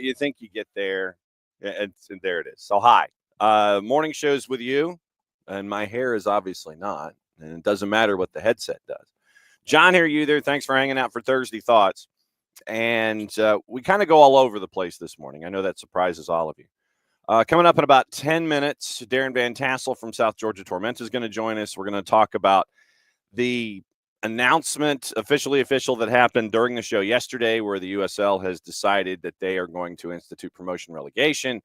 You think you get there, and there it is. So, hi. Morning shows with you, and my hair is obviously not, and it doesn't matter what the headset does. John here, you there. Thanks for hanging out for Thursday Thoughts. And we kind of go all over the place this morning. I know that surprises all of you. Coming up in about 10 minutes, Darren Van Tassel from South Georgia Tormenta is going to join us. We're going to talk about the announcement, official, that happened during the show yesterday, where the USL has decided that they are going to institute promotion relegation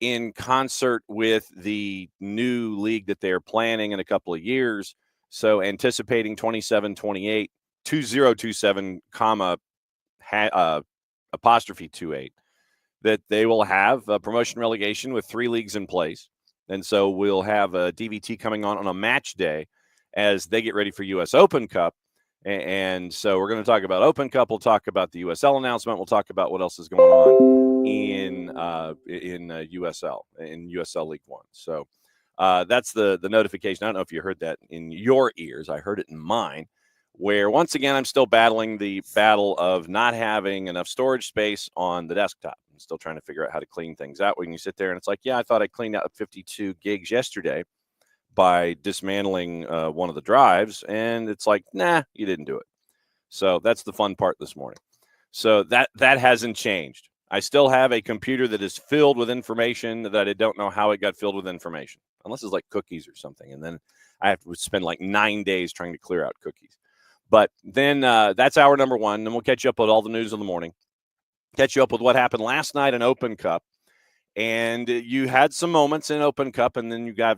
in concert with the new league that they are planning in a couple of years. So anticipating 27-28, 2027, comma, apostrophe 28, that they will have a promotion relegation with 3 leagues in place. And so we'll have a DVT coming on a match day as they get ready for U.S. Open Cup. And so we're going to talk about Open Cup. We'll talk about the USL announcement. We'll talk about what else is going on in USL, in USL League One. So that's the notification. I don't know if you heard that in your ears. I heard it in mine, where once again, I'm still battling the battle of not having enough storage space on the desktop. I'm still trying to figure out how to clean things out when you sit there and it's like, yeah, I thought I cleaned out 52 gigs yesterday by dismantling one of the drives, and it's like, nah, you didn't do it. So that's the fun part this morning. So that hasn't changed. I still have a computer that is filled with information that I don't know how it got filled with information, unless it's like cookies or something, and then I have to spend like 9 days trying to clear out cookies. But then that's hour number one. Then we'll catch you up with all the news of the morning, catch you up with what happened last night in Open Cup. And you had some moments in Open Cup, and then you got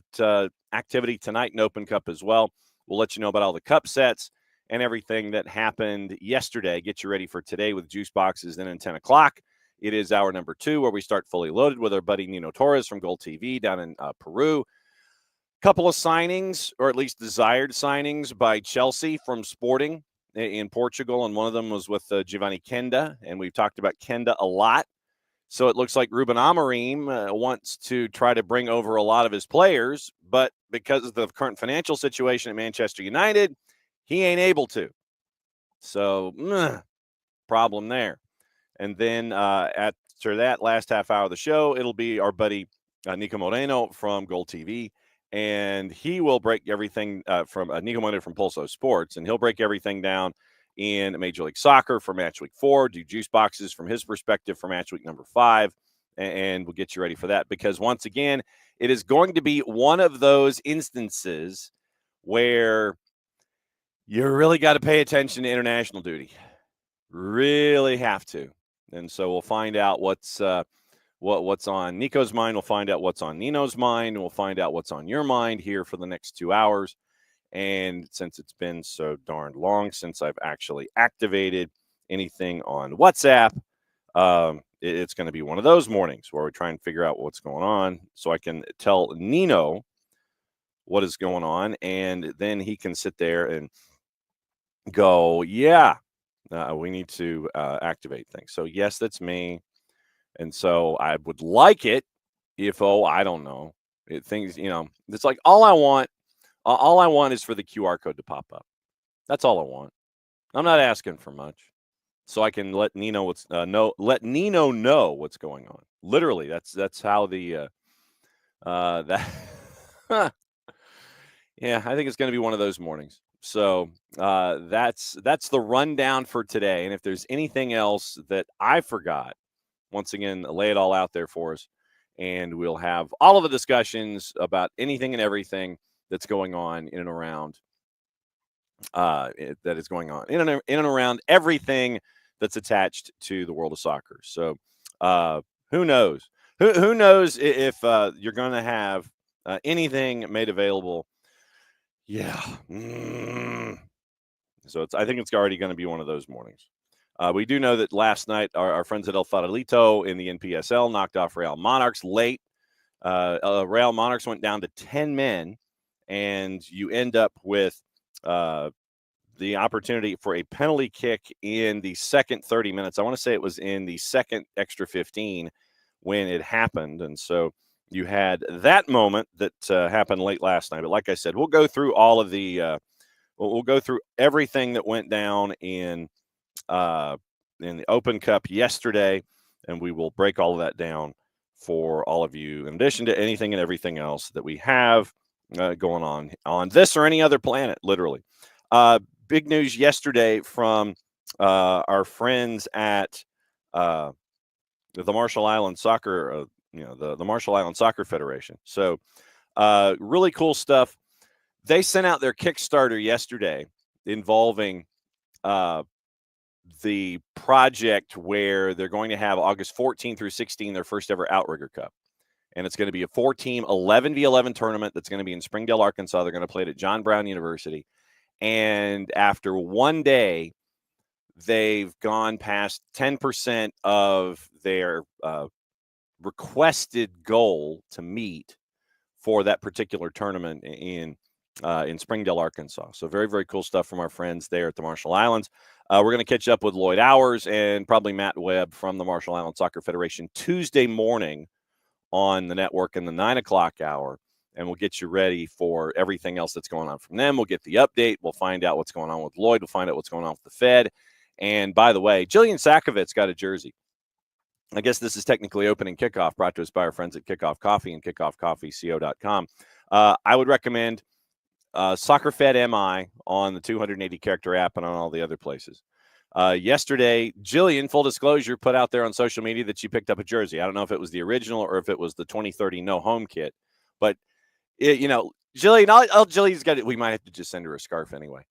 activity tonight in Open Cup as well. We'll let you know about all the cup sets and everything that happened yesterday. Get you ready for today with juice boxes. Then at 10 o'clock, it is hour number 2, where we start fully loaded with our buddy Nino Torres from Gold TV down in Peru. Couple of signings, or at least desired signings, by Chelsea from Sporting in Portugal, and one of them was with Giovanni Kenda, and we've talked about Kenda a lot. So it looks like Ruben Amorim wants to try to bring over a lot of his players, but because of the current financial situation at Manchester United, he ain't able to. So, problem there. And then after that last half hour of the show, it'll be our buddy Nico Moreno from Gold TV, and he will break everything from Nico Moreno from Pulso Sports, and he'll break everything down in Major League Soccer for match week 4, do juice boxes from his perspective for match week number 5, and we'll get you ready for that, because once again, it is going to be one of those instances where you really got to pay attention to international duty. Really have to. And so we'll find out what's on Nico's mind. We'll find out what's on Nino's mind. And we'll find out what's on your mind here for the next 2 hours. And since it's been so darn long since I've actually activated anything on WhatsApp, it's going to be one of those mornings where we try and figure out what's going on so I can tell Nino what is going on. And then he can sit there and go, yeah, we need to activate things. So, yes, that's me. And so I would like it if, I don't know, it's like all I want is for the QR code to pop up. That's all I want. I'm not asking for much, so I can let Nino let Nino know what's going on. Literally, that's how the that. Yeah, I think it's going to be one of those mornings. So that's the rundown for today. And if there's anything else that I forgot, once again, lay it all out there for us, and we'll have all of the discussions about anything and everything that's going on in and around that is going on in and around everything that's attached to the world of soccer. So who knows? Who knows if you're going to have anything made available? Yeah. So I think it's already going to be one of those mornings. We do know that last night our friends at El Farolito in the NPSL knocked off Real Monarchs late. Real Monarchs went down to 10 men, and you end up with the opportunity for a penalty kick in the second 30 minutes. I want to say it was in the second extra 15 when it happened. And so you had that moment that happened late last night. But like I said, we'll go through all of the we'll go through everything that went down in the Open Cup yesterday, and we will break all of that down for all of you, in addition to anything and everything else that we have going on this or any other planet, literally. Big news yesterday from our friends at the Marshall Island Soccer, the Marshall Island Soccer Federation. So really cool stuff. They sent out their Kickstarter yesterday involving the project where they're going to have August 14 through 16 their first ever Outrigger Cup. And it's going to be a 4-team 11v11 tournament that's going to be in Springdale, Arkansas. They're going to play it at John Brown University. And after one day, they've gone past 10% of their requested goal to meet for that particular tournament in Springdale, Arkansas. So very, very cool stuff from our friends there at the Marshall Islands. We're going to catch up with Lloyd Hours and probably Matt Webb from the Marshall Island Soccer Federation Tuesday morning on the network in the 9 o'clock hour, and we'll get you ready for everything else that's going on from them. We'll get the update. We'll find out what's going on with Lloyd. We'll find out what's going on with the Fed. And by the way, Jillian Sakovitz got a jersey. I guess this is technically opening kickoff, brought to us by our friends at Kickoff Coffee and kickoffcoffeeco.com. I would recommend Soccer Fed MI on the 280 character app and on all the other places. Yesterday, Jillian, full disclosure, put out there on social media that she picked up a jersey. I don't know if it was the original or if it was the 2030 No Home kit, but Jillian, Jillian's got it. We might have to just send her a scarf anyway.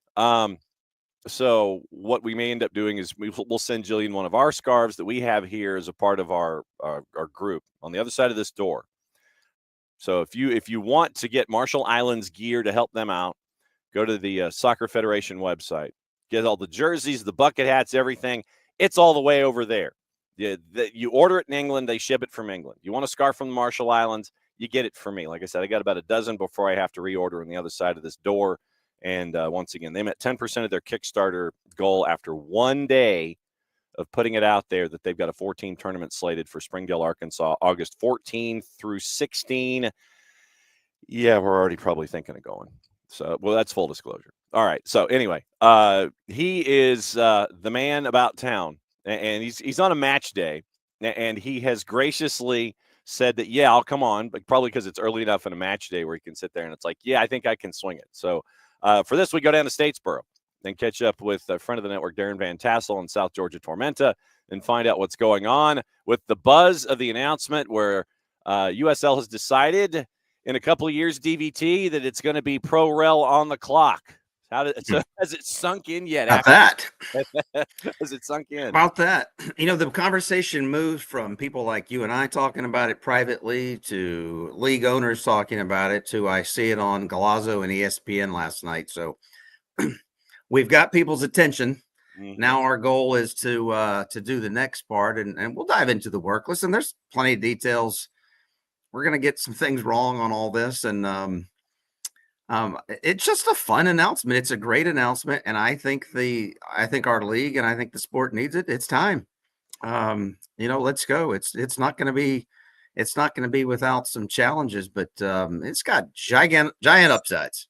So what we may end up doing is we'll send Jillian one of our scarves that we have here as a part of our group on the other side of this door. So if you want to get Marshall Islands gear to help them out, go to the Soccer Federation website. Get all the jerseys, the bucket hats, everything. It's all the way over there. You order it in England, they ship it from England. You want a scarf from the Marshall Islands, you get it from me. Like I said, I got about a dozen before I have to reorder on the other side of this door. And once again, they met 10% of their Kickstarter goal after one day of putting it out there that they've got a 4-team tournament slated for Springdale, Arkansas, August 14 through 16. Yeah, we're already probably thinking of going. So, well, that's full disclosure. All right. So anyway, he is the man about town, and he's on a match day, and he has graciously said that, yeah, I'll come on, but probably because it's early enough in a match day where he can sit there and it's like, yeah, I think I can swing it. So for this, we go down to Statesboro and catch up with a friend of the network, Darren Van Tassel in South Georgia Tormenta, and find out what's going on with the buzz of the announcement where USL has decided in a couple of years, DVT, that it's going to be pro rel on the clock. Has it sunk in yet? About that. Has it sunk in? About that. The conversation moved from people like you and I talking about it privately to league owners talking about it to I see it on Galazzo and ESPN last night. So we've got people's attention. Mm-hmm. Now our goal is to do the next part, and we'll dive into the work. Listen, there's plenty of details. We're going to get some things wrong on all this. And it's just a fun announcement. It's a great announcement. And I think our league and I think the sport needs it. It's time. Let's go. It's not going to be without some challenges, but it's got giant upsides.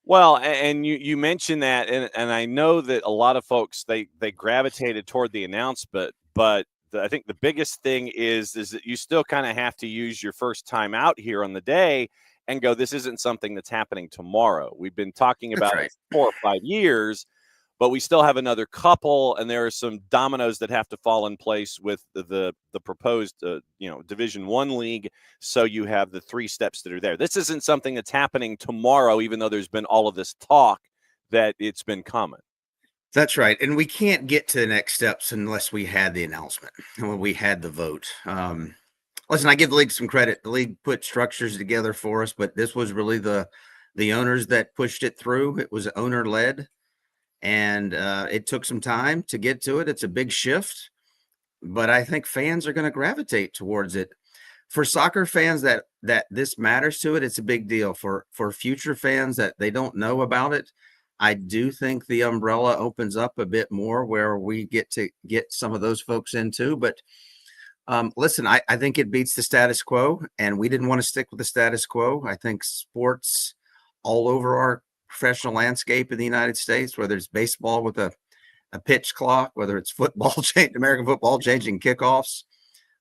Well, and you mentioned that, and I know that a lot of folks, they gravitated toward the announcement, but I think the biggest thing is that you still kind of have to use your first time out here on the day and go, this isn't something that's happening tomorrow. We've been talking about it for 4 or 5 years, but we still have another couple, and there are some dominoes that have to fall in place with the proposed Division I league. So you have the 3 steps that are there. This isn't something that's happening tomorrow, even though there's been all of this talk that it's been coming. That's right. And we can't get to the next steps unless we had the announcement, when we had the vote. Listen, I give the league some credit. The league put structures together for us, but this was really the owners that pushed it through. It was owner-led, and it took some time to get to it. It's a big shift, but I think fans are going to gravitate towards it. For soccer fans that this matters to it, it's a big deal. For future fans that they don't know about it, I do think the umbrella opens up a bit more where we get to get some of those folks in too. But listen, I think it beats the status quo, and we didn't want to stick with the status quo. I think sports all over our professional landscape in the United States, whether it's baseball with a pitch clock, whether it's football, American football changing kickoffs,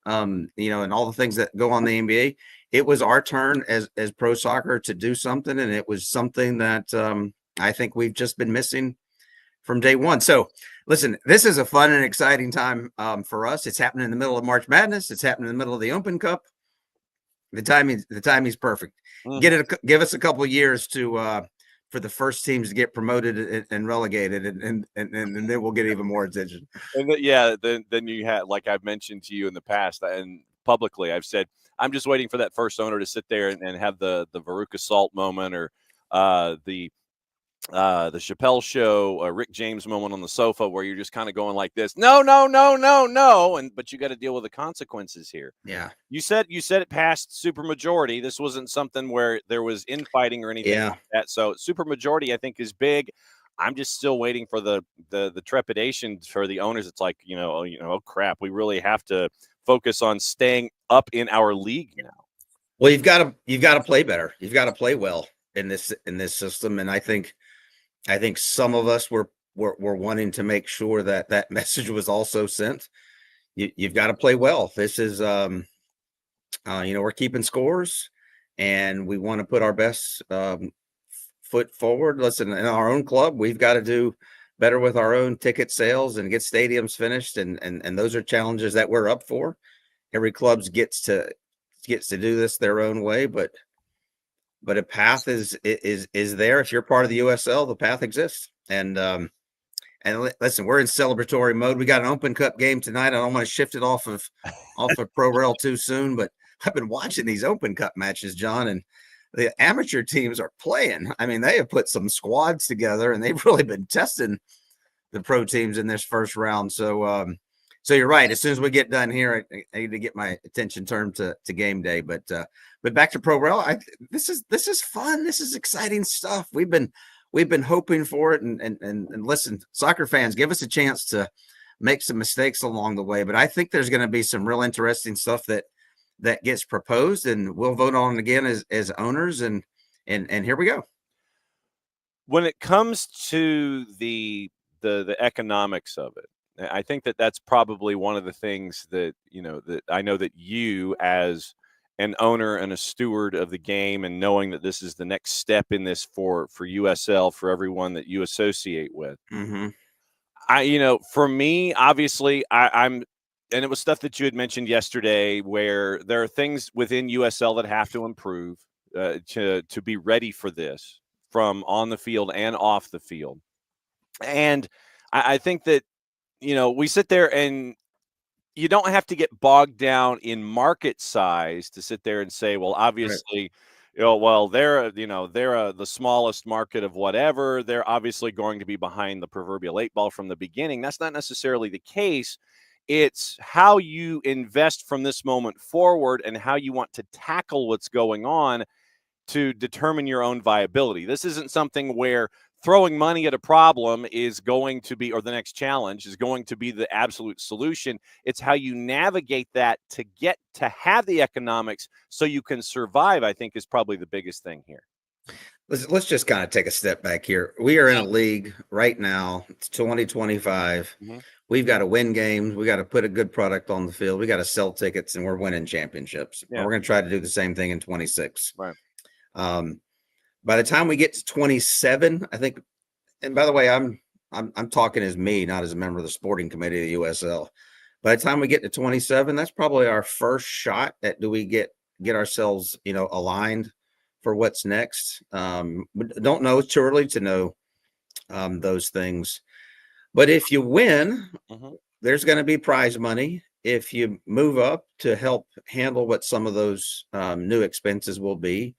and all the things that go on the NBA. It was our turn as pro soccer to do something, and it was something that I think we've just been missing from day one. So, listen, this is a fun and exciting time for us. It's happening in the middle of March Madness. It's happening in the middle of the Open Cup. The timing's perfect. Mm-hmm. Give us a couple of years to for the first teams to get promoted and relegated, and then we'll get even more attention. And then you had, like I've mentioned to you in the past and publicly, I've said I'm just waiting for that first owner to sit there and have the Veruca Salt moment, or the Chappelle Show, Rick James moment on the sofa, where you're just kind of going like this, no, no, no, no, no, but you got to deal with the consequences here. Yeah, you said it passed supermajority. This wasn't something where there was infighting or anything like that. So supermajority, I think, is big. I'm just still waiting for the trepidation for the owners. It's like, oh crap, we really have to focus on staying up in our league now. Well, you've got to play better. You've got to play well in this system, and I think some of us were wanting to make sure that message was also sent. You've got to play well. This is, we're keeping scores, and we want to put our best foot forward. Listen, in our own club, we've got to do better with our own ticket sales and get stadiums finished, and those are challenges that we're up for. Every club gets to do this their own way, but a path is there. If you're part of the USL, the path exists. And listen, we're in celebratory mode. We got an Open Cup game tonight. I don't want to shift it off of Pro Rel too soon, but I've been watching these Open Cup matches, John, and the amateur teams are playing. I mean, they have put some squads together, and they've really been testing the pro teams in this first round. So, so you're right. As soon as we get done here, I need to get my attention turned to game day. But back to Pro Rel, this is fun. This is exciting stuff. We've been hoping for it. And listen, soccer fans, give us a chance to make some mistakes along the way. But I think there's going to be some real interesting stuff that gets proposed, and we'll vote on it again as owners. And here we go. When it comes to the economics of it, I think that's probably one of the things that, that I know that you, as an owner and a steward of the game, and knowing that this is the next step in this for USL, for everyone that you associate with. Mm-hmm. For me, obviously, I'm, and it was stuff that you had mentioned yesterday, where there are things within USL that have to improve to be ready for this, from on the field and off the field. And I think that, we sit there, and you don't have to get bogged down in market size to sit there and say, well, obviously, right, they're the smallest market of whatever. They're obviously going to be behind the proverbial 8 ball from the beginning. That's not necessarily the case. It's how you invest from this moment forward, and how you want to tackle what's going on to determine your own viability. This isn't something where throwing money at a problem is going to be, or the next challenge is going to be, the absolute solution. It's how you navigate that to get to have the economics so you can survive, I think, is probably the biggest thing here. Let's just kind of take a step back here. We are in a league right now. It's 2025. Mm-hmm. We've got to win games. We got to put a good product on the field. We got to sell tickets, and we're winning championships. Yeah. And we're going to try to do the same thing in 26. Right. By the time we get to 27, I think, and by the way, I'm talking as me, not as a member of the sporting committee of the USL. By the time we get to 27, that's probably our first shot at, do we get ourselves, aligned for what's next. Don't know. It's too early to know those things. But if you win, mm-hmm, there's going to be prize money. If you move up to help handle what some of those new expenses will be,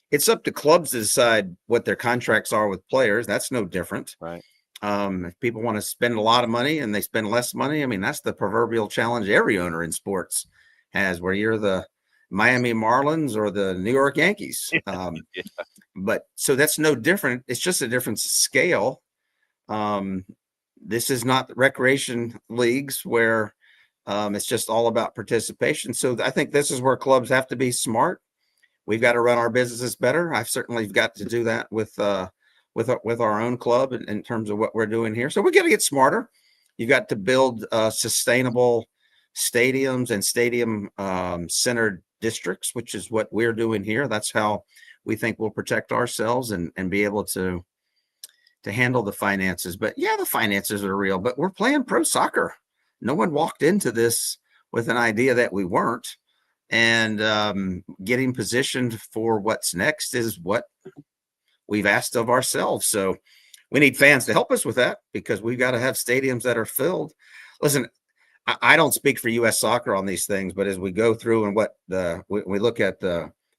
it's up to clubs to decide what their contracts are with players. That's no different. Right. If people want to spend a lot of money and they spend less money, I mean, that's the proverbial challenge every owner in sports has, where you're the Miami Marlins or the New York Yankees. Yeah. But so that's no different. It's just a different scale. This is not recreation leagues where it's just all about participation. So I think this is where clubs have to be smart. We've got to run our businesses better. I've certainly got to do that with our own club in terms of what we're doing here. So we got to get smarter. You got to build sustainable stadiums and stadium centered districts, which is what we're doing here. That's how we think we'll protect ourselves and be able to handle the finances. But yeah, the finances are real, but we're playing pro soccer. No one walked into this with an idea that we weren't. And getting positioned for what's next is what we've asked of ourselves. So we need fans to help us with that because we've got to have stadiums that are filled. Listen, I don't speak for U.S. Soccer on these things, but as we go through and we look at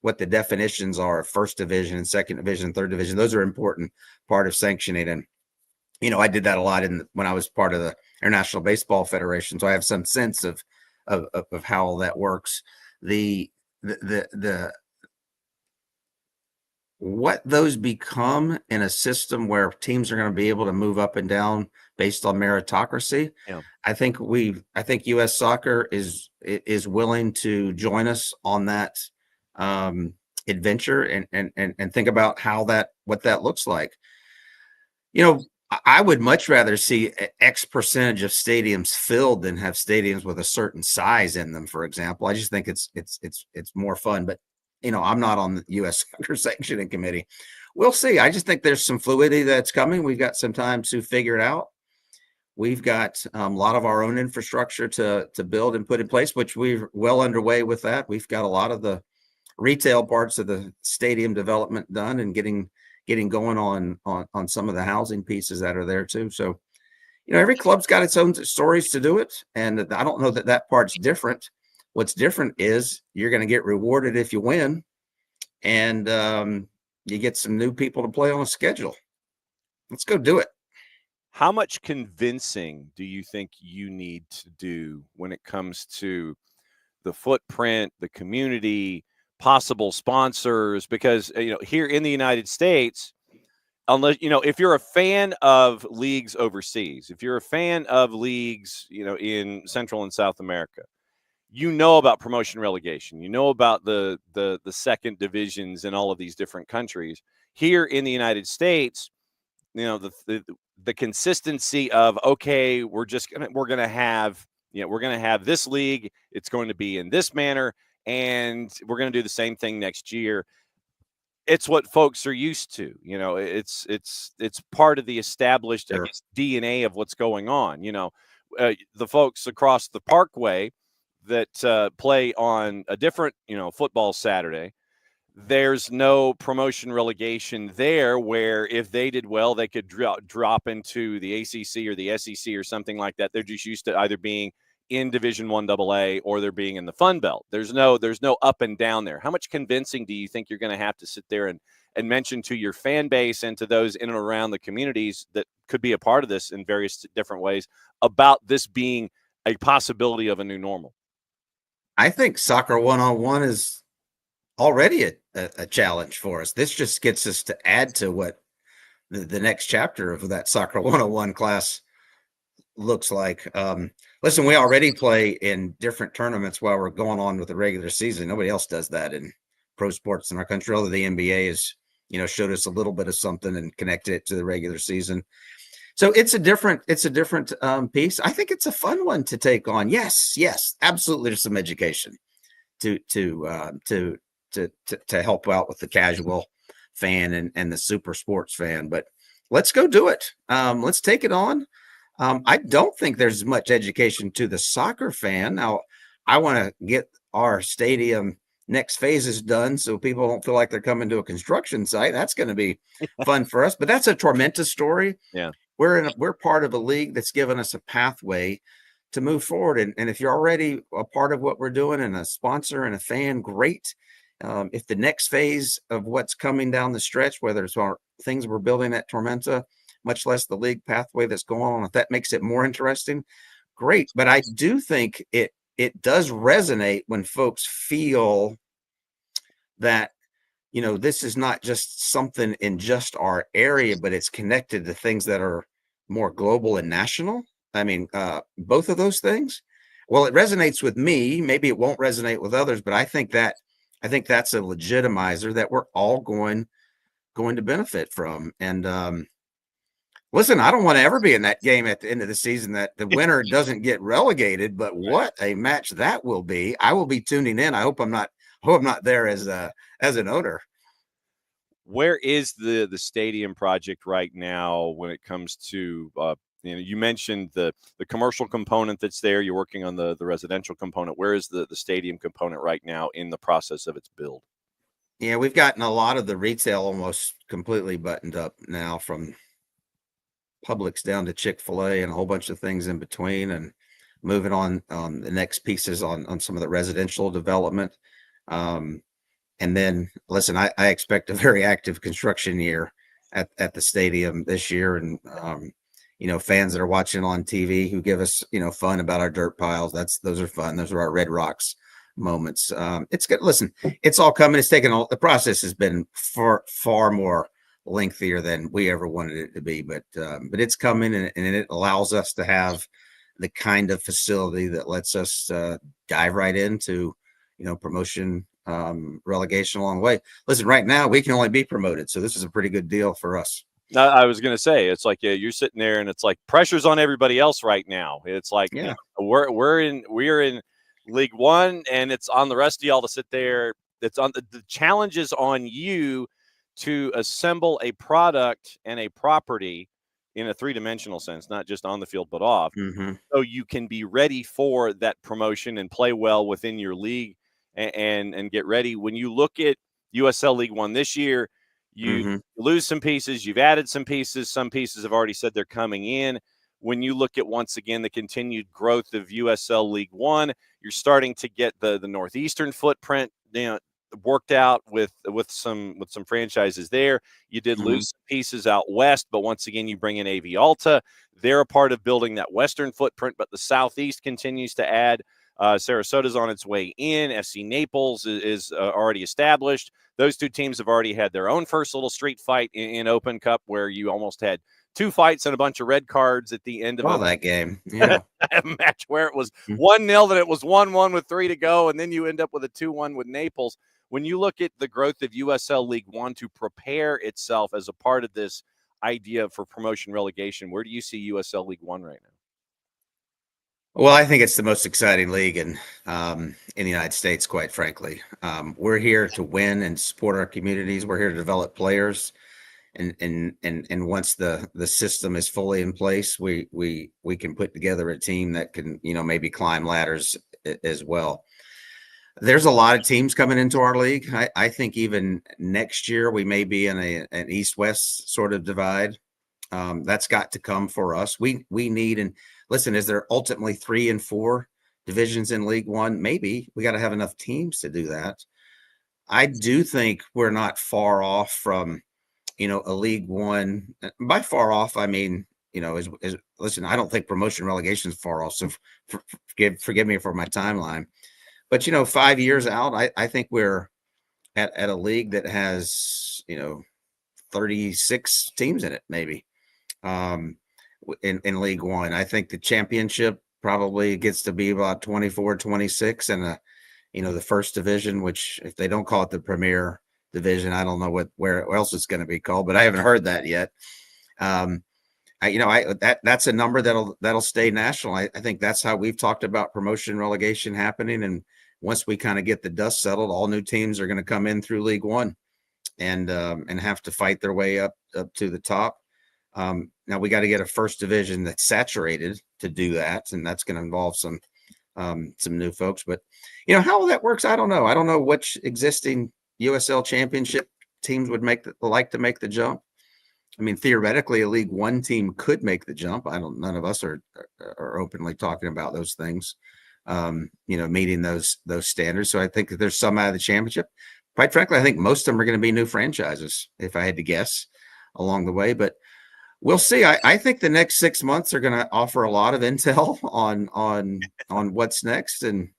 what the definitions are of first division, second division, third division, those are important part of sanctioning. And I did that a lot when I was part of the International Baseball Federation, so I have some sense of how all that works. The what those become in a system where teams are going to be able to move up and down based on meritocracy. Yeah. I think U.S. Soccer is willing to join us on that adventure and think about what that looks like. I would much rather see X percentage of stadiums filled than have stadiums with a certain size in them, for example. I just think it's more fun. But I'm not on the U.S. Soccer Sanctioning Committee. We'll see. I just think there's some fluidity that's coming. We've got some time to figure it out. We've got a lot of our own infrastructure to build and put in place, which we're well underway with that. We've got a lot of the retail parts of the stadium development done and getting going on some of the housing pieces that are there too. So, every club's got its own stories to do it. And I don't know that part's different. What's different is you're going to get rewarded if you win, and you get some new people to play on a schedule. Let's go do it. How much convincing do you think you need to do when it comes to the footprint, the community, possible sponsors? Because, here in the United States, unless, if you're a fan of leagues overseas, if you're a fan of leagues, in Central and South America, about promotion relegation, about the second divisions in all of these different countries. Here in the United States, the consistency of, okay, we're going to have this league. It's going to be in this manner, and we're going to do the same thing next year. It's what folks are used to. It's part of the established, Sure. I guess, DNA of what's going on. The folks across the Parkway that play on a different, football Saturday, there's no promotion relegation there, where if they did well, they could drop into the ACC or the SEC or something like that. They're just used to either being in Division I AA or they're being in the Fun Belt. There's no up and down there. How much convincing do you think you're going to have to sit there and mention to your fan base and to those in and around the communities that could be a part of this in various different ways about this being a possibility of a new normal? I think soccer one-on-one is already a challenge for us. This just gets us to add to what the next chapter of that soccer 101 class looks like. Listen, we already play in different tournaments while we're going on with the regular season. Nobody else does that in pro sports in our country. Although the NBA has, showed us a little bit of something and connected it to the regular season. So it's a different piece. I think it's a fun one to take on. Yes, absolutely. There's some education to help out with the casual fan and the super sports fan, but let's go do it. Let's take it on. I don't think there's much education to the soccer fan. Now, I want to get our stadium next phases done so people don't feel like they're coming to a construction site. That's going to be fun for us, but that's a Tormenta story. Yeah. We're part of a league that's given us a pathway to move forward. And if you're already a part of what we're doing and a sponsor and a fan, great. If the next phase of what's coming down the stretch, whether it's our things we're building at Tormenta, much less the league pathway that's going on, if that makes it more interesting, great. But I do think it it does resonate when folks feel that, this is not just something in just our area, but it's connected to things that are more global and national. I mean, both of those things. Well, it resonates with me. Maybe it won't resonate with others, but I think that's a legitimizer that we're all going to benefit from. And listen, I don't want to ever be in that game at the end of the season that the winner doesn't get relegated, but what a match that will be. I will be tuning in. I hope I'm not there as an owner. Where is the stadium project right now when it comes to you mentioned the commercial component that's there. You're working on the residential component. Where is the stadium component right now in the process of its build? Yeah, we've gotten a lot of the retail almost completely buttoned up now, from Publix down to Chick-fil-A and a whole bunch of things in between, and moving on the next pieces on some of the residential development. And then, listen, I expect a very active construction year at the stadium this year. And, fans that are watching on TV who give us, fun about our dirt piles, those are fun. Those are our Red Rocks moments. It's good. Listen, it's all coming. It's taken the process has been far more lengthier than we ever wanted it to be, but it's coming, and it allows us to have the kind of facility that lets us dive right into, promotion, relegation along the way. Listen, right now we can only be promoted, so this is a pretty good deal for us. I was going to say, it's like, you're sitting there and it's like pressure's on everybody else right now. It's like, we're in League One, and it's on the rest of y'all to sit there. It's on the challenge is on you to assemble a product and a property in a three-dimensional sense, not just on the field, but off. Mm-hmm. So you can be ready for that promotion and play well within your league and get ready. When you look at USL League One this year, you lose some pieces, you've added some pieces have already said they're coming in. When you look at, once again, the continued growth of USL League One, you're starting to get the northeastern footprint, worked out with some franchises there. You did lose some pieces out west, but once again, you bring in AV Alta. They're a part of building that western footprint, but the southeast continues to add. Sarasota's on its way in. FC Naples is already established. Those two teams have already had their own first little street fight in Open Cup, where you almost had two fights and a bunch of red cards at the end of that game. Yeah. A match where it was 1-0, then it was 1-1 with 3 to go, and then you end up with a 2-1 with Naples. When you look at the growth of USL League One to prepare itself as a part of this idea for promotion relegation, where do you see USL League One right now? Well, I think it's the most exciting league in the United States, quite frankly. We're here to win and support our communities. We're here to develop players, and once the system is fully in place, we can put together a team that can, maybe climb ladders as well. There's a lot of teams coming into our league. I think even next year we may be in an east-west sort of divide. That's got to come for us. We need, and listen, is there ultimately 3 and 4 divisions in League One? Maybe. We got to have enough teams to do that. I do think we're not far off from, a League One. By far off, I mean, listen, I don't think promotion relegation is far off. So forgive me for my timeline. But, 5 years out, I think we're at a league that has, 36 teams in it, maybe. In League One, I think the championship probably gets to be about 24, 26, and the first division, which if they don't call it the Premier Division, I don't know where else it's going to be called, but I haven't heard that yet. That's a number that'll stay national. I think that's how we've talked about promotion relegation happening, and once we kind of get the dust settled, all new teams are going to come in through League One and have to fight their way up to the top. Now we got to get a first division that's saturated to do that, and that's going to involve some new folks. But how that works, I don't know. I don't know which existing USL Championship teams would like to make the jump. I mean, theoretically, a League One team could make the jump. None of us are openly talking about those things. Meeting those standards. So I think that there's some out of the championship. Quite frankly, I think most of them are going to be new franchises, if I had to guess, along the way. But We'll see. I think the next 6 months are going to offer a lot of intel on what's next, and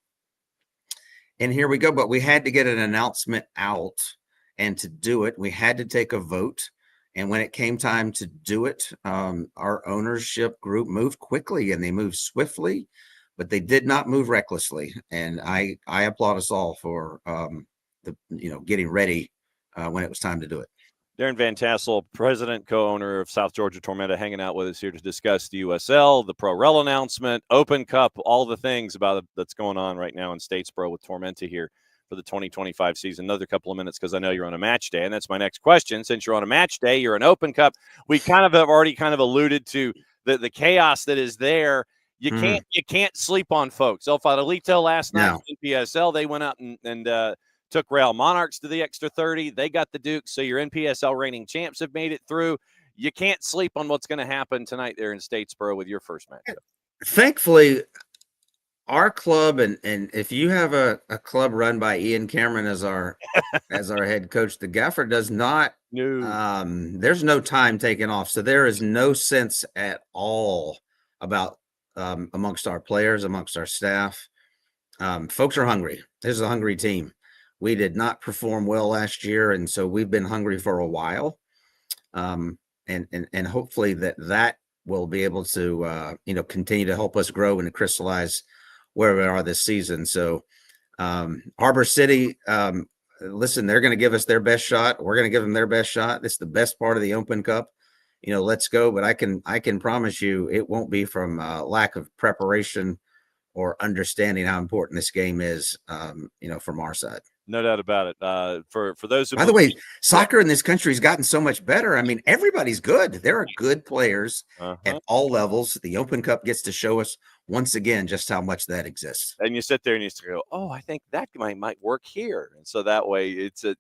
here we go. But we had to get an announcement out, and to do it, we had to take a vote. And when it came time to do it, our ownership group moved quickly and they moved swiftly, but they did not move recklessly. And I applaud us all for getting ready when it was time to do it. Darren Van Tassel, president, co-owner of South Georgia Tormenta, hanging out with us here to discuss the USL, the Pro Rel announcement, Open Cup, all the things about that's going on right now in Statesboro with Tormenta here for the 2025 season. Another couple of minutes because I know you're on a match day, and that's my next question. Since you're on a match day, you're an Open Cup. We kind of have already kind of alluded to the chaos that is there. You can't sleep on folks. El Farolito last night in PSL, they went out and took Real Monarchs to the extra 30. They got the Dukes, so your NPSL reigning champs have made it through. You can't sleep on what's going to happen tonight there in Statesboro with your first matchup. Thankfully, our club, and if you have a club run by Ian Cameron as our head coach, the Gaffer does not. There's no time taken off, so there is no sense at all about amongst our players, amongst our staff. Folks are hungry. This is a hungry team. We did not perform well last year, and so we've been hungry for a while. And hopefully that will be able to continue to help us grow and to crystallize where we are this season. So Harbor City, listen, they're going to give us their best shot. We're going to give them their best shot. This is the best part of the Open Cup. Let's go. But I can promise you it won't be from lack of preparation or understanding how important this game is, from our side. No doubt about it. For those who, by the way, soccer in this country has gotten so much better. I mean, everybody's good. There are good players at all levels. The Open Cup gets to show us once again just how much that exists. And you sit there and you go, "Oh, I think that might work here." And so that way, it's the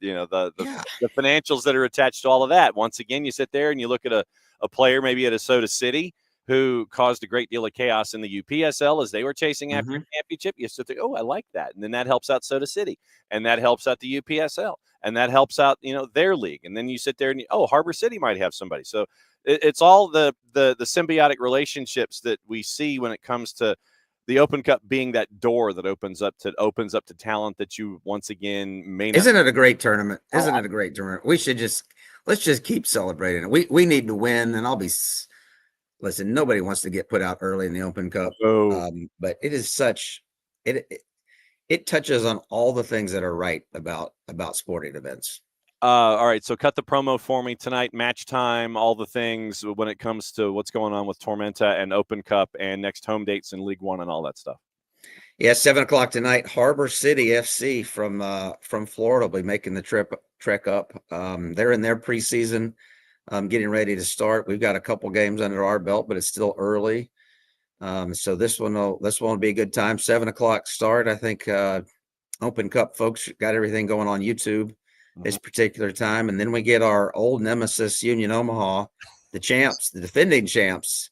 financials that are attached to all of that. Once again, you sit there and you look at a player maybe at a Soda City who caused a great deal of chaos in the UPSL as they were chasing after a championship. You sit there, oh, I like that. And then that helps out Soda City, and that helps out the UPSL, and that helps out, their league. And then you sit there and, Harbor City might have somebody. So it's all the symbiotic relationships that we see when it comes to the Open Cup being that door that opens up to talent that you once again may not. Isn't it a great tournament? Isn't it a great tournament? We should let's just keep celebrating it. We need to win, and listen, nobody wants to get put out early in the Open Cup, but it is it touches on all the things that are right about sporting events. All right, so cut the promo for me tonight, match time, all the things when it comes to what's going on with Tormenta and Open Cup and next home dates in League One and all that stuff. Yeah, 7:00 tonight. Harbor City FC from Florida will be making the trek up. They're in their preseason. Getting ready to start. We've got a couple games under our belt, but it's still early. So this one will be a good time. 7:00 start. I think Open Cup folks got everything going on YouTube this particular time. And then we get our old nemesis, Union Omaha, the defending champs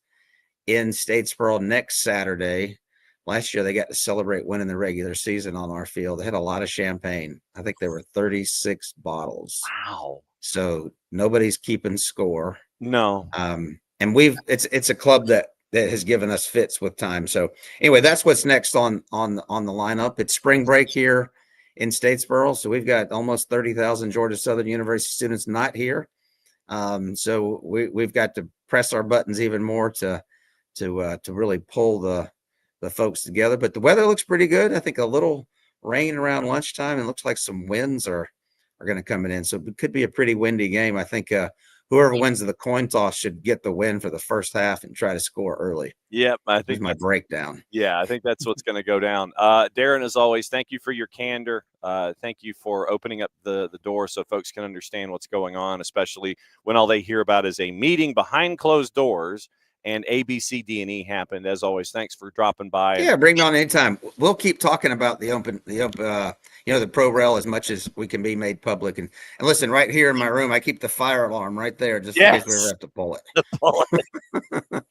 in Statesboro next Saturday. Last year, they got to celebrate winning the regular season on our field. They had a lot of champagne. I think there were 36 bottles. Wow. So nobody's keeping score. No. And it's a club that has given us fits with time. So anyway, that's what's next on the lineup. It's spring break here in Statesboro. So we've got almost 30,000 Georgia Southern University students not here. So we've got to press our buttons even more to really pull the folks together. But the weather looks pretty good. I think a little rain around lunchtime, and looks like some winds are going to come in. So it could be a pretty windy game. I think whoever wins the coin toss should get the win for the first half and try to score early. Yep, I think that's my breakdown. Yeah, I think that's what's going to go down. Darren, as always, thank you for your candor. Thank you for opening up the door so folks can understand what's going on, especially when all they hear about is a meeting behind closed doors and ABCD&E happened. As always, thanks for dropping by. Yeah, bring me on anytime. We'll keep talking about the Pro Rel as much as we can be made public. And listen, right here in my room, I keep the fire alarm right there just in case we ever have to pull it.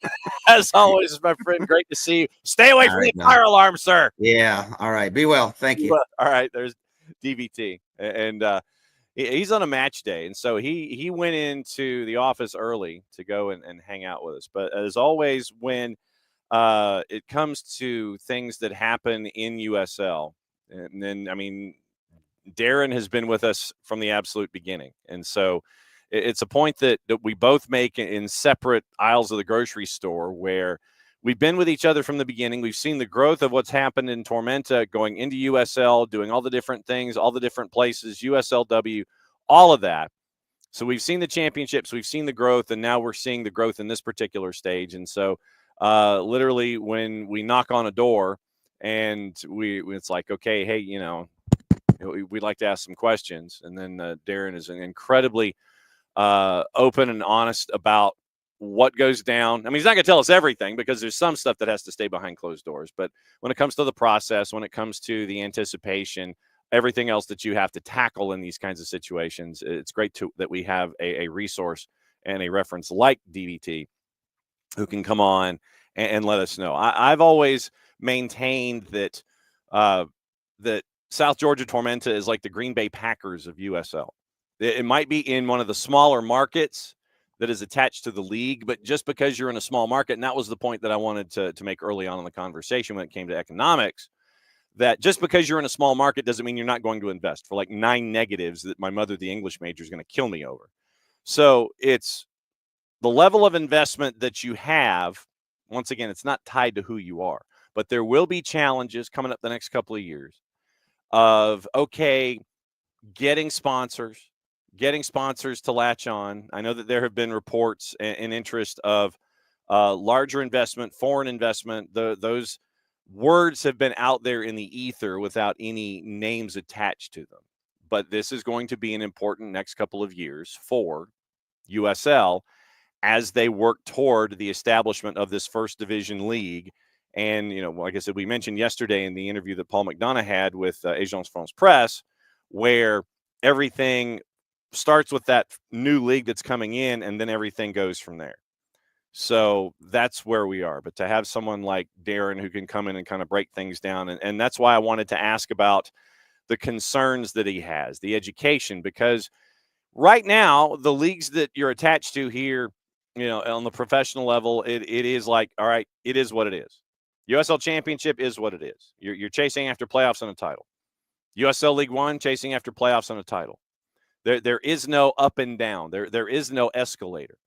As always, my friend, great to see you. Stay away from the fire alarm, sir. Yeah. All right. Be well. Thank you. All right. There's DVT. And He's on a match day, and so he went into the office early to go and hang out with us. But as always, when it comes to things that happen in USL, and then I mean, Darren has been with us from the absolute beginning, and so it's a point that we both make in separate aisles of the grocery store where we've been with each other from the beginning. We've seen the growth of what's happened in Tormenta, going into USL, doing all the different things, all the different places, USLW, all of that. So we've seen the championships, we've seen the growth, and now we're seeing the growth in this particular stage. And so literally when we knock on a door and it's like, okay, hey, we'd like to ask some questions. And then Darren is an incredibly open and honest about what goes down. I mean, he's not going to tell us everything because there's some stuff that has to stay behind closed doors. But when it comes to the process, when it comes to the anticipation, everything else that you have to tackle in these kinds of situations, it's great that we have a resource and a reference like DVT who can come on and let us know. I've always maintained that that South Georgia Tormenta is like the Green Bay Packers of USL. It might be in one of the smaller markets that is attached to the league, but just because you're in a small market, and that was the point that I wanted to make early on in the conversation when it came to economics, that just because you're in a small market doesn't mean you're not going to invest for like 9 negatives that my mother, the English major, is going to kill me over. So it's the level of investment that you have. Once again, it's not tied to who you are, but there will be challenges coming up the next couple of years of, okay, getting sponsors to latch on. I know that there have been reports and interest of larger investment, foreign investment. Those words have been out there in the ether without any names attached to them. But this is going to be an important next couple of years for USL as they work toward the establishment of this first division league. And, like I said, we mentioned yesterday in the interview that Paul McDonough had with Agence France Presse, where everything starts with that new league that's coming in, and then everything goes from there. So that's where we are. But to have someone like Darren who can come in and kind of break things down, and that's why I wanted to ask about the concerns that he has, the education, because right now, the leagues that you're attached to here, on the professional level, it is like, all right, it is what it is. USL Championship is what it is. You're chasing after playoffs and a title. USL League One, chasing after playoffs and a title. There is no up and down. There is no escalator.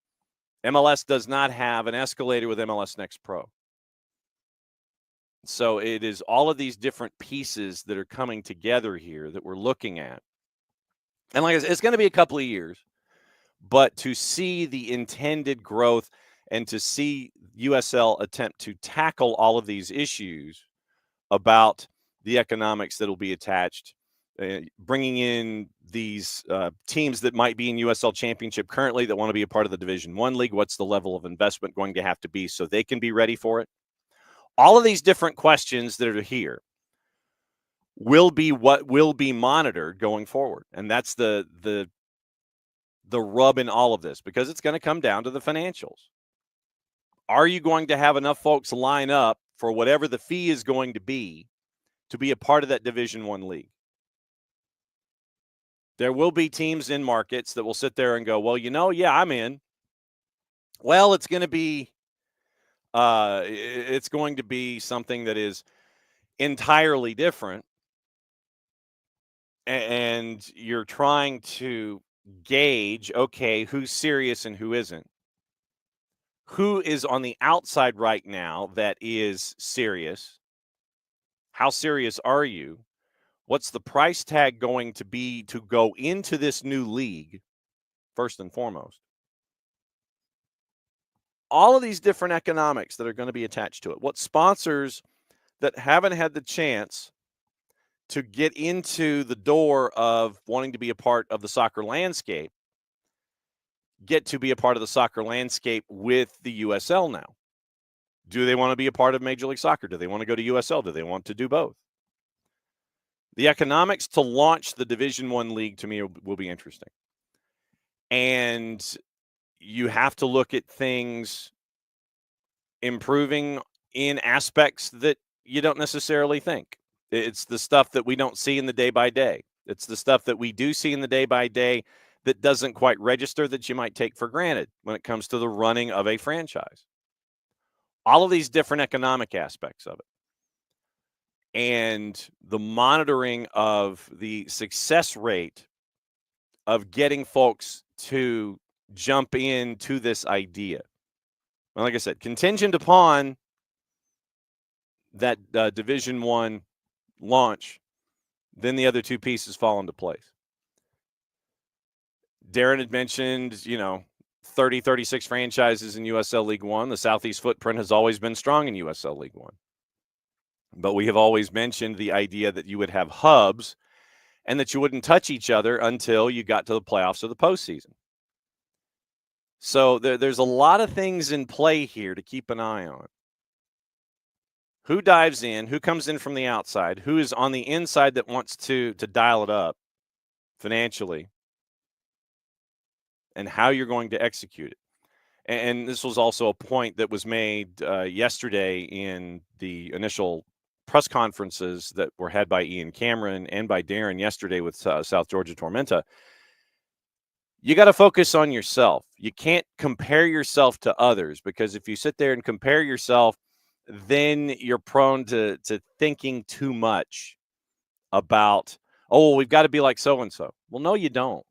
MLS does not have an escalator with MLS Next Pro. So it is all of these different pieces that are coming together here that we're looking at. And like I said, it's going to be a couple of years, but to see the intended growth and to see USL attempt to tackle all of these issues about the economics that will be attached, bringing in these teams that might be in USL Championship currently that want to be a part of the Division I league, what's the level of investment going to have to be so they can be ready for it? All of these different questions that are here will be what will be monitored going forward. And that's the rub in all of this, because it's going to come down to the financials. Are you going to have enough folks line up for whatever the fee is going to be a part of that Division I league? There will be teams in markets that will sit there and go, well, yeah, I'm in. Well, it's going to be something that is entirely different. And you're trying to gauge, okay, who's serious and who isn't. Who is on the outside right now that is serious? How serious are you? What's the price tag going to be to go into this new league, first and foremost? All of these different economics that are going to be attached to it. What sponsors that haven't had the chance to get into the door of wanting to be a part of the soccer landscape get to be a part of the soccer landscape with the USL now? Do they want to be a part of Major League Soccer? Do they want to go to USL? Do they want to do both? The economics to launch the Division I league, to me, will be interesting. And you have to look at things improving in aspects that you don't necessarily think. It's the stuff that we don't see in the day by day. It's the stuff that we do see in the day by day that doesn't quite register, that you might take for granted when it comes to the running of a franchise. All of these different economic aspects of it. And the monitoring of the success rate of getting folks to jump into this idea. Well, like I said, contingent upon that Division I launch, then the other two pieces fall into place. Darren had mentioned, 30, 36 franchises in USL League One. The Southeast footprint has always been strong in USL League One. But we have always mentioned the idea that you would have hubs and that you wouldn't touch each other until you got to the playoffs or the postseason. So there's a lot of things in play here to keep an eye on. Who dives in, who comes in from the outside, who is on the inside that wants to dial it up financially, and how you're going to execute it. And this was also a point that was made yesterday in the initial press conferences that were had by Ian Cameron and by Darren yesterday with South Georgia Tormenta. You got to focus on yourself. You can't compare yourself to others, because if you sit there and compare yourself, then you're prone to thinking too much about, oh, we've got to be like so-and-so. Well, no, you don't.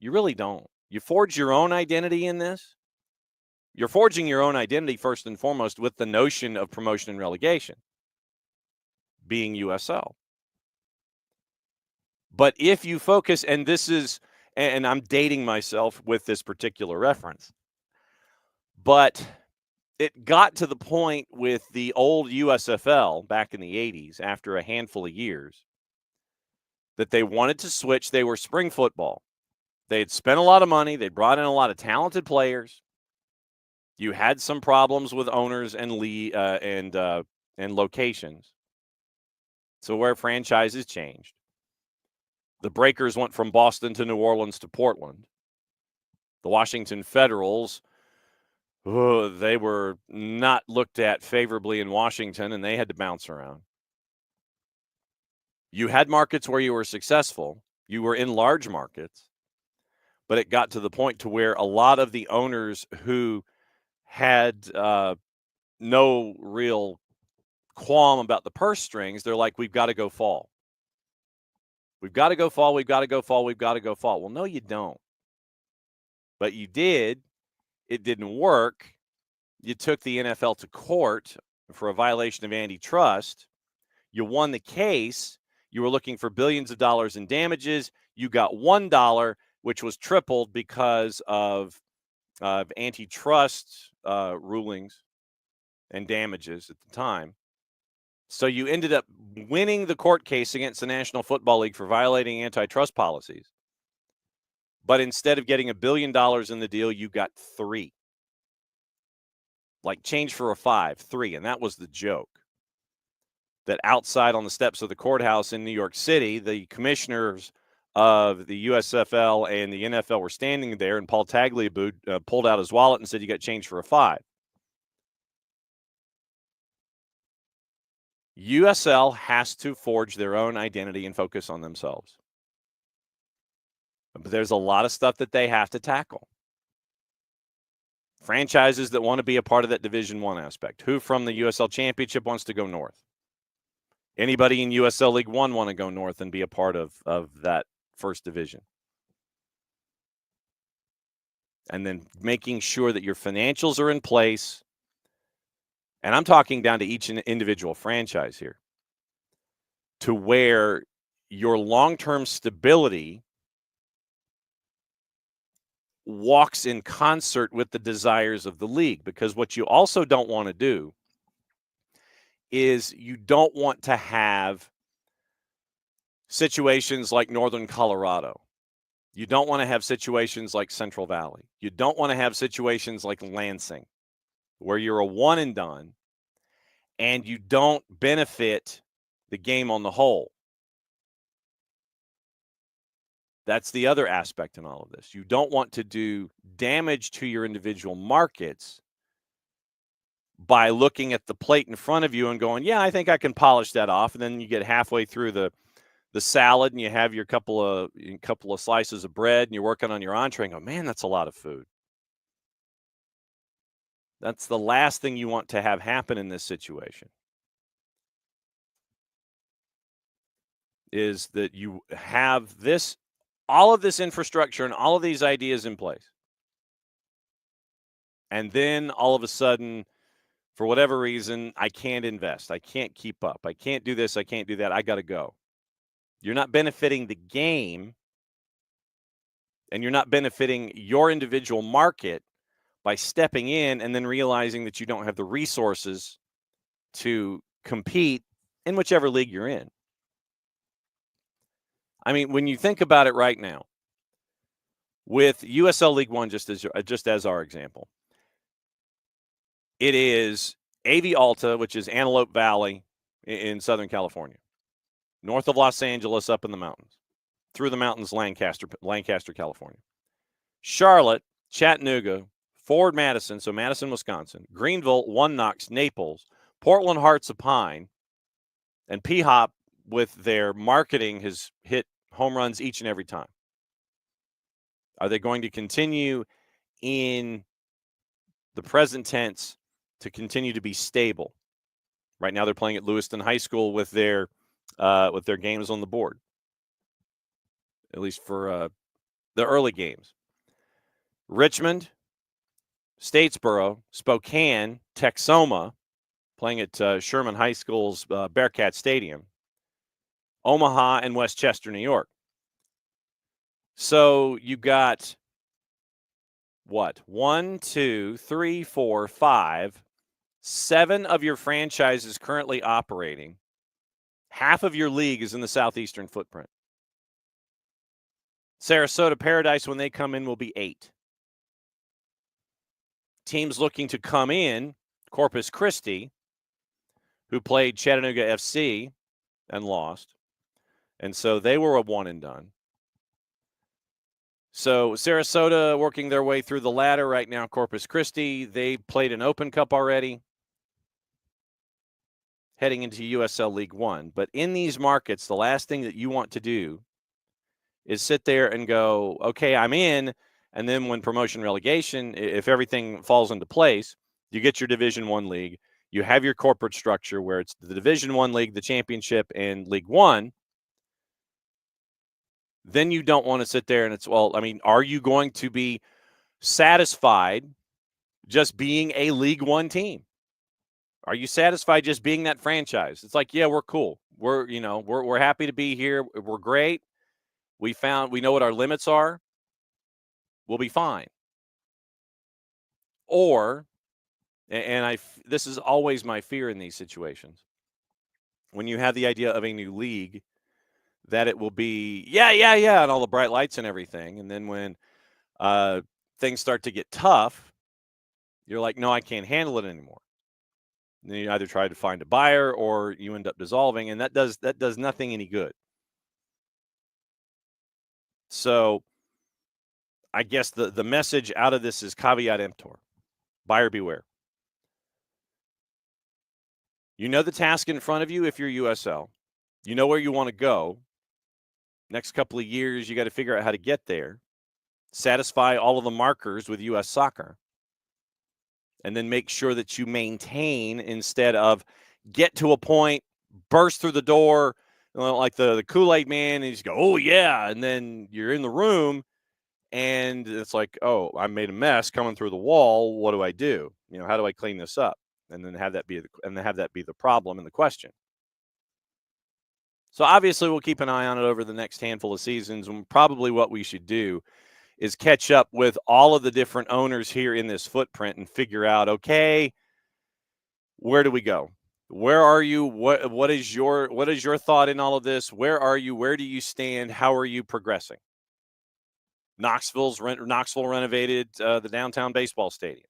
You really don't. You forge your own identity in this. You're forging your own identity first and foremost with the notion of promotion and relegation being USL. But if you focus, and this is, and I'm dating myself with this particular reference, but it got to the point with the old USFL back in the 80s, after a handful of years, that they wanted to switch. They were spring football. They had spent a lot of money. They brought in a lot of talented players. You had some problems with owners and locations. So where franchises changed. The Breakers went from Boston to New Orleans to Portland. The Washington Federals, they were not looked at favorably in Washington, and they had to bounce around. You had markets where you were successful. You were in large markets. But it got to the point to where a lot of the owners who had no real qualm about the purse strings, they're like, we've got to go fall. We've got to go fall. We've got to go fall. We've got to go fall. Well, no, you don't. But you did. It didn't work. You took the NFL to court for a violation of antitrust. You won the case. You were looking for billions of dollars in damages. You got $1, which was tripled because of antitrust rulings and damages at the time. So you ended up winning the court case against the National Football League for violating antitrust policies. But instead of getting $1 billion in the deal, you got 3. Like change for a 5, 3. And that was the joke. That outside on the steps of the courthouse in New York City, the commissioners of the USFL and the NFL were standing there, and Paul Tagliabue pulled out his wallet and said, you got change for a 5. USL has to forge their own identity and focus on themselves. But there's a lot of stuff that they have to tackle. Franchises that want to be a part of that Division I aspect. Who from the USL Championship wants to go north? Anybody in USL League One want to go north and be a part of that first division? And then making sure that your financials are in place. And I'm talking down to each individual franchise here, to where your long-term stability walks in concert with the desires of the league. Because what you also don't want to do is you don't want to have situations like Northern Colorado. You don't want to have situations like Central Valley. You don't want to have situations like Lansing, where you're a one and done and you don't benefit the game on the whole. That's the other aspect in all of this. You don't want to do damage to your individual markets by looking at the plate in front of you and going, yeah, I think I can polish that off. And then you get halfway through the the salad and you have your couple of slices of bread and you're working on your entree and go, man, that's a lot of food. That's the last thing you want to have happen in this situation. Is that you have all of this infrastructure and all of these ideas in place. And then all of a sudden, for whatever reason, I can't invest. I can't keep up. I can't do this. I can't do that. I got to go. You're not benefiting the game, and you're not benefiting your individual market by stepping in and then realizing that you don't have the resources to compete in whichever league you're in. I mean, when you think about it right now, with USL League One, just as our example, it is AV Alta, which is Antelope Valley in Southern California, north of Los Angeles, up in the mountains, through the mountains, Lancaster, California. Charlotte, Chattanooga, Fort Madison, so Madison, Wisconsin, Greenville, One Knox, Naples, Portland Hearts of Pine, and P-Hop with their marketing has hit home runs each and every time. Are they going to continue in the present tense to continue to be stable? Right now they're playing at Lewiston High School with their games on the board, at least for the early games. Richmond, Statesboro, Spokane, Texoma, playing at Sherman High School's Bearcat Stadium, Omaha, and Westchester, New York. So you got what? 1, 2, 3, 4, 5, 7 of your franchises currently operating. Half of your league is in the southeastern footprint. Sarasota Paradise, when they come in, will be 8. Teams looking to come in, Corpus Christi, who played Chattanooga FC and lost. And so they were a one and done. So Sarasota working their way through the ladder right now. Corpus Christi, they played an Open Cup already, heading into USL League One. But in these markets, the last thing that you want to do is sit there and go, okay, I'm in. And then when promotion relegation, if everything falls into place, you get your Division I league. You have your corporate structure where it's the Division I league, the championship, and League One. Then you don't want to sit there and it's, well, I mean, are you going to be satisfied just being a League One team? Are you satisfied just being that franchise? It's like, yeah, we're cool. We're happy to be here. We're great. We know what our limits are. We'll be fine. Or, this is always my fear in these situations. When you have the idea of a new league, that it will be, yeah, and all the bright lights and everything. And then when things start to get tough, you're like, no, I can't handle it anymore. And then you either try to find a buyer or you end up dissolving, and that does nothing any good. So I guess the message out of this is caveat emptor. Buyer beware. You know the task in front of you if you're USL. You know where you want to go. Next couple of years, you got to figure out how to get there. Satisfy all of the markers with U.S. soccer. And then make sure that you maintain instead of get to a point, burst through the door, like the Kool-Aid man, and you just go, oh, yeah. And then you're in the room, and it's like, oh, I made a mess coming through the wall. What do I do? How do I clean this up? And then have that be the problem and the question. So obviously we'll keep an eye on it over the next handful of seasons. And probably what we should do is catch up with all of the different owners here in this footprint and figure out, okay, where do we go? Where are you? What is your thought in all of this? Where are you? Where do you stand? How are you progressing? Knoxville renovated the downtown baseball stadium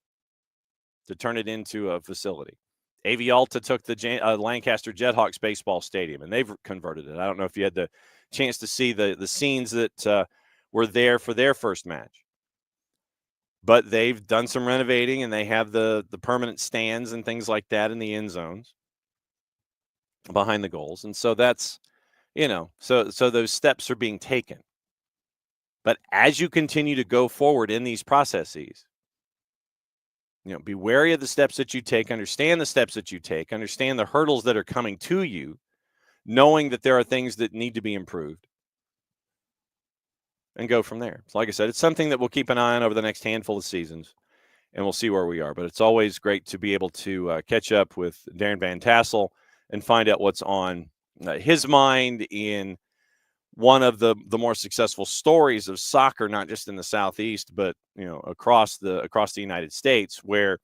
to turn it into a facility. AV Alta took the Lancaster Jethawks baseball stadium, and they've converted it. I don't know if you had the chance to see the scenes that were there for their first match. But they've done some renovating, and they have the permanent stands and things like that in the end zones behind the goals. And so that's So those steps are being taken. But as you continue to go forward in these processes, be wary of the steps that you take, understand the steps that you take, understand the hurdles that are coming to you, knowing that there are things that need to be improved, and go from there. So like I said, it's something that we'll keep an eye on over the next handful of seasons, and we'll see where we are. But it's always great to be able to catch up with Darren Van Tassel and find out what's on his mind in one of the more successful stories of soccer, not just in the Southeast, but across the United States, where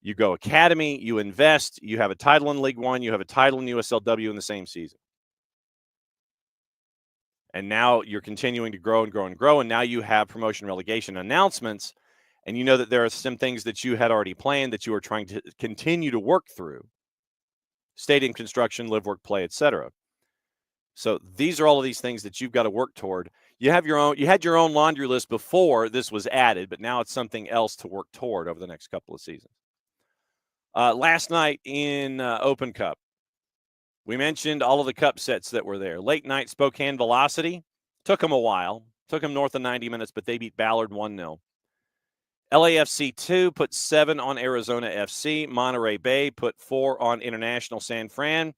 you go academy, you invest, you have a title in League One, you have a title in USLW in the same season. And now you're continuing to grow and grow and grow. And now you have promotion relegation announcements. And you know that there are some things that you had already planned that you are trying to continue to work through. Stadium construction, live, work, play, etc. So these are all of these things that you've got to work toward. You had your own laundry list before this was added, but now it's something else to work toward over the next couple of seasons. Last night in Open Cup, we mentioned all of the cup sets that were there. Late night Spokane Velocity. Took them a while. Took them north of 90 minutes, but they beat Ballard 1-0. LAFC 2 put 7 on Arizona FC. Monterey Bay put 4 on International San Fran.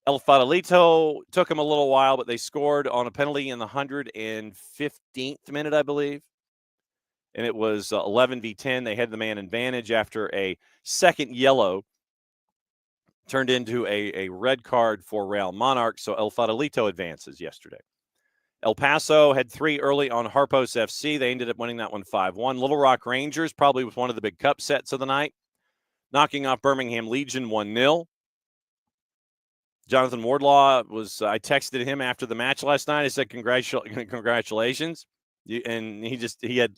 El Farolito took them a little while, but they scored on a penalty in the 115th minute, I believe. And it was 11-10. They had the man advantage after a second yellow turned into a red card for Real Monarchs, so El Farolito advances yesterday. El Paso had 3 early on Harpos FC. They ended up winning that one 5-1. Little Rock Rangers probably was one of the big cup sets of the night, knocking off Birmingham Legion 1-0. Jonathan Wardlaw I texted him after the match last night. I said, congratulations. And he had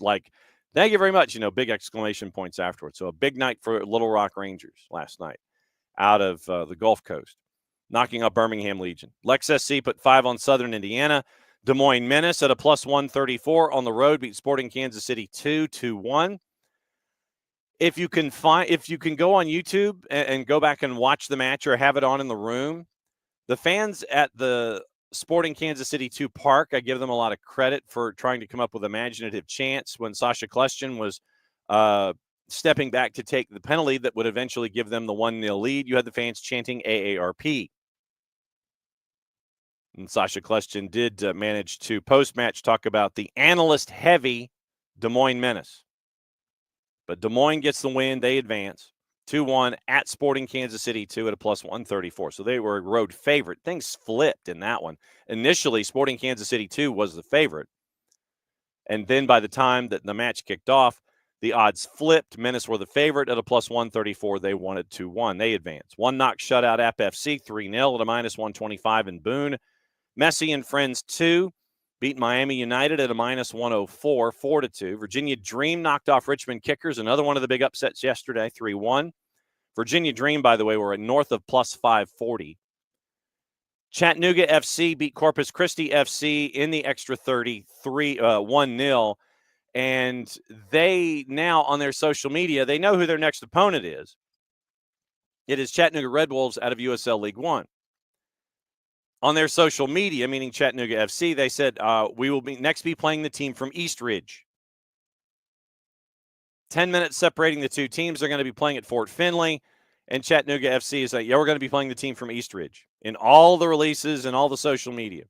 thank you very much, big exclamation points afterwards. So a big night for Little Rock Rangers last night out of the Gulf Coast, knocking off Birmingham Legion. Lex SC put 5 on Southern Indiana. Des Moines Menace at a plus 134 on the road beat Sporting Kansas City 2-1. If you can go on YouTube and go back and watch the match or have it on in the room, the fans at the Sporting Kansas City 2 Park, I give them a lot of credit for trying to come up with imaginative chants when Sasha Klestion was stepping back to take the penalty that would eventually give them the 1-0 lead. You had the fans chanting AARP. And Sasha Klestion did manage to, post-match, talk about the analyst-heavy Des Moines Menace. But Des Moines gets the win. They advance 2-1 at Sporting Kansas City 2 at a plus 134. So they were a road favorite. Things flipped in that one. Initially, Sporting Kansas City 2 was the favorite. And then by the time that the match kicked off, the odds flipped. Menace were the favorite at a plus 134. They won it 2-1. They advanced. One knock shutout App FC 3-0 at a minus 125 in Boone. Messi and Friends 2 beat Miami United at a minus 104, 4-2. Virginia Dream knocked off Richmond Kickers, another one of the big upsets yesterday, 3-1. Virginia Dream, by the way, were at north of plus 540. Chattanooga FC beat Corpus Christi FC in the extra 33, 1-0. And they now, on their social media, they know who their next opponent is. It is Chattanooga Red Wolves out of USL League One. On their social media, meaning Chattanooga FC, they said, we will be playing the team from East Ridge. 10 minutes separating the two teams. They're going to be playing at Fort Finley. And Chattanooga FC is like, we're going to be playing the team from East Ridge in all the releases and all the social media.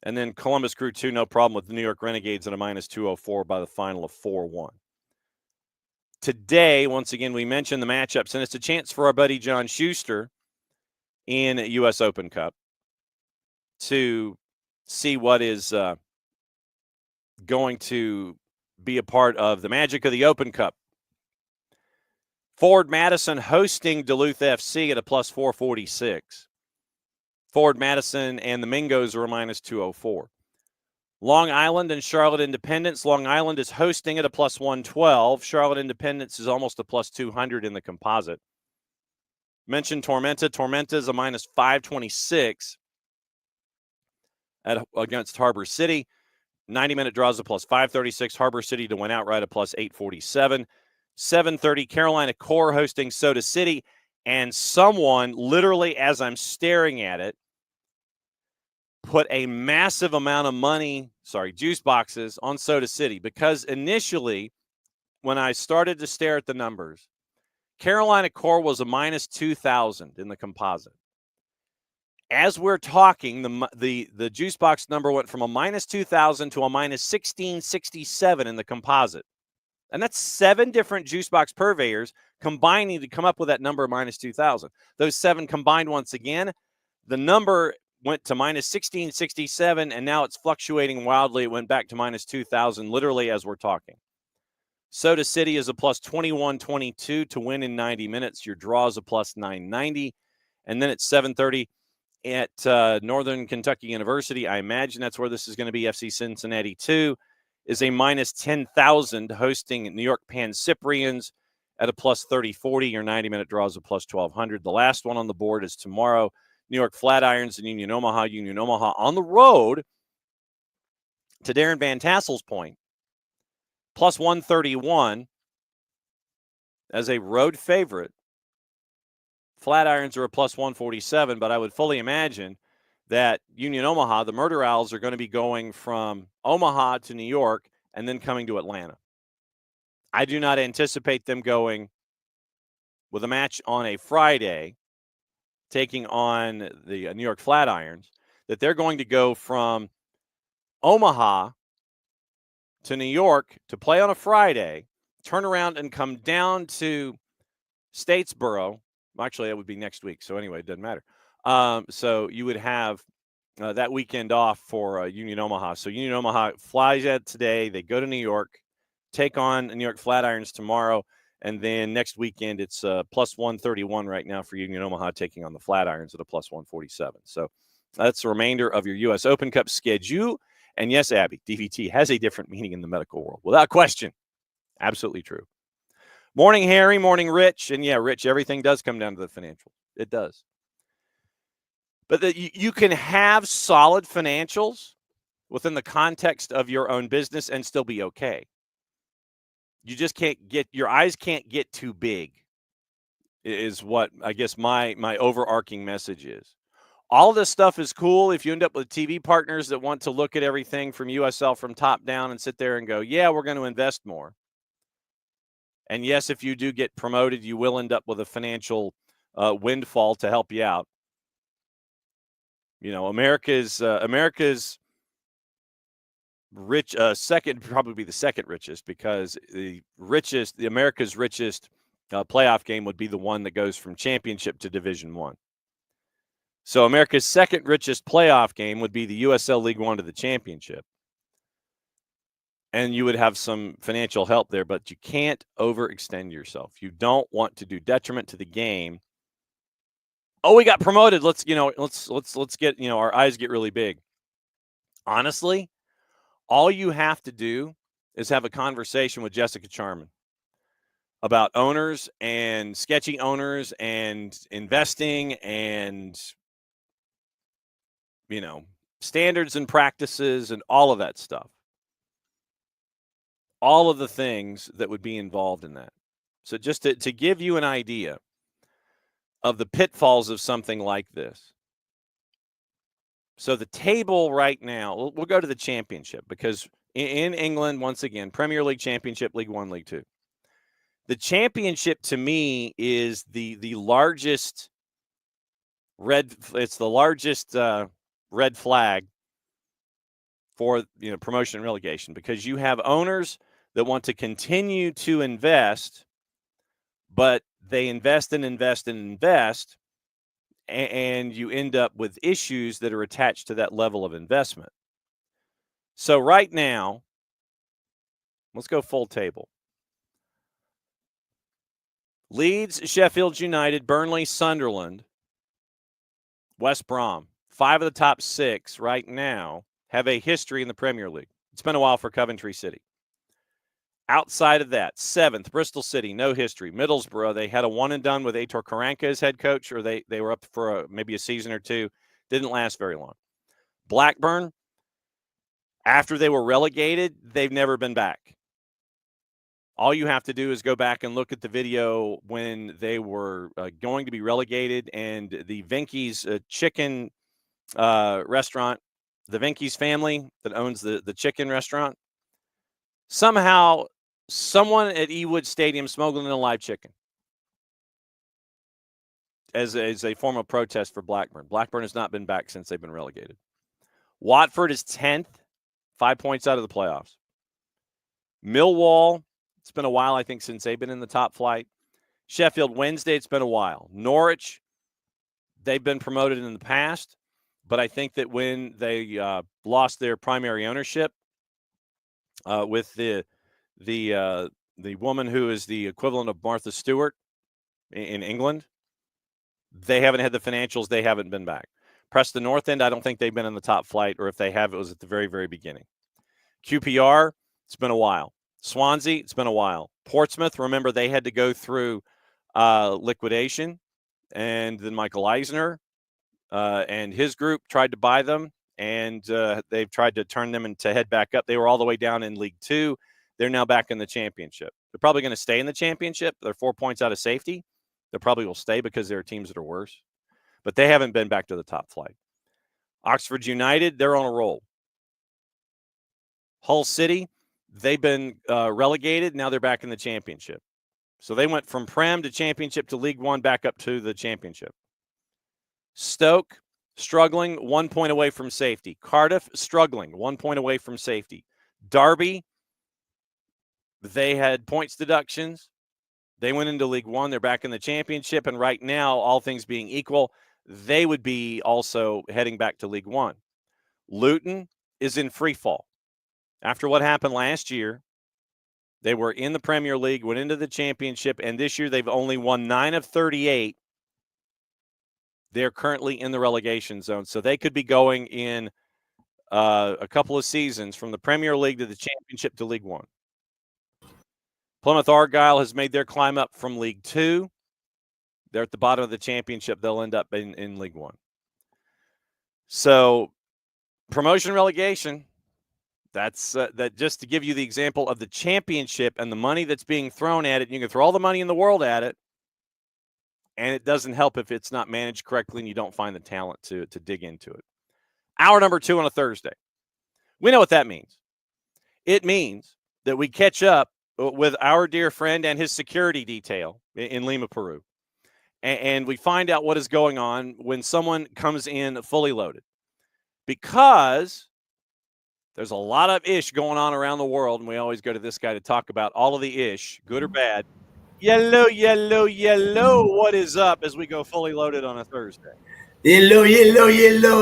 And then Columbus Crew 2, no problem with the New York Renegades at a minus 204 by the final of 4-1. Today, once again, we mentioned the matchups, and it's a chance for our buddy John Schuster in U.S. Open Cup to see what is going to be a part of the magic of the Open Cup. Ford Madison hosting Duluth FC at a plus 446. Ford Madison and the Mingos are a minus 204. Long Island and Charlotte Independence. Long Island is hosting at a plus 112. Charlotte Independence is almost a plus 200 in the composite. Mentioned Tormenta. Tormenta is a minus 526 against Harbor City. 90-minute draws a plus 536. Harbor City to win outright a plus 847. 7:30, Carolina Core hosting Soda City. And someone, literally as I'm staring at it, put a massive amount of money, juice boxes on Soda City, because initially when I started to stare at the numbers, Carolina Core was a minus 2,000 in the composite. As we're talking, the juice box number went from a minus 2,000 to a minus 1,667 in the composite. And that's 7 different juice box purveyors combining to come up with that number minus 2,000. Those 7 combined once again, the number went to minus 1,667, and now it's fluctuating wildly. It went back to minus 2,000 literally as we're talking. Soda City is a plus 21.22 to win in 90 minutes. Your draw is a plus 990. And then at 7:30 at Northern Kentucky University, I imagine that's where this is going to be. FC Cincinnati 2 is a minus 10,000 hosting New York Pan Cyprians at a plus 30.40. Your 90-minute draw is a plus 1,200. The last one on the board is tomorrow. New York Flatirons and Union Omaha. Union Omaha on the road, to Darren Van Tassel's point, plus 131 as a road favorite. Flatirons are a plus 147, but I would fully imagine that Union Omaha, the Murder Owls, are going to be going from Omaha to New York and then coming to Atlanta. I do not anticipate them going with a match on a Friday, taking on the New York Flatirons, that they're going to go from Omaha to New York to play on a Friday, turn around and come down to Statesboro. Actually, that would be next week. So anyway, it doesn't matter. So you would have that weekend off for Union Omaha. So Union Omaha flies out today. They go to New York, take on New York Flatirons tomorrow. And then next weekend, it's plus 131 right now for Union Omaha, taking on the Flatirons at a plus 147. So that's the remainder of your U.S. Open Cup schedule. And yes, Abby, DVT has a different meaning in the medical world, without question. Absolutely true. Morning, Harry. Morning, Rich. And yeah, Rich, everything does come down to the financials. It does. But you can have solid financials within the context of your own business and still be okay. You just can't get, your eyes can't get too big, is what I guess my overarching message is. All this stuff is cool if you end up with TV partners that want to look at everything from USL from top down and sit there and go, yeah, we're going to invest more. And yes, if you do get promoted, you will end up with a financial windfall to help you out. You know, America's rich second, probably the second richest, because the America's richest playoff game would be the one that goes from championship to Division I. So America's second richest playoff game would be the USL League One to the championship. And you would have some financial help there, but you can't overextend yourself. You don't want to do detriment to the game. Oh, we got promoted. Let's get, our eyes get really big. Honestly, all you have to do is have a conversation with Jessica Charman about owners and sketchy owners and investing and, standards and practices and all of that stuff. All of the things that would be involved in that. So just to give you an idea of the pitfalls of something like this. So the table right now, we'll go to the championship, because in England, once again, Premier League Championship, League One, League Two. The championship to me is the largest red flag for promotion and relegation, because you have owners that want to continue to invest, but they invest and invest and invest, and you end up with issues that are attached to that level of investment. So right now, let's go full table. Leeds, Sheffield United, Burnley, Sunderland, West Brom. 5 of the top 6 right now have a history in the Premier League. It's been a while for Coventry City. Outside of that, 7th, Bristol City, no history. Middlesbrough, they had a one and done with Aitor Karanka as head coach, or they were up for maybe a season or two. Didn't last very long. Blackburn, after they were relegated, they've never been back. All you have to do is go back and look at the video when they were going to be relegated, and the Venky's chicken restaurant, the Venky's family that owns the chicken restaurant, somehow someone at Ewood Stadium smuggled in a live chicken as a form of protest for Blackburn. Blackburn has not been back since they've been relegated. Watford is 10th, 5 points out of the playoffs. Millwall, it's been a while, I think, since they've been in the top flight. Sheffield Wednesday, it's been a while. Norwich, they've been promoted in the past, but I think that when they lost their primary ownership with the woman who is the equivalent of Martha Stewart in England, they haven't had the financials. They haven't been back. Preston North End, I don't think they've been in the top flight, or if they have, it was at the very, very beginning. QPR, it's been a while. Swansea, it's been a while. Portsmouth, remember, they had to go through liquidation, and then Michael Eisner and his group tried to buy them, and they've tried to turn them into head back up. They were all the way down in League Two. They're now back in the championship. They're probably going to stay in the championship. They're 4 points out of safety. They probably will stay because there are teams that are worse. But they haven't been back to the top flight. Oxford United, they're on a roll. Hull City, they've been relegated. Now they're back in the championship. So they went from Prem to championship to League One, back up to the championship. Stoke, struggling, 1 point away from safety. Cardiff, struggling, 1 point away from safety. Derby, they had points deductions. They went into League One. They're back in the championship. And right now, all things being equal, they would be also heading back to League One. Luton is in free fall. After what happened last year, they were in the Premier League, went into the championship, and this year they've only won 9 of 38. They're currently in the relegation zone. So they could be going in a couple of seasons from the Premier League to the championship to League One. Plymouth Argyle has made their climb up from League Two. They're at the bottom of the championship. They'll end up in League One. So promotion relegation, that's that, just to give you the example of the championship and the money that's being thrown at it. You can throw all the money in the world at it, and it doesn't help if it's not managed correctly and you don't find the talent to dig into it. Hour number 2 on a Thursday. We know what that means. It means that we catch up with our dear friend and his security detail in Lima, Peru. And we find out what is going on when someone comes in fully loaded. Because there's a lot of ish going on around the world, and we always go to this guy to talk about all of the ish, good or bad. Yellow, yellow, yellow. What is up as we go fully loaded on a Thursday? Yellow,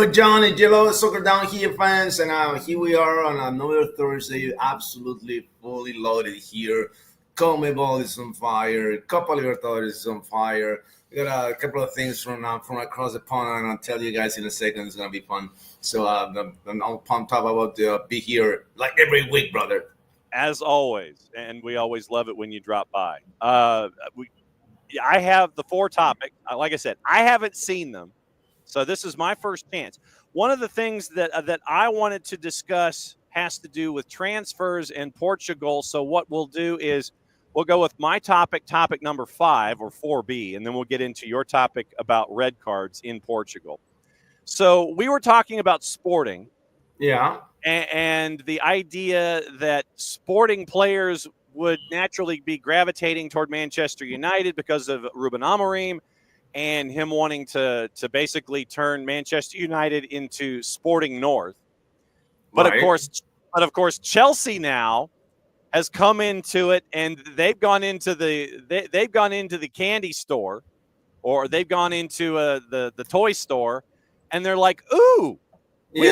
Johnny, Jello, Soccer Down here, fans, and here we are on another Thursday, absolutely fully loaded here. CONMEBOL is on fire, Copa Libertadores is on fire. We got a couple of things from across the pond, and I'll tell you guys in a second. It's gonna be fun. So I'm all pumped up about to be here like every week, brother. As always, and we always love it when you drop by. I have the 4 topics. Like I said, I haven't seen them. So this is my first chance. One of the things that I wanted to discuss has to do with transfers in Portugal. So what we'll do is we'll go with my topic number 5 or 4B, and then we'll get into your topic about red cards in Portugal. So we were talking about Sporting. Yeah. And the idea that Sporting players would naturally be gravitating toward Manchester United because of Ruben Amorim, and him wanting to basically turn Manchester United into Sporting North. But right. of course, Chelsea now has come into it, and they've gone into the candy store, or they've gone into the toy store, and they're like, ooh, we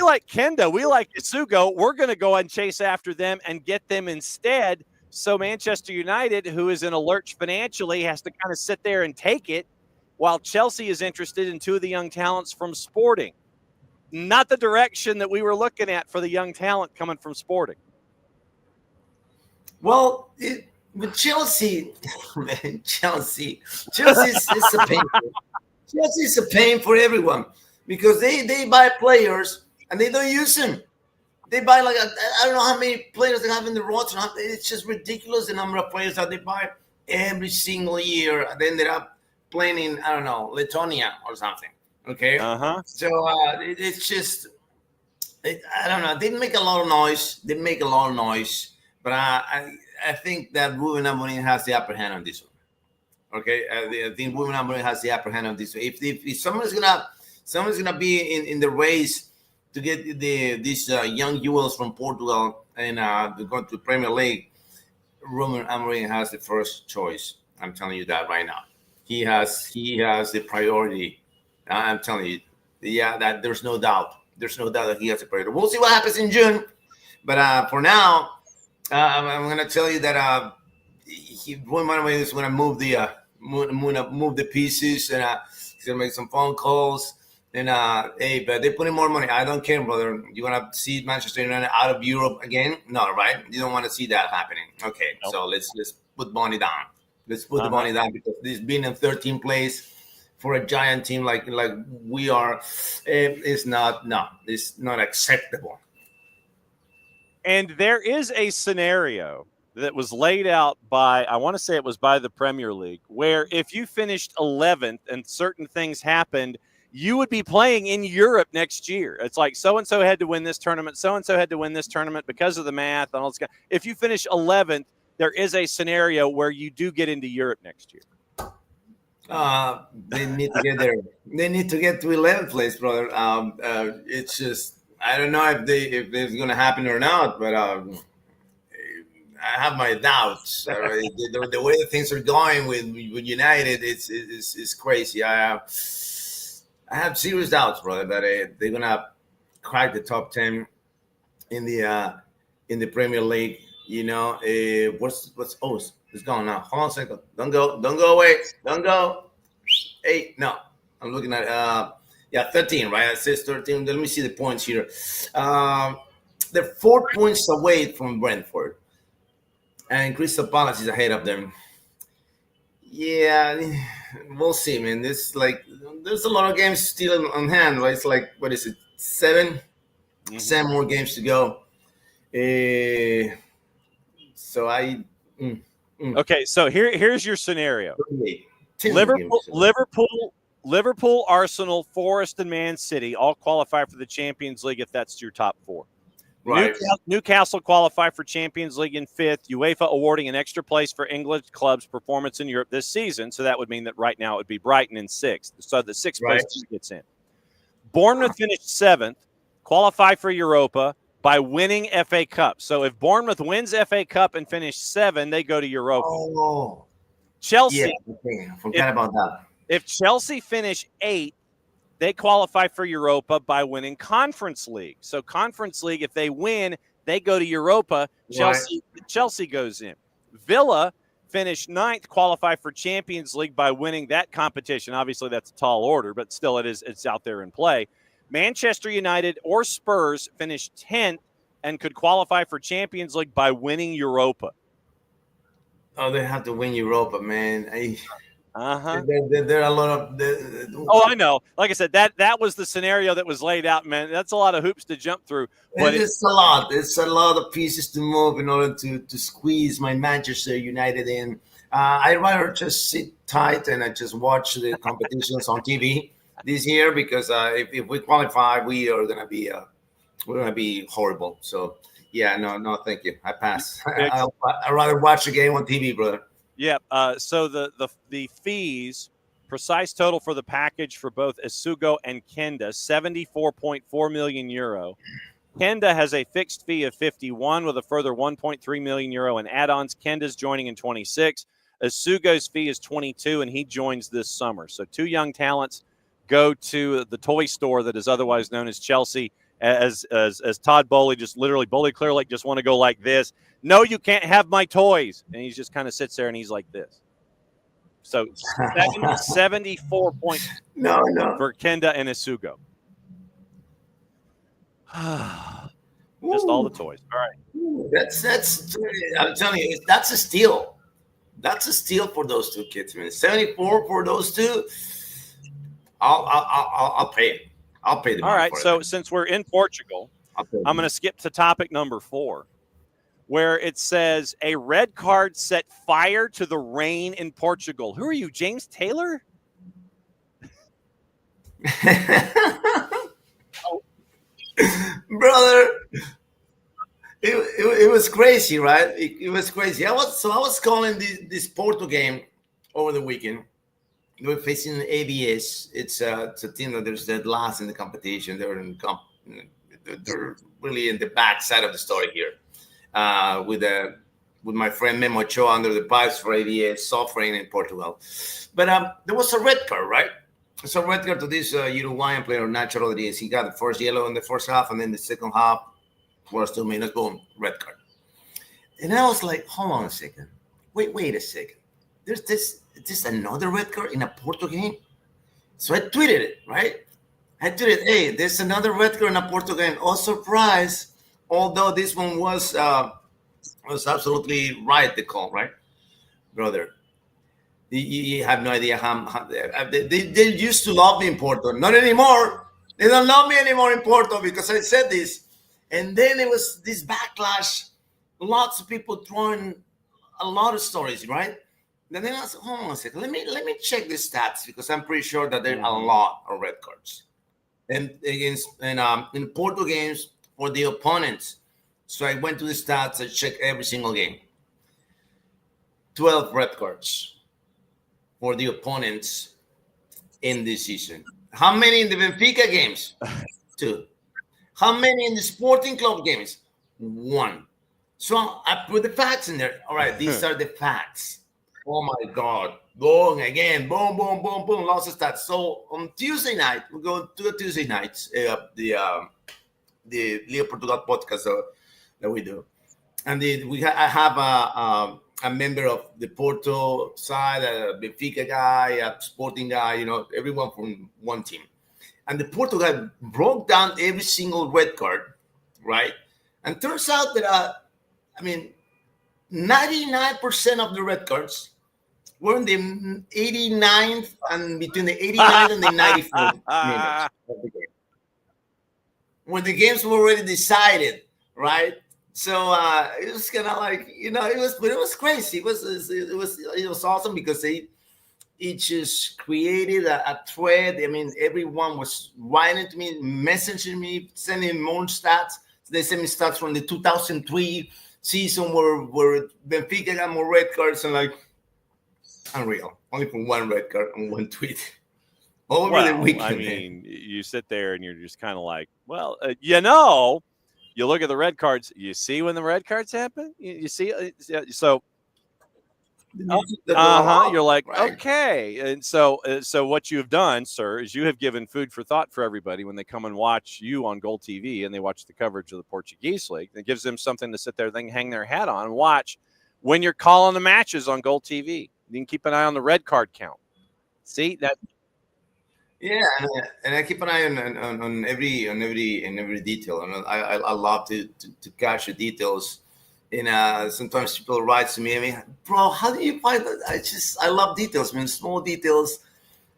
like Kendo, we like Isugo. We're going to go and chase after them and get them instead. So Manchester United, who is in a lurch financially, has to kind of sit there and take it, while Chelsea is interested in 2 of the young talents from Sporting. Not the direction that we were looking at for the young talent coming from Sporting. Well, with Chelsea, man, Chelsea is a pain. Chelsea is a pain for everyone because they buy players and they don't use them. They buy like I don't know how many players they have in the roster. It's just ridiculous the number of players that they buy every single year. They ended up playing in, I don't know, Lithuania or something. Okay, so it's just I don't know. They make a lot of noise. But I think that Ruben Amorim has the upper hand on this one. Okay, I think Ruben Amorim has the upper hand on this one. If someone's gonna be in the race to get these young jewels from Portugal and to go to Premier League, Ruben Amorim has the first choice. I'm telling you that right now. He has the priority. I'm telling you, that there's no doubt. There's no doubt that he has a priority. We'll see what happens in June, but for now, I'm going to tell you that Ruben Amorim is going to move the pieces, and he's going to make some phone calls. And hey, but they're putting more money. I don't care, brother. You want to see Manchester United out of Europe again? No, right? You don't want to see that happening. Okay, nope. So let's put money down. Let's put the money down, because this being in 13th place for a giant team like we are is not acceptable. And there is a scenario that was laid out by, I want to say it was by the Premier League, where if you finished 11th and certain things happened, you would be playing in Europe next year. It's like so-and-so had to win this tournament, so-and-so had to win this tournament because of the math and all this. If you finish 11th, there is a scenario where you do get into Europe next year. They need to get there. They need to get to 11th place, brother. It's just, I don't know if it's going to happen or not, but I have my doubts. The way that things are going with United, it's crazy. I have serious doubts, brother, that they're gonna crack the top 10 in the Premier League. You know, what's it's gone now. Hold on a second. Don't go away. Don't go. Hey, no, I'm looking at 13, right? It says 13. Let me see the points here. They're 4 points away from Brentford, and Crystal Palace is ahead of them. Yeah, we'll see, man. There's a lot of games still on hand, right? It's like, what is it, 7 more games to go. Okay, so here's your scenario. Liverpool, Arsenal, Forest, and Man City all qualify for the Champions League if that's your top 4. Right. Newcastle qualify for Champions League in 5th. UEFA awarding an extra place for English clubs' performance in Europe this season. So that would mean that right now it would be Brighton in 6th. So the 6th place gets in. Bournemouth finished 7th, qualify for Europa by winning FA Cup. So if Bournemouth wins FA Cup and finish 7, they go to Europa. Oh, Chelsea. Yeah, forget about that. If Chelsea finish 8th, they qualify for Europa by winning Conference League. So Conference League, if they win, they go to Europa. Chelsea goes in. Villa finished 9th, qualify for Champions League by winning that competition. Obviously, that's a tall order, but still it's out there in play. Manchester United or Spurs finished 10th and could qualify for Champions League by winning Europa. Oh, they have to win Europa, man. There are a lot of. I know. Like I said, that was the scenario that was laid out, man. That's a lot of hoops to jump through. But it's a lot. It's a lot of pieces to move in order to squeeze my Manchester United in. I'd rather just sit tight and I just watch the competitions on TV this year, because if we qualify, we're gonna be horrible. So yeah, no, thank you. I pass. I'd rather watch the game on TV, brother. Yeah. So the fees, precise total for the package for both Isugo and Kenda, 74.4 million euro. Kenda has a fixed fee of 51 with a further 1.3 million euro in add-ons. Kenda's joining in 26. Isugo's fee is 22, and he joins this summer. So 2 young talents go to the toy store that is otherwise known as Chelsea. As Todd Bowley Bowley Clear Lake just want to go like this. No, you can't have my toys. And he just kind of sits there and he's like this. So 74 points for Kenda and Isugo. Just all the toys. All right. That's I'm telling you, that's a steal. That's a steal for those 2 kids, man. 74 for those 2. I'll pay it. I'll pay the money. All right. So since we're in Portugal, I'm going to skip to topic number 4, where it says a red card set fire to the rain in Portugal. Who are you, James Taylor? Brother, it was crazy, right? It was crazy. I was calling this Porto game over the weekend. We're facing ABS. It's a team that there's dead last in the competition. They're really in the back side of the story here. With my friend Memo Cho under the pipes for ABS, suffering in Portugal. But there was a red card, right? It's a red card to this Uruguayan player, Nacho Rodriguez. He got the first yellow in the first half, and then the second half, first 2 minutes, boom, red card. And I was like, hold on a second. Wait a second. There's this another red card in a Porto game? So I tweeted it, right? I tweeted, hey, there's another red card in a Porto game. Oh, surprise. Although this one was absolutely right, the call, right? Brother, you have no idea how they used to love me in Porto. Not anymore. They don't love me anymore in Porto because I said this. And then it was this backlash. Lots of people throwing a lot of stories, right? And then I said, hold on a second. Let me check the stats because I'm pretty sure that there are a lot of red cards. And in Porto games for the opponents. So I went to the stats and checked every single game. 12 red cards for the opponents in this season. How many in the Benfica games? 2. How many in the Sporting Club games? 1. So I put the facts in there. All right, these are the facts. Oh my God. Boom, again. Boom, boom, boom, boom. Lots of stats. So on Tuesday night, we go to the Tuesday nights, the Leo Portugal podcast that we do. And I have a member of the Porto side, a Benfica guy, a Sporting guy, everyone from one team. And the Porto guy broke down every single red card, right? And turns out that, 99% of the red cards were in the 89th and between the 89th and the 94th minutes of the game. When the games were already decided, right? So it was kind of like, it was crazy. It was awesome because it just created a thread. Everyone was writing to me, messaging me, sending more stats. They sent me stats from the 2003 season where Benfica got more red cards and like unreal. Only for one red card and one tweet. Over the weekend. You sit there and you're just kind of like, well, you look at the red cards. You see when the red cards happen. You see, so you're like, right. Okay. And so what you've done, sir, is you have given food for thought for everybody when they come and watch you on Gold TV and they watch the coverage of the Portuguese League. It gives them something to sit there, they can hang their hat on and watch when you're calling the matches on Gold TV. You can keep an eye on the red card count. See that. Yeah, and I keep an eye on every detail. And I love to catch the details. And sometimes people write to me, bro, how do you find that? I love details, man. Small details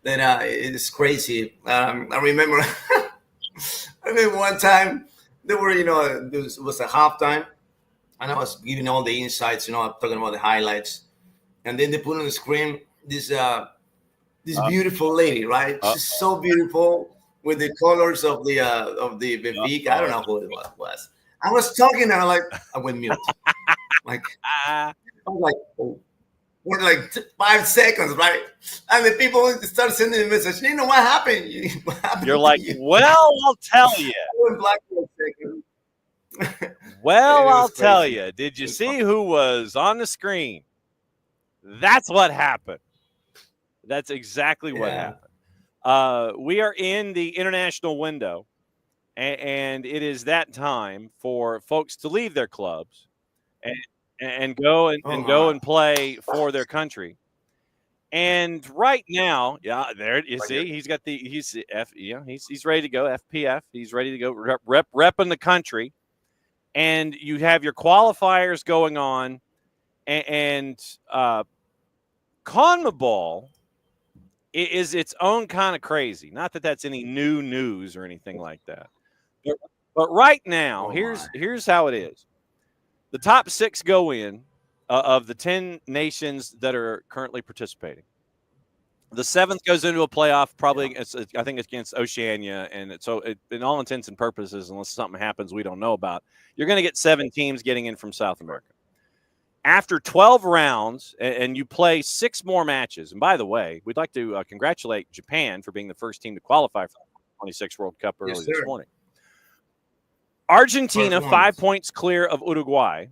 that it's crazy. I remember one time there were, it was a halftime, and I was giving all the insights, I'm talking about the highlights, and then they put on the screen this beautiful lady, right? She's so beautiful with the colors of the Benfica. I don't know who it was. I was talking and I went mute. I was like, oh, for 5 seconds, right? And the people start sending a message. What happened? You're like, well, I'll tell you. I went black for a second. Well, I'll tell you. Did you see who was on the screen? That's what happened. That's exactly what happened. We are in the international window, and it is that time for folks to leave their clubs and go and play for their country. And right now, there you see, he's ready to go. FPF, he's ready to go repping the country, and you have your qualifiers going on, and CONMEBOL is its own kind of crazy. Not that that's any new news or anything like that. But right now, Oh here's how it is. The top 6 go in of the 10 nations that are currently participating. The 7th goes into a playoff, probably. I think it's against Oceania, and in all intents and purposes, unless something happens we don't know about, you're going to get 7 teams getting in from South America. After 12 rounds, and you play 6 more matches. And by the way, we'd like to congratulate Japan for being the first team to qualify for the 26 World Cup early this morning. Argentina 5 points clear of Uruguay,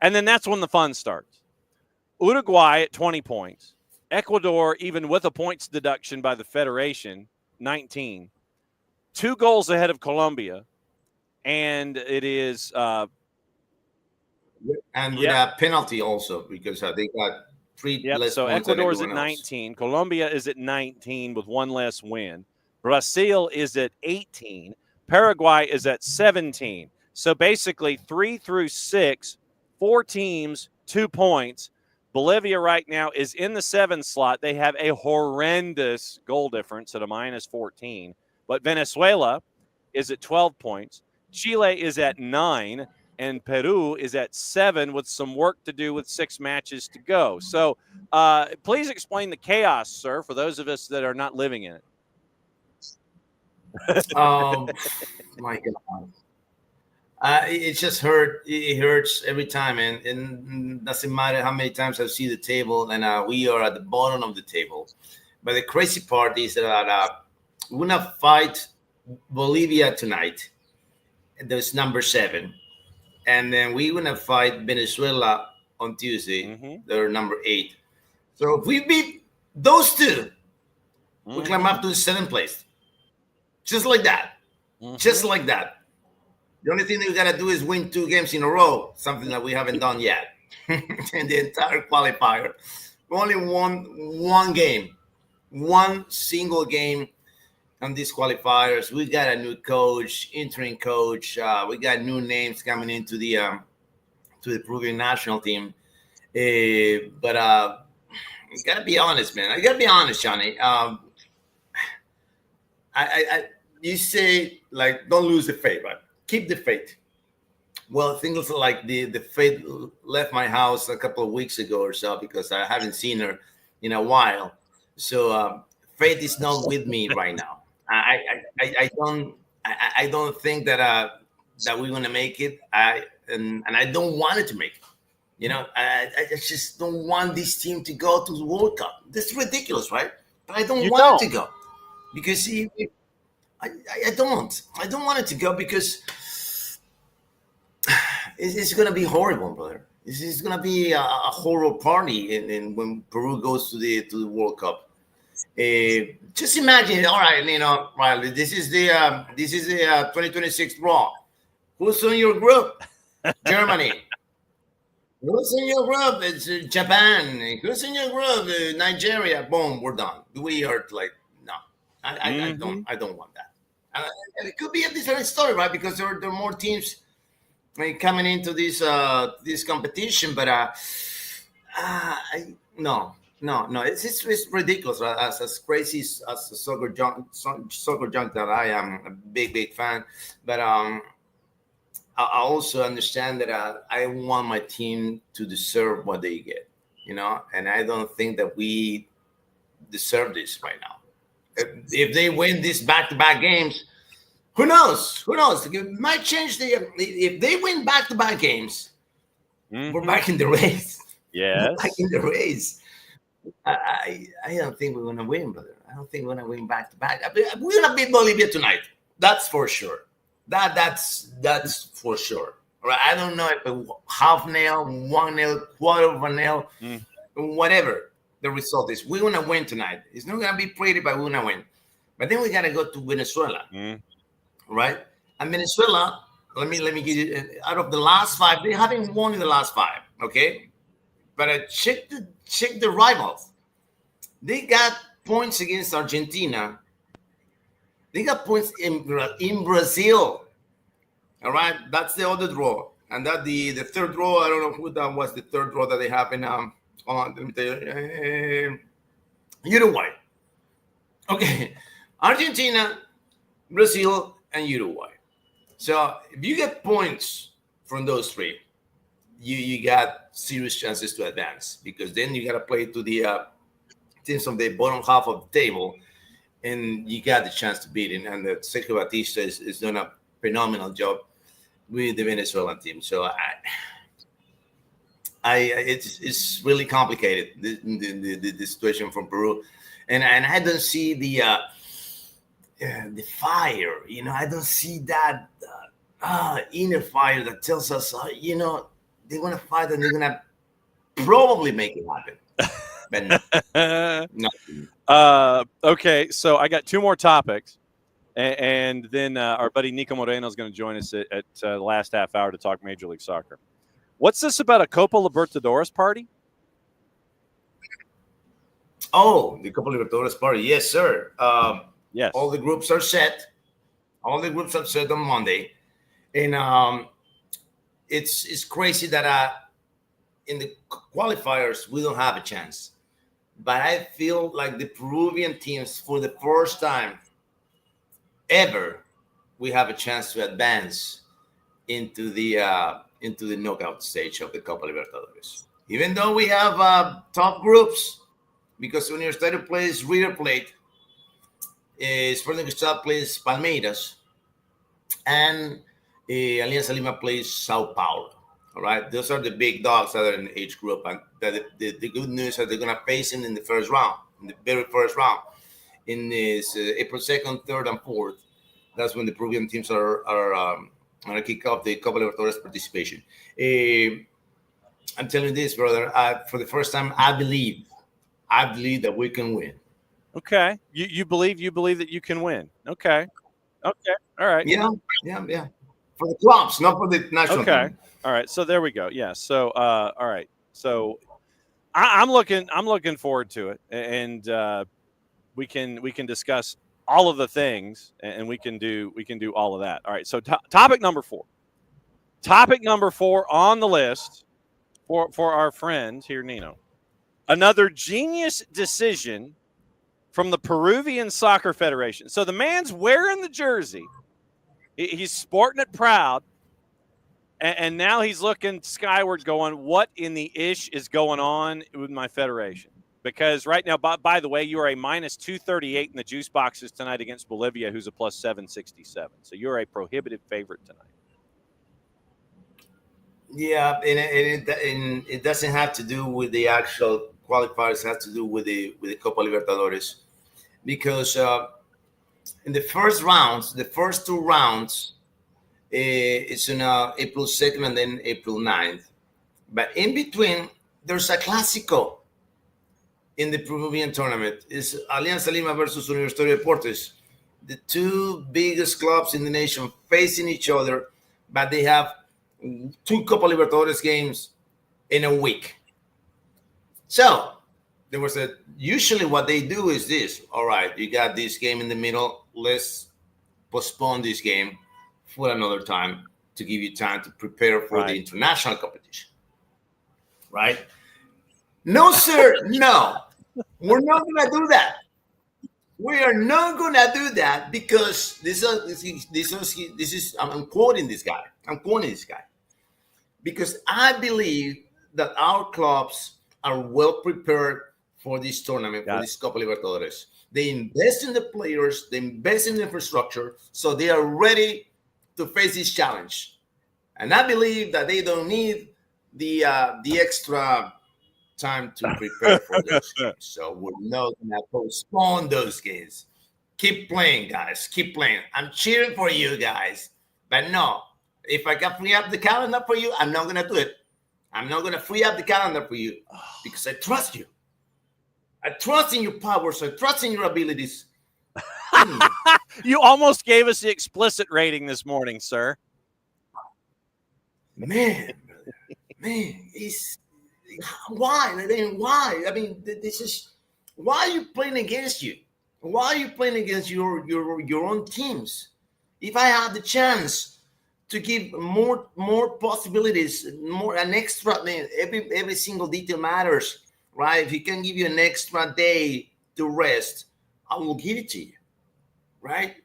and then that's when the fun starts. Uruguay at 20 points. Ecuador, even with a points deduction by the Federation, 19. 2 goals ahead of Colombia. And it is... with a penalty also, because they got 3 less so points Ecuador's than at 19. else. Colombia is at 19 with 1 less win. Brazil is at 18. Paraguay is at 17. So basically 3 through 6, 4 teams, 2 points. Bolivia right now is in the 7 slot. They have a horrendous goal difference at a -14. But Venezuela is at 12 points. Chile is at 9. And Peru is at 7 with some work to do with 6 matches to go. So please explain the chaos, sir, for those of us that are not living in it. My God. It just it hurts every time, and doesn't matter how many times I see the table, and we are at the bottom of the table. But the crazy part is that we're gonna fight Bolivia tonight. There's number 7, and then we're gonna fight Venezuela on Tuesday. They're number 8. So if we beat those 2, we climb up to the 7th place, just like that, just like that. The only thing that we got to do is win 2 games in a row, something that we haven't done yet in the entire qualifier. We only won 1 game, 1 single game on these qualifiers. We got a new coach, interim coach. We got new names coming into the Peruvian national team. But you got to be honest, man. I got to be honest, Johnny. You say, like, don't lose the faith, but keep the faith. Well, things like the faith left my house a couple of weeks ago or so, because I haven't seen her in a while. So faith is not with me right now. I don't think that we're gonna make it. And I don't want it to make it. You know, I just don't want this team to go to the World Cup. That's ridiculous, right? But I don't want it to go, because I don't want it to go, because it's going to be horrible, brother. It's going to be a horror party in when Peru goes to the World Cup. Just imagine, all right, Riley, this is the 2026 draw. Who's in your group? Germany. Who's in your group? It's Japan. Who's in your group? Nigeria. Boom, we're done. We are like, no, I don't want that. It could be a different story, right? Because there are more teams coming into this competition, but no, it's ridiculous. Right? As crazy as a soccer junk that I am, a big fan, but I also understand that I want my team to deserve what they get, and I don't think that we deserve this right now. If they win these back-to-back games, who knows? It might change if they win back-to-back games, we're back in the race. Yes. We're back in the race. I don't think we're going to win, brother. I don't think we're going to win back-to-back. We're going to beat Bolivia tonight. That's for sure. That's for sure. Right? I don't know if a 1/2 nail, 1 nail, 1/4 of a nail, whatever the result is. We're going to win tonight. It's not going to be pretty, but we're going to win. But then we got to go to Venezuela. Right? And Venezuela, let me give you, out of the last 5, they haven't won in the last 5, okay? But check the rivals. They got points against Argentina. They got points in Brazil. All right, that's the other draw, and that the third draw. I don't know who that was. The third draw that they have in let me tell you, Uruguay. Okay, Argentina, Brazil, and Uruguay. So if you get points from those three, you got serious chances to advance, because then you got to play to the teams on the bottom half of the table, and you got the chance to beat it. And the Sergio Batista is doing a phenomenal job with the Venezuelan team. So it's really complicated, the situation from Peru, and I don't see the fire. I don't see that inner fire that tells us, they're gonna fight and they're gonna probably make it happen. But no. Okay, so I got two more topics, and then our buddy Nico Moreno is going to join us at the last half hour to talk Major League Soccer. What's this about a Copa Libertadores party? Oh, the Copa Libertadores party. Yes, sir. Yes. All the groups are set. All the groups are set on Monday. And it's crazy that in the qualifiers, we don't have a chance. But I feel like the Peruvian teams, for the first time ever, we have a chance to advance into the knockout stage of the Copa Libertadores. Even though we have top groups, because Universitario plays River Plate, Sporting Cristal plays Palmeiras, and Alianza Lima plays Sao Paulo. All right, those are the big dogs that are in each group, and the good news is that they're gonna face them in the first round, in the very first round, in this April 2nd, 3rd, and 4th. That's when the Peruvian teams are gonna kick off the Copa Libertadores participation. I'm telling you this, brother. For the first time, I believe that we can win. Okay, you believe that you can win. Okay, all right. Yeah. For the clubs, not for the national Okay. team. All right. So there we go. Yeah. So all right. So I'm looking forward to it, and we can discuss all of the things, and we can do all of that. All right. So topic number 4. Topic number 4 on the list for our friend here, Nino. Another genius decision from the Peruvian Soccer Federation. So the man's wearing the jersey. He's sporting it proud. And now he's looking skyward going, what in the ish is going on with my federation? Because right now, by the way, you are a minus 238 in the juice boxes tonight against Bolivia, who's a plus 767. So you're a prohibitive favorite tonight. Yeah, and it doesn't have to do with the actual qualifiers. It has to do with the Copa Libertadores, because in the first rounds, the first 2 rounds, it's in April 2nd and then April 9th. But in between, there's a Clásico in the Peruvian tournament. It's Alianza Lima versus Universitario Deportes, the 2 biggest clubs in the nation facing each other, but they have 2 Copa Libertadores games in a week. So there was usually what they do is this. All right, you got this game in the middle. Let's postpone this game for another time to give you time to prepare for the international competition. Right? No, sir. No, we're not going to do that. We are not going to do that, because this is I'm quoting this guy. Because I believe that our clubs are well prepared for this tournament, for this Copa Libertadores. They invest in the players, they invest in the infrastructure, so they are ready to face this challenge. And I believe that they don't need the extra time to prepare for those games. So we're not going to postpone those games. Keep playing, guys. Keep playing. I'm cheering for you guys. But no, if I can free up the calendar for you, I'm not going to do it. I'm not going to free up the calendar for you, because I trust you. I trust in your powers. I trust in your abilities. You almost gave us the explicit rating this morning, sir. Man, it's why? Why? I mean, this is why are you playing against you? Why are you playing against your own teams? If I had the chance to give more possibilities, an extra, every single detail matters, right? If he can give you an extra day to rest, I will give it to you, right?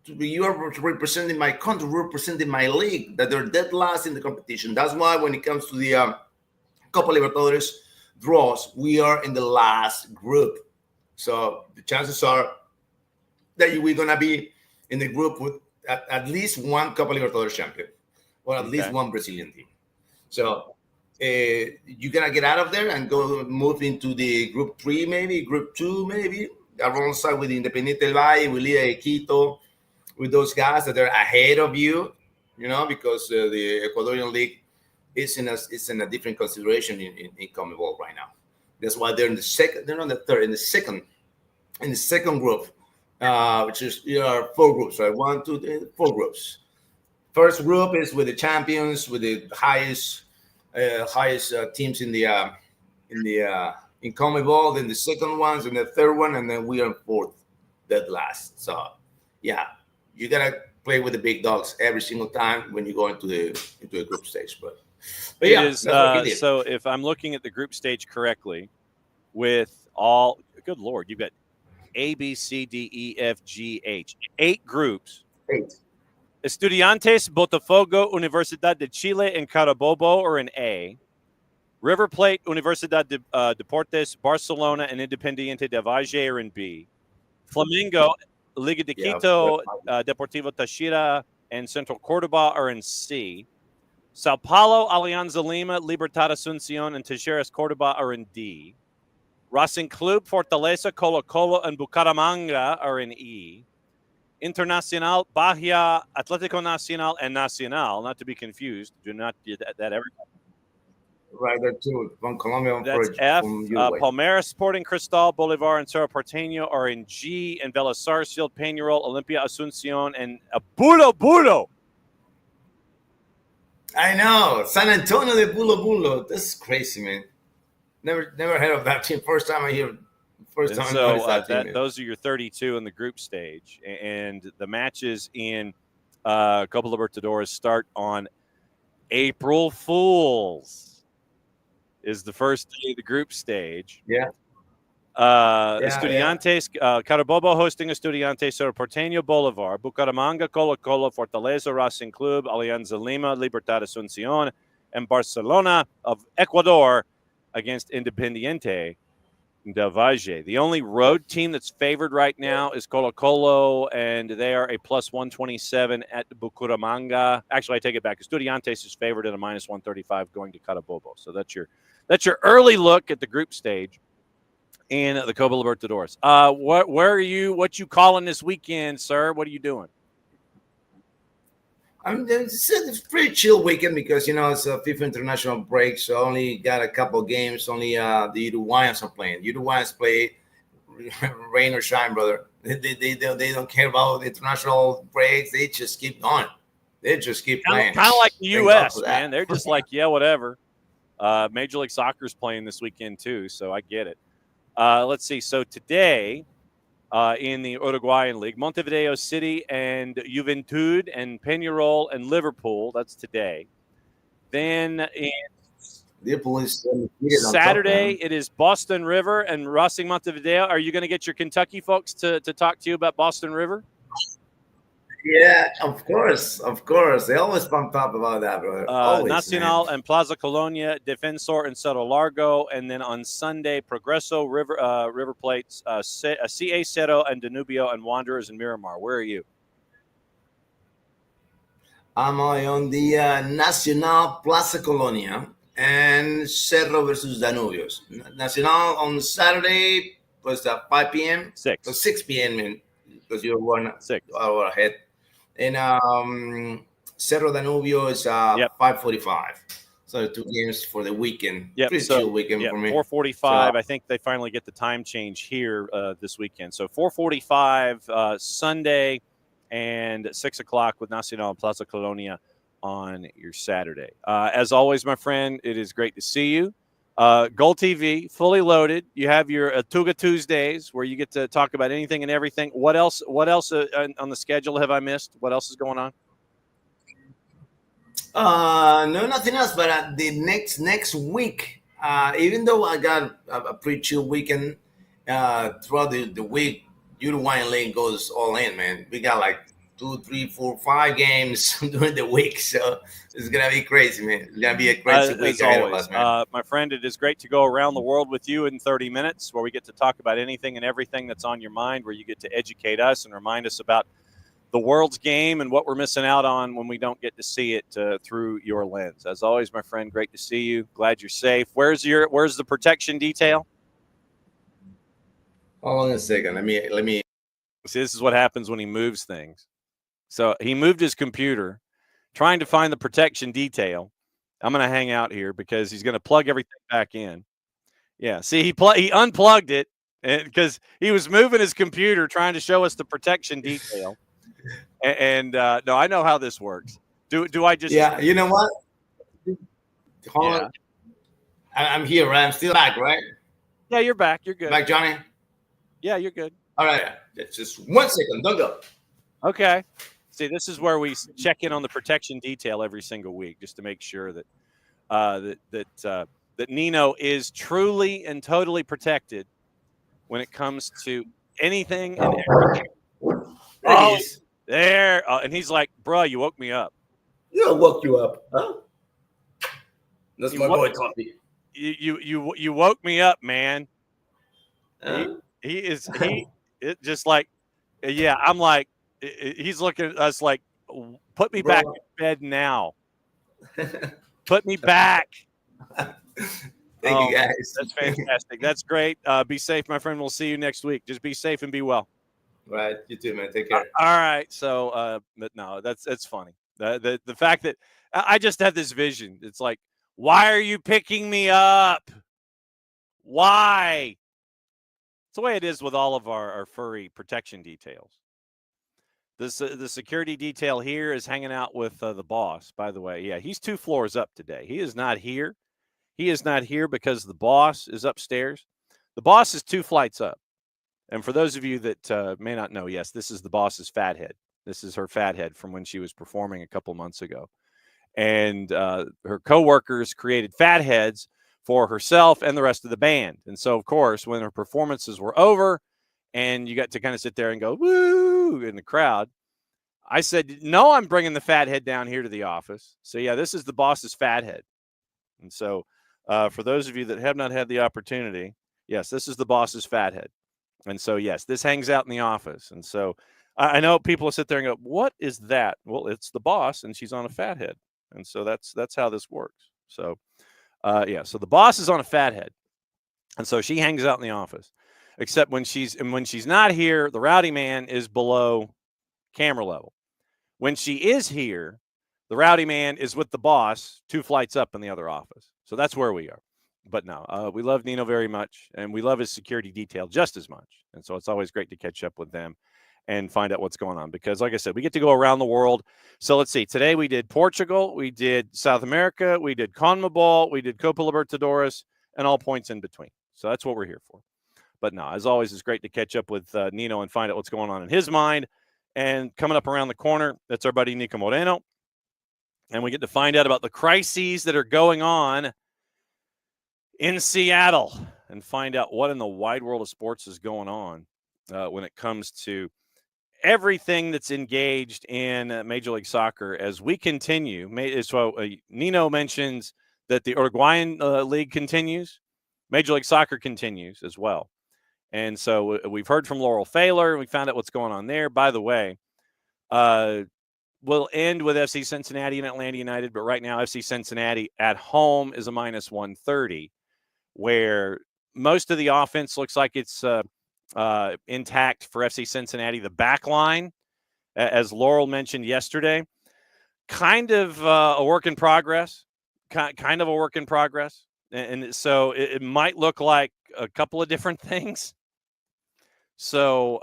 you are representing my country, representing my league, that they're dead last in the competition. That's why when it comes to the Copa Libertadores draws, we are in the last group. So the chances are that we're going to be in the group with at least one Copa Libertadores champion or at least one Brazilian team. So you're going to get out of there and go move into the group 3, maybe group 2, maybe alongside with Independiente del Valle, with Liga de Quito, with those guys that are ahead of you, because the Ecuadorian league is in a different consideration in CONMEBOL right now. That's why they're in the second. They're not the third. In the second group, which is 4 groups, right? 1, 2, 3, 4 groups. First group is with the champions, with the highest teams in CONMEBOL. Then the second ones and the third one, and then we are fourth, dead last. So yeah, you gotta play with the big dogs every single time when you go into a group stage. But yeah, it is, so if I'm looking at the group stage correctly, with all, good Lord, you've got A, B, C, D, E, F, G, H, 8 groups. 8. Estudiantes, Botafogo, Universidad de Chile, and Carabobo are in A. River Plate, Universidad de Deportes, Barcelona, and Independiente del Valle are in B. Flamengo, Liga de Quito, Deportivo Táchira, and Central Córdoba are in C. Sao Paulo, Alianza Lima, Libertad Asunción, and Talleres Córdoba are in D. Racing Club, Fortaleza, Colo-Colo, and Bucaramanga are in E. Internacional, Bahia, Atlético Nacional, and Nacional, not to be confused. Do not do that every time. Right there too, from Colombia. That's F. Palmeiras, Sporting Cristal, Bolivar, and Cerro Porteño are in G. And Vélez Sarsfield, Peñarol, Olimpia, Asunción, and Bulo. I know, San Antonio de Bulo. That's crazy, man. Never heard of that team. First time I hear. Those are your 32 in the group stage, and the matches in Copa Libertadores start on April Fools. Is the first day of the group stage. Yeah. Estudiantes, Carabobo hosting Estudiantes, Cerro Porteño, Bolivar, Bucaramanga, Colo-Colo, Fortaleza, Racing Club, Alianza Lima, Libertad Asunción, and Barcelona of Ecuador against Independiente del Valle. The only road team that's favored right now is Colo-Colo, and they are a plus 127 at Bucaramanga. Actually, I take it back. Estudiantes is favored at a minus 135 going to Carabobo. So that's your early look at the group stage in the Copa Libertadores. Where are you? What you calling this weekend, sir? What are you doing? It's a pretty chill weekend because, it's a FIFA international break, so I only got a couple games. Only the Uruguayans are playing. Uruguayans play rain or shine, brother. They don't care about the international breaks. They just keep going. They just keep playing. Kind of like the U.S., man. They're just like, yeah, whatever. Major League Soccer is playing this weekend, too, so I get it. Let's see. So today, in the Uruguayan League, Montevideo City and Juventud and Peñarol and Liverpool. That's today. Then Saturday, it is Boston River and Racing Montevideo. Are you going to get your Kentucky folks to talk to you about Boston River? Yeah, of course. They always pumped up about that, brother. Nacional and Plaza Colonia, Defensor and Cerro Largo, and then on Sunday, Progreso, River Plates, CA Cerro and Danubio, and Wanderers and Miramar. Where are you? I'm on the Nacional, Plaza Colonia, and Cerro versus Danubios. Nacional on Saturday was at 5 p.m. 6 p.m. Because you're 1 hour ahead. And Cerro Danubio is 5:45. So 2 games for the weekend. Pretty chill weekend for me. 4:45. So, I think they finally get the time change here this weekend. So 4:45 Sunday and 6 o'clock with Nacional and Plaza Colonia on your Saturday. As always, my friend, it is great to see you. Gold TV, fully loaded. You have your Tuga Tuesdays where you get to talk about anything and everything. What else on the schedule have I missed? What else is going on? No, nothing else. But the next week, even though I got a pretty chill weekend, throughout the week, Uruguayan League goes all in, man. We got like 2, 3, 4, 5 games during the week. So it's gonna be crazy, man. It's gonna be a crazy week As ahead of always, us, man. my friend, it is great to go around the world with you in 30 minutes, where we get to talk about anything and everything that's on your mind, where you get to educate us and remind us about the world's game and what we're missing out on when we don't get to see it through your lens. As always, my friend, great to see you. Glad you're safe. Where's the protection detail? Hold on a second. Let me. See, this is what happens when he moves things. So he moved his computer, trying to find the protection detail. I'm going to hang out here because he's going to plug everything back in. Yeah, see, he unplugged it because he was moving his computer trying to show us the protection detail. And no, I know how this works. Do I just? Yeah, you know what? Hold Yeah. on. I'm here, right? I'm still back, right? Yeah, you're back. You're good. Back, Johnny. Yeah, you're good. All right. Just 1 second. Don't go. Okay. See, this is where we check in on the protection detail every single week, just to make sure that that Nino is truly and totally protected when it comes to anything and everything. There he is. There, and he's like, "Bruh, you woke me up. You woke you up, huh? That's You my wo- boy Coffee. You woke me up, man." He is it just like, yeah. I'm like, he's looking at us like, "Put me back in bed now. Put me back." Thank you, guys. That's fantastic. That's great. Be safe, my friend. We'll see you next week. Just be safe and be well. Right. You too, man. Take care. All right. So, but no, that's funny. The fact that I just had this vision. It's like, why are you picking me up? Why? It's the way it is with all of our furry protection details. The security detail here is hanging out with the boss, by the way. Yeah, he's 2 floors up today. He is not here. He is not here because the boss is upstairs. The boss is 2 flights up. And for those of you that may not know, yes, this is the boss's fat head. This is her fat head from when she was performing a couple months ago. And her coworkers created fat heads for herself and the rest of the band. And so, of course, when her performances were over and you got to kind of sit there and go, woo, in the crowd, I said, no, I'm bringing the fat head down here to the office. So, yeah, this is the boss's fat head. And so, for those of you that have not had the opportunity, yes, this is the boss's fat head. And so, yes, this hangs out in the office. And so I know people will sit there and go, what is that? Well, it's the boss, and she's on a fat head. And so that's how this works. So, yeah, so the boss is on a fat head. And so she hangs out in the office, except when she's not here, the rowdy man is below camera level. When she is here, the rowdy man is with the boss 2 flights up in the other office. So that's where we are. But no, we love Nino very much, and we love his security detail just as much. And so it's always great to catch up with them and find out what's going on. Because, like I said, we get to go around the world. So let's see. Today we did Portugal, we did South America, we did CONMEBOL, we did Copa Libertadores, and all points in between. So that's what we're here for. But no, as always, it's great to catch up with Nino and find out what's going on in his mind. And coming up around the corner, that's our buddy Nico Moreno. And we get to find out about the crises that are going on in Seattle and find out what in the wide world of sports is going on when it comes to everything that's engaged in Major League Soccer as we continue. So Nino mentions that the Uruguayan league continues. Major League Soccer continues as well. And so we've heard from Laurel Failer. We found out what's going on there. By the way, we'll end with FC Cincinnati and Atlanta United, but right now FC Cincinnati at home is a minus 130, where most of the offense looks like it's intact for FC Cincinnati. The back line, as Laurel mentioned yesterday, kind of a work in progress, kind of a work in progress. And so it might look like a couple of different things. So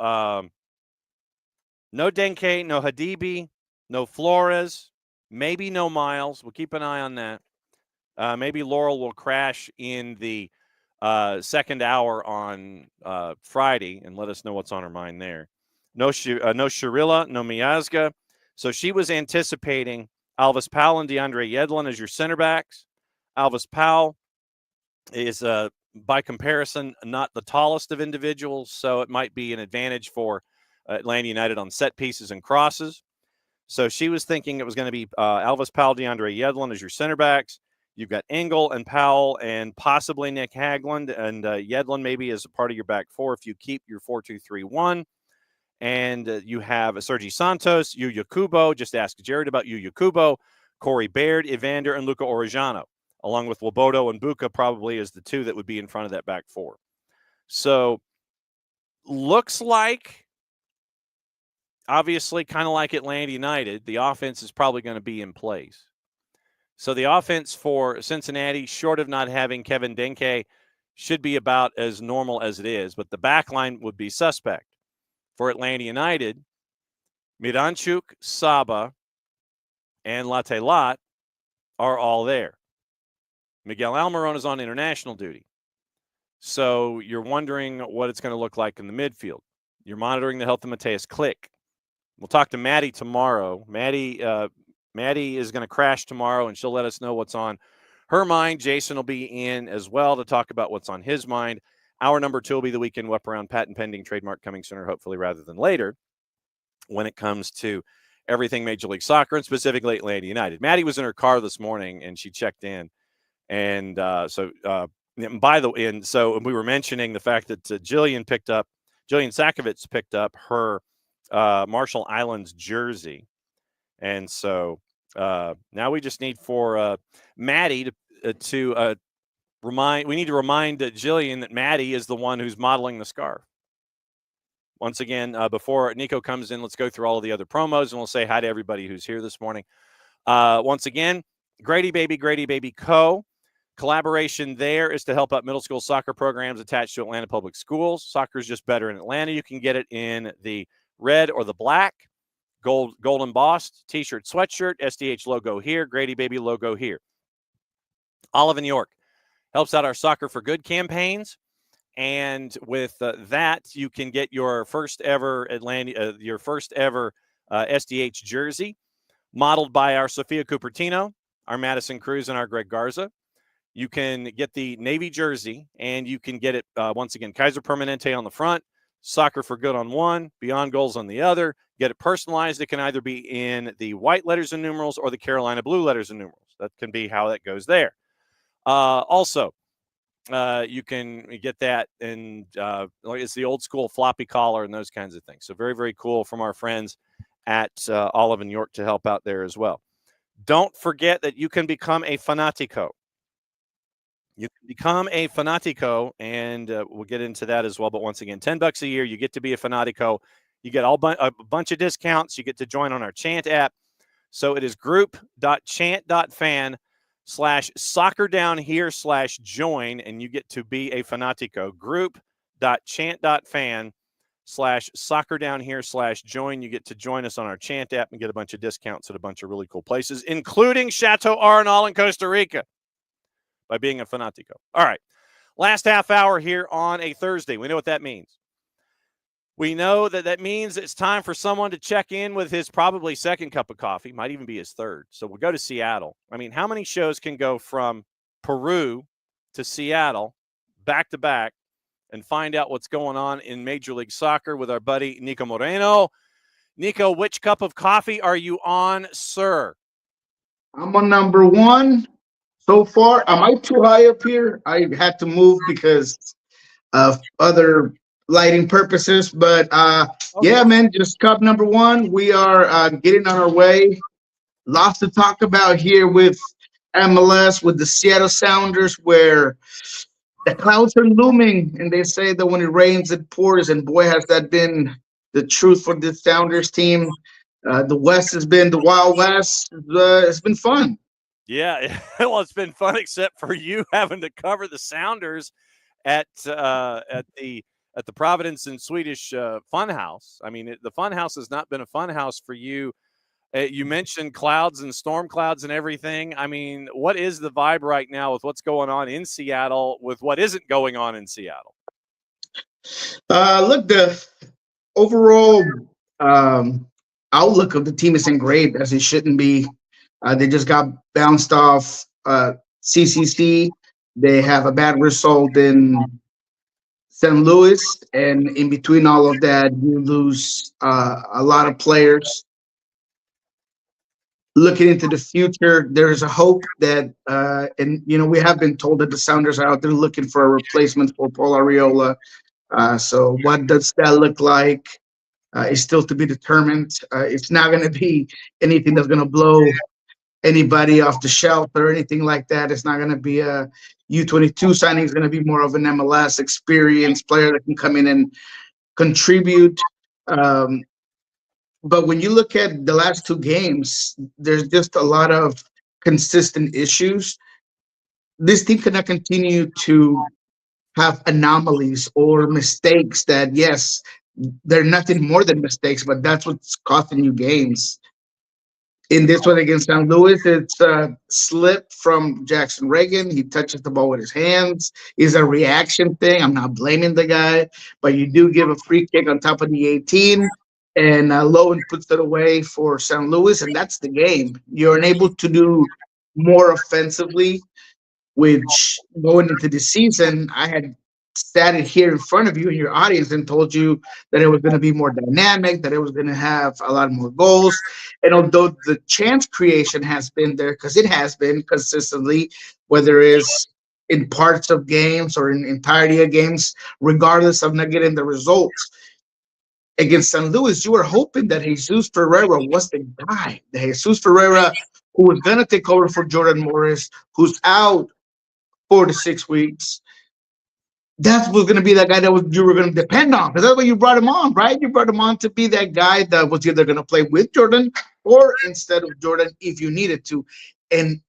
no Denke, no Hadibi, no Flores, maybe no Miles. We'll keep an eye on that. Maybe Laurel will crash in the second hour on Friday and let us know what's on her mind there. No Shirilla, no Miazga. So she was anticipating Alvis Powell and DeAndre Yedlin as your center backs. Alvis Powell is, by comparison, not the tallest of individuals, so it might be an advantage for Atlanta United on set pieces and crosses. So she was thinking it was going to be Alvis Powell, DeAndre Yedlin as your center backs. You've got Engel and Powell and possibly Nick Hagland, and Yedlin maybe as a part of your back four if you keep your 4-2-3-1. And you have Sergi Santos, Yuya Kubo. Just ask Jared about Yuya Kubo, Corey Baird, Evander, and Luca Orejano, along with Loboto and Buka probably as the two that would be in front of that back four. So looks like, obviously, kind of like Atlanta United, the offense is probably going to be in place. So the offense for Cincinnati, short of not having Kevin Denke, should be about as normal as it is, but the back line would be suspect. For Atlanta United, Miranchuk, Saba, and Latelat are all there. Miguel Almiron is on international duty. So you're wondering what it's going to look like in the midfield. You're monitoring the health of Mateus Click. We'll talk to Maddie tomorrow. Maddie is going to crash tomorrow, and she'll let us know what's on her mind. Jason will be in as well to talk about what's on his mind. Hour number 2 will be the weekend whip around, patent pending, trademark coming sooner, hopefully, rather than later, when it comes to everything Major League Soccer and specifically Atlanta United. Maddie was in her car this morning and she checked in. And so we were mentioning the fact that Jillian Sakovits picked up her Marshall Islands jersey. And so now we just need for Maddie to remind Jillian that Maddie is the one who's modeling the scarf. Once again, before Nico comes in, let's go through all of the other promos and we'll say hi to everybody who's here this morning. Once again, Grady Baby Co. Collaboration there is to help out middle school soccer programs attached to Atlanta Public Schools. Soccer is just better in Atlanta. You can get it in the red or the black, gold embossed t-shirt, sweatshirt, SDH logo here, Grady Baby logo here. Olive and York helps out our Soccer for Good campaigns. And with that, you can get your first ever SDH jersey modeled by our Sophia Cupertino, our Madison Cruz, and our Greg Garza. You can get the Navy jersey, and you can get it, once again, Kaiser Permanente on the front, Soccer for Good on one, Beyond Goals on the other. Get it personalized. It can either be in the white letters and numerals or the Carolina blue letters and numerals. That can be how that goes there. Also, you can get that, and it's the old school floppy collar and those kinds of things. So very, very cool from our friends at Olive and York to help out there as well. Don't forget that you can become a Fanatico. You can become a Fanatico, and we'll get into that as well. But once again, $10 a year, you get to be a Fanatico. You get a bunch of discounts. You get to join on our Chant app. So it is group.chant.fan/soccerdownhere/join, and you get to be a Fanatico. Group.chant.fan/soccerdownhere/join. You get to join us on our Chant app and get a bunch of discounts at a bunch of really cool places, including Chateau Arenal in Costa Rica, by being a Fanatico. All right. Last half hour here on a Thursday. We know what that means. We know that means it's time for someone to check in with his probably second cup of coffee, might even be his third. So we'll go to Seattle. I mean, how many shows can go from Peru to Seattle back to back and find out what's going on in Major League Soccer with our buddy Nico Moreno? Nico, which cup of coffee are you on, sir? I'm on number 1 so far. Am I too high up here? I had to move because of other lighting purposes, but yeah, man, just cup number 1. We are getting on our way. Lots to talk about here with MLS, with the Seattle Sounders, where the clouds are looming, and they say that when it rains, it pours, and boy, has that been the truth for this Sounders team. The West has been the Wild West. It's been fun. Yeah, well, it's been fun, except for you having to cover the Sounders at the Providence and Swedish Funhouse. I mean, the Funhouse has not been a funhouse for you. You mentioned clouds and storm clouds and everything. I mean, what is the vibe right now with what's going on in Seattle with what isn't going on in Seattle? Look, the overall outlook of the team isn't great, as it shouldn't be. They just got bounced off CCC. They have a bad result in St. Louis, and in between all of that, you lose a lot of players. Looking into the future, there is a hope that, and we have been told that the Sounders are out there looking for a replacement for Paul Arriola. So what does that look like? Is still to be determined. It's not going to be anything that's going to blow anybody off the shelf or anything like that. It's not going to be a U22 signing. It's going to be more of an MLS experienced player that can come in and contribute. But when you look at the last two games, there's just a lot of consistent issues. This team cannot continue to have anomalies or mistakes that, yes, they're nothing more than mistakes, but that's what's costing you games. In this one against St. Louis, it's a slip from Jackson Reagan. He touches the ball with his hands. It's a reaction thing. I'm not blaming the guy, but you do give a free kick on top of the 18, and Lowen puts it away for St. Louis, and that's the game. You're unable to do more offensively, which going into the season, I had sat it here in front of you in your audience and told you that it was going to be more dynamic, that it was going to have a lot more goals. And although the chance creation has been there, because it has been consistently, whether it's in parts of games or in entirety of games, regardless of not getting the results, against St. Louis, you were hoping that Jesus Ferreira was the guy. The Jesus Ferreira who was going to take over for Jordan Morris, who's out 4 to 6 weeks. That was going to be that guy that you were going to depend on, because that's why you brought him on, right? You brought him on to be that guy that was either going to play with Jordan or instead of Jordan if you needed to. And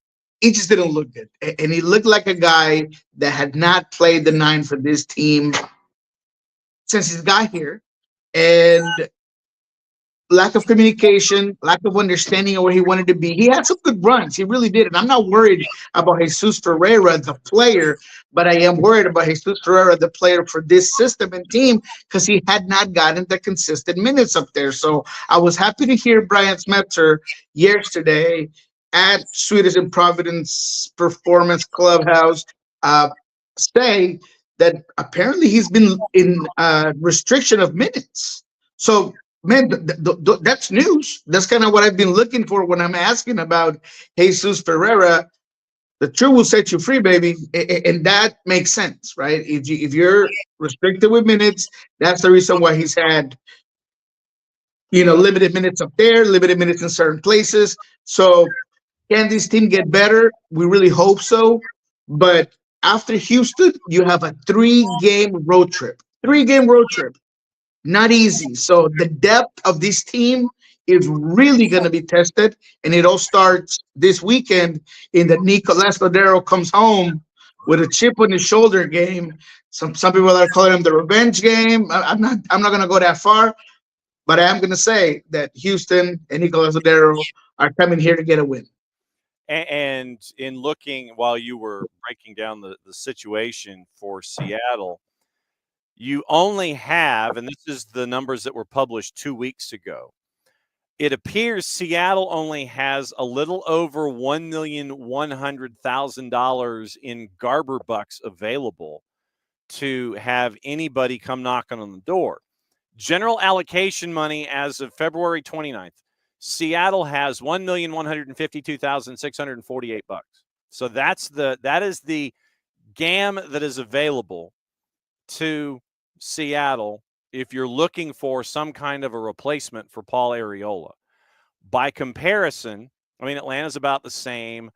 it just didn't look good. And he looked like a guy that had not played the 9 for this team since he's got here. And lack of communication, lack of understanding of where he wanted to be. He had some good runs. He really did. And I'm not worried about Jesus Ferreira, the player, but I am worried about Jesus Ferreira, the player for this system and team, because he had not gotten the consistent minutes up there. So I was happy to hear Brian Smetzer yesterday at Sweetest in Providence Performance Clubhouse say that apparently he's been in restriction of minutes. So, man, that's news. That's kind of what I've been looking for when I'm asking about Jesus Ferreira. The truth will set you free, baby, and that makes sense, right? If you're restricted with minutes, that's the reason why he's had, limited minutes up there, limited minutes in certain places. So, can this team get better? We really hope so. But after Houston, you have a 3-game road trip. 3-game road trip. Not easy. So the depth of this team is really going to be tested, and it all starts this weekend in the Nicolas Cordero comes home with a chip on his shoulder game. Some people are calling him the revenge game. I'm not going to go that far, but I am going to say that Houston and Nicolas Cordero are coming here to get a win. And in looking while you were breaking down the situation for Seattle, you only have, and this is the numbers that were published 2 weeks ago, it appears Seattle only has a little over $1,100,000 in Garber bucks available to have anybody come knocking on the door. General allocation money as of February 29th, Seattle has $1,152,648. So that is the GAM that is available to Seattle if you're looking for some kind of a replacement for Paul Arriola. By comparison, I mean, Atlanta's about the same.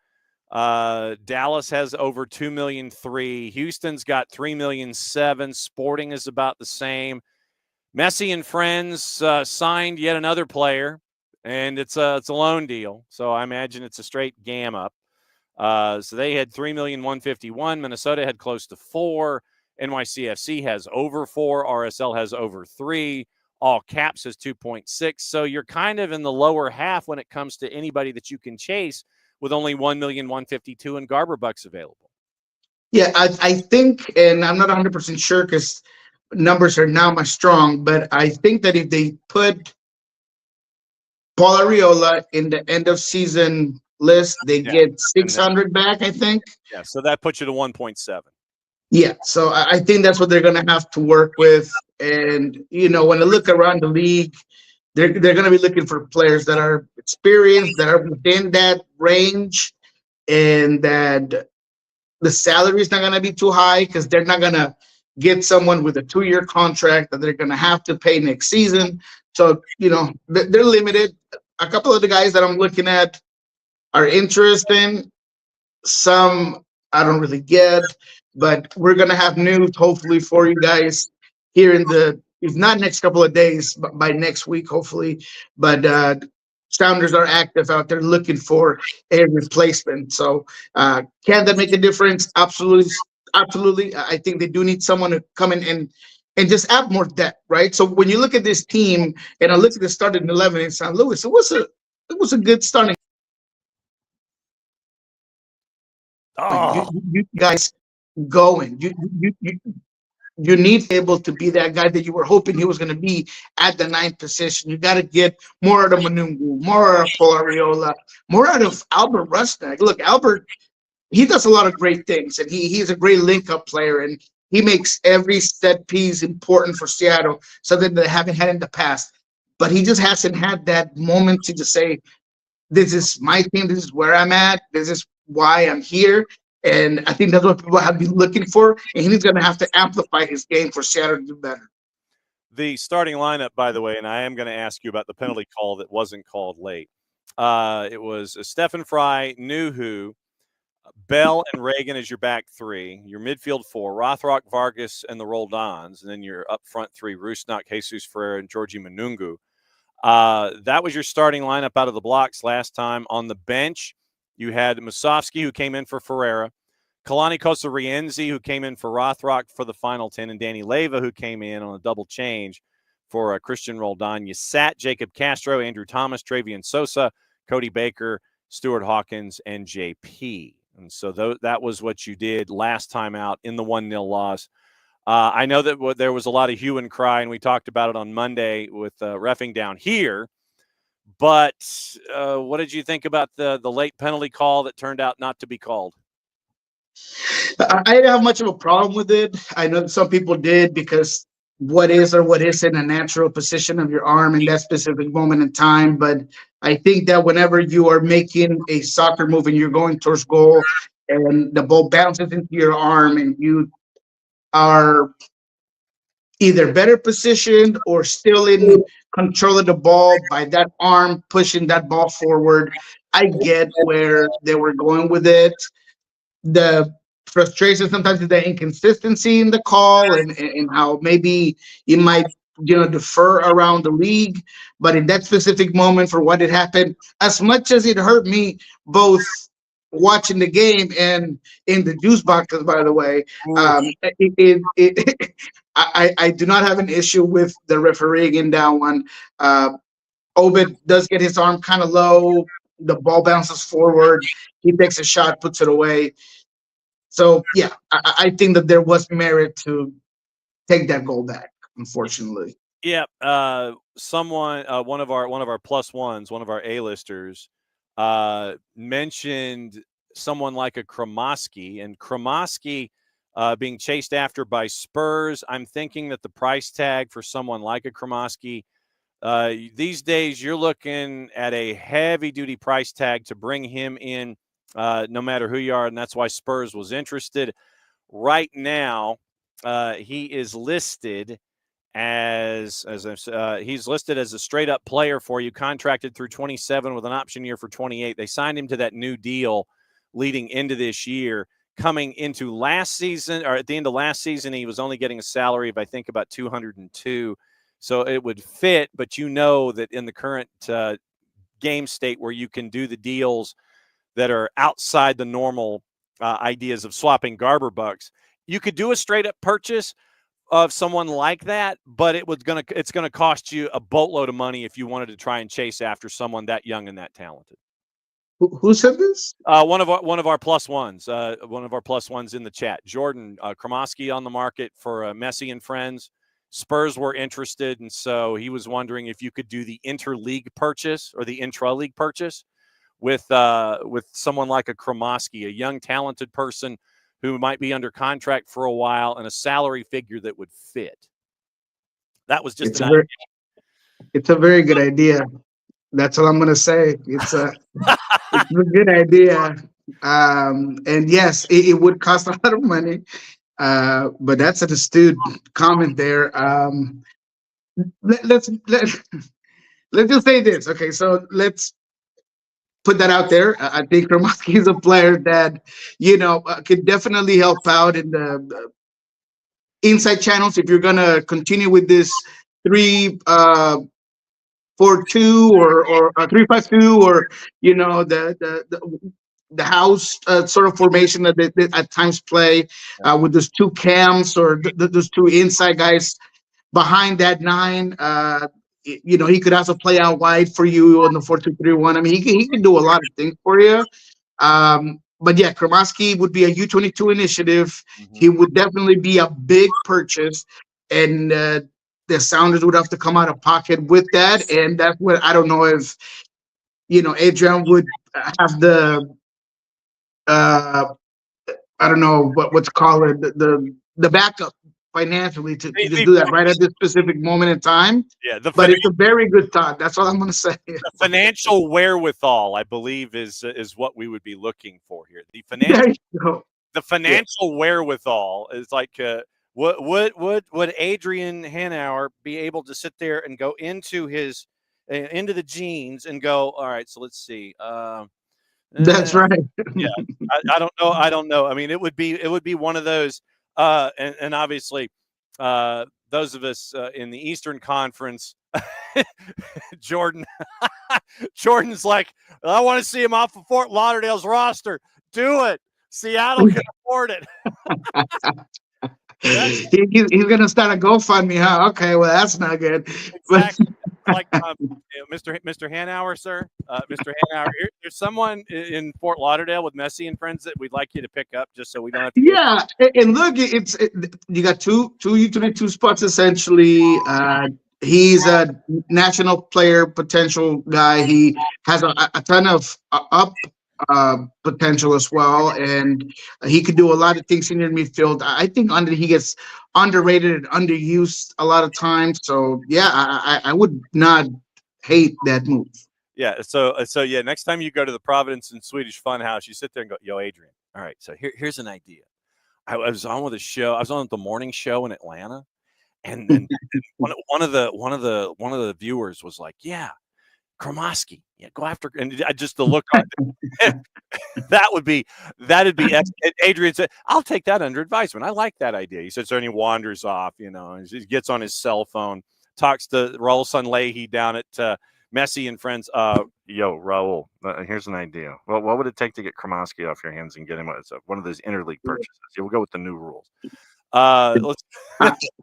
Dallas has over $2.3 million. Houston's got $3.7 million. Sporting is about the same. Messi and friends signed yet another player, and it's a loan deal. So I imagine it's a straight GAM up. So they had $3,151,000. Minnesota had close to $4 million. NYCFC has over 4. RSL has over 3. All Caps has 2.6. So you're kind of in the lower half when it comes to anybody that you can chase with only $1,152,000 in Garber bucks available. Yeah, I think, and I'm not 100% sure because numbers are now much strong, but I think that if they put Paul Arriola in the end of season list, they get 600 back, I think. Yeah, so that puts you to 1.7. Yeah, so I think that's what they're going to have to work with. And when I look around the league, they're going to be looking for players that are experienced, that are within that range, and that the salary is not going to be too high because they're not going to get someone with a 2-year contract that they're going to have to pay next season. So, they're limited. A couple of the guys that I'm looking at are interesting. Some I don't really get, but we're going to have news hopefully for you guys here in the, if not next couple of days, but by next week, hopefully. But Sounders are active out there looking for a replacement. So can that make a difference? Absolutely. Absolutely. I think they do need someone to come in and just add more depth, right? So when you look at this team, and I look at the starting 11 in St. Louis, it was a good starting. You, Oh, you guys going. You need to be able to be that guy that you were hoping he was going to be at the ninth position. You got to get more out of Manungu, more out of Polariola, more out of Albert Rusnak. Look, Albert, he does a lot of great things, and he's a great link-up player, and he makes every set piece important for Seattle, something that they haven't had in the past. But he just hasn't had that moment to just say, this is my team, this is where I'm at, this is why I'm here. And I think that's what people have been looking for. And he's going to have to amplify his game for Seattle to do better. the starting lineup, by the way, and I am going to ask you about the penalty call that wasn't called late. It was Stephen Fry, Nuhu, Bell, and Reagan as your back three, your midfield four, Rothrock, Vargas, and the Roldans, and then your up front three, Rusnak, Jesus Ferreira, and Georgie Manungu. That was your starting lineup out of the blocks last time. On the bench, you had Musovsky, who came in for Ferreira, Kalani Costa Rienzi, who came in for Rothrock for the final 10, and Danny Leyva, who came in on a double change for Christian Roldan. You sat Jacob Castro, Andrew Thomas, Travian Sosa, Cody Baker, Stuart Hawkins, and JP. And so that was what you did last time out in the 1-0 loss. I know that there was a lot of hue and cry, and we talked about it on Monday with reffing down here. But what did you think about the late penalty call that turned out not to be called? I didn't have much of a problem with it. I know that some people did, because what is or what isn't a natural position of your arm in that specific moment in time. But I think that whenever you are making a soccer move and you're going towards goal and the ball bounces into your arm and you are either better positioned or still in control of the ball by that arm pushing that ball forward, I get where they were going with it. The frustration sometimes is the inconsistency in the call, and how maybe it might defer around the league. But in that specific moment, for what had happened, as much as it hurt me both watching the game and in the juice boxes, by the way, I do not have an issue with the refereeing in that one. Obed does get his arm kind of low, the ball bounces forward, he takes a shot, puts it away. So yeah, I think that there was merit to take that goal back, unfortunately. Yeah, someone, one of our plus ones, one of our A-listers, mentioned someone like a Kromoski, and Kromoski being chased after by Spurs. I'm thinking that the price tag for someone like a Kromoski, these days you're looking at a heavy-duty price tag to bring him in, no matter who you are, and that's why Spurs was interested. Right now, he is listed he's listed as a straight up player for you, contracted through 27 with an option year for 28. They signed him to that new deal leading into this year. Coming into last season, or at the end of last season, he was only getting a salary of, I think, about 202. So it would fit, but you know that in the current game state where you can do the deals that are outside the normal ideas of swapping Garber bucks, you could do a straight up purchase of someone like that, but it's gonna cost you a boatload of money if you wanted to try and chase after someone that young and that talented. Who said this? One of our plus ones, in the chat. Jordan Kromoski on the market for Messi and friends. Spurs were interested, and so he was wondering if you could do the interleague purchase or the intra-league purchase with someone like a Kromoski, a young talented person who might be under contract for a while and a salary figure that would fit. That was just it's a very good idea. That's all I'm gonna say. It's a good idea. And yes, it would cost a lot of money. But that's an astute comment there. Let's let's just say this. Okay, so let's put that out there. I think Romanski is a player that could definitely help out in the inside channels. If you're gonna continue with this 3-4-2 or 3-5-2, or the house sort of formation that they at times play with those two cams or those two inside guys behind that nine. He could also play out wide for you on the 4-2-3-1. I mean, he can do a lot of things for you. But yeah, Kromaski would be a U22 initiative. Mm-hmm. He would definitely be a big purchase, and the Sounders would have to come out of pocket with that. And that's what I don't know if Adrian would have the I don't know what's called it, the backup financially to just do that right at this specific moment in time. Yeah, but it's a very good thought. That's all I'm going to say. The financial wherewithal, I believe, is what we would be looking for here. The financial wherewithal is like would Adrian Hanauer be able to sit there and go into the jeans and go, all right, so let's see. That's right. Yeah, I don't know. I mean, it would be one of those. And obviously, those of us in the Eastern Conference, Jordan's like, I want to see him off of Fort Lauderdale's roster. Do it. Seattle can afford it. He's going to start a GoFundMe, huh? Okay, well, that's not good. Exactly. Like Mr. Hanauer, sir. Mr. Hanauer, there's someone in Fort Lauderdale with Messi and friends that we'd like you to pick up, just so we don't have to. Yeah, and look, you got two utility spots essentially. He's a national player potential guy. He has a ton of up potential as well, and he could do a lot of things in the midfield. I think he gets underrated and underused a lot of times. So yeah, I would not hate that move. Yeah. So yeah, next time you go to the Providence and Swedish Funhouse, you sit there and go, "Yo, Adrian. All right. So here's an idea. I was on with a show. I was on the morning show in Atlanta, and one of the viewers was like, "Yeah, Kromaski, yeah, go after." And just the look on it, that'd be. Adrian said, "I'll take that under advisement. I like that idea." He said, so, and he wanders off, and he gets on his cell phone, talks to Raul Sanlehi down at Messi and friends. Yo, Raul, here's an idea. Well, what would it take to get Kromaski off your hands and get him one of those interleague purchases? Yeah, we'll go with the new rules.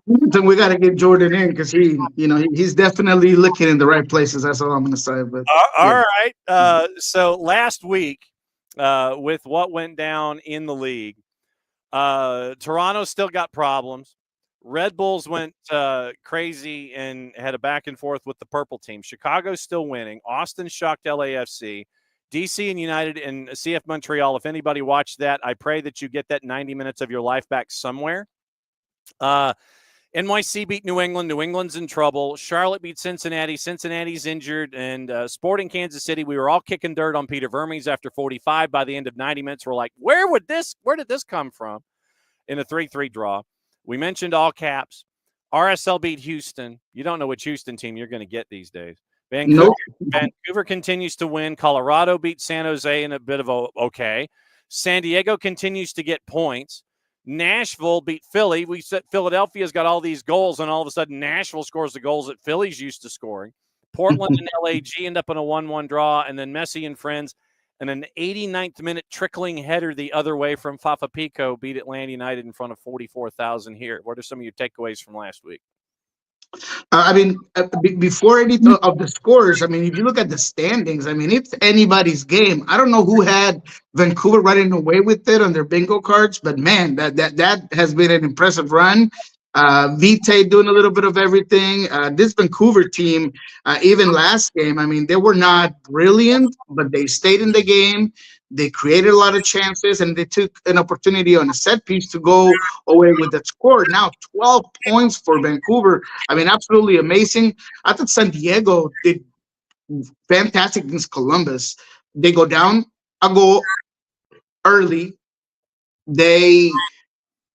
Then we got to get Jordan in because he's definitely looking in the right places. That's all I'm going to say. But all right. So last week, with what went down in the league, Toronto still got problems. Red Bulls went crazy and had a back and forth with the purple team. Chicago's still winning. Austin shocked LAFC. DC and United and CF Montreal. If anybody watched that, I pray that you get that 90 minutes of your life back somewhere. NYC beat New England. New England's in trouble. Charlotte beat Cincinnati. Cincinnati's injured. And Sporting Kansas City, we were all kicking dirt on Peter Vermes after 45. By the end of 90 minutes, we're like, where did this come from? In a 3-3 draw. We mentioned all caps. RSL beat Houston. You don't know which Houston team you're going to get these days. Vancouver continues to win. Colorado beat San Jose in a bit of okay. San Diego continues to get points. Nashville beat Philly. We said Philadelphia's got all these goals, and all of a sudden Nashville scores the goals that Philly's used to scoring. Portland and LAG end up in a 1-1 draw, and then Messi and friends and an 89th minute trickling header the other way from Fafa Pico beat Atlanta United in front of 44,000 here. What are some of your takeaways from last week? Before any of the scores, if you look at the standings, it's anybody's game. I don't know who had Vancouver running away with it on their bingo cards, but man, that has been an impressive run. Vite doing a little bit of everything. This Vancouver team, even last game, they were not brilliant, but they stayed in the game. They created a lot of chances, and they took an opportunity on a set piece to go away with that score. Now 12 points for Vancouver. I mean, absolutely amazing. I thought San Diego did fantastic against Columbus. They go down a goal early. They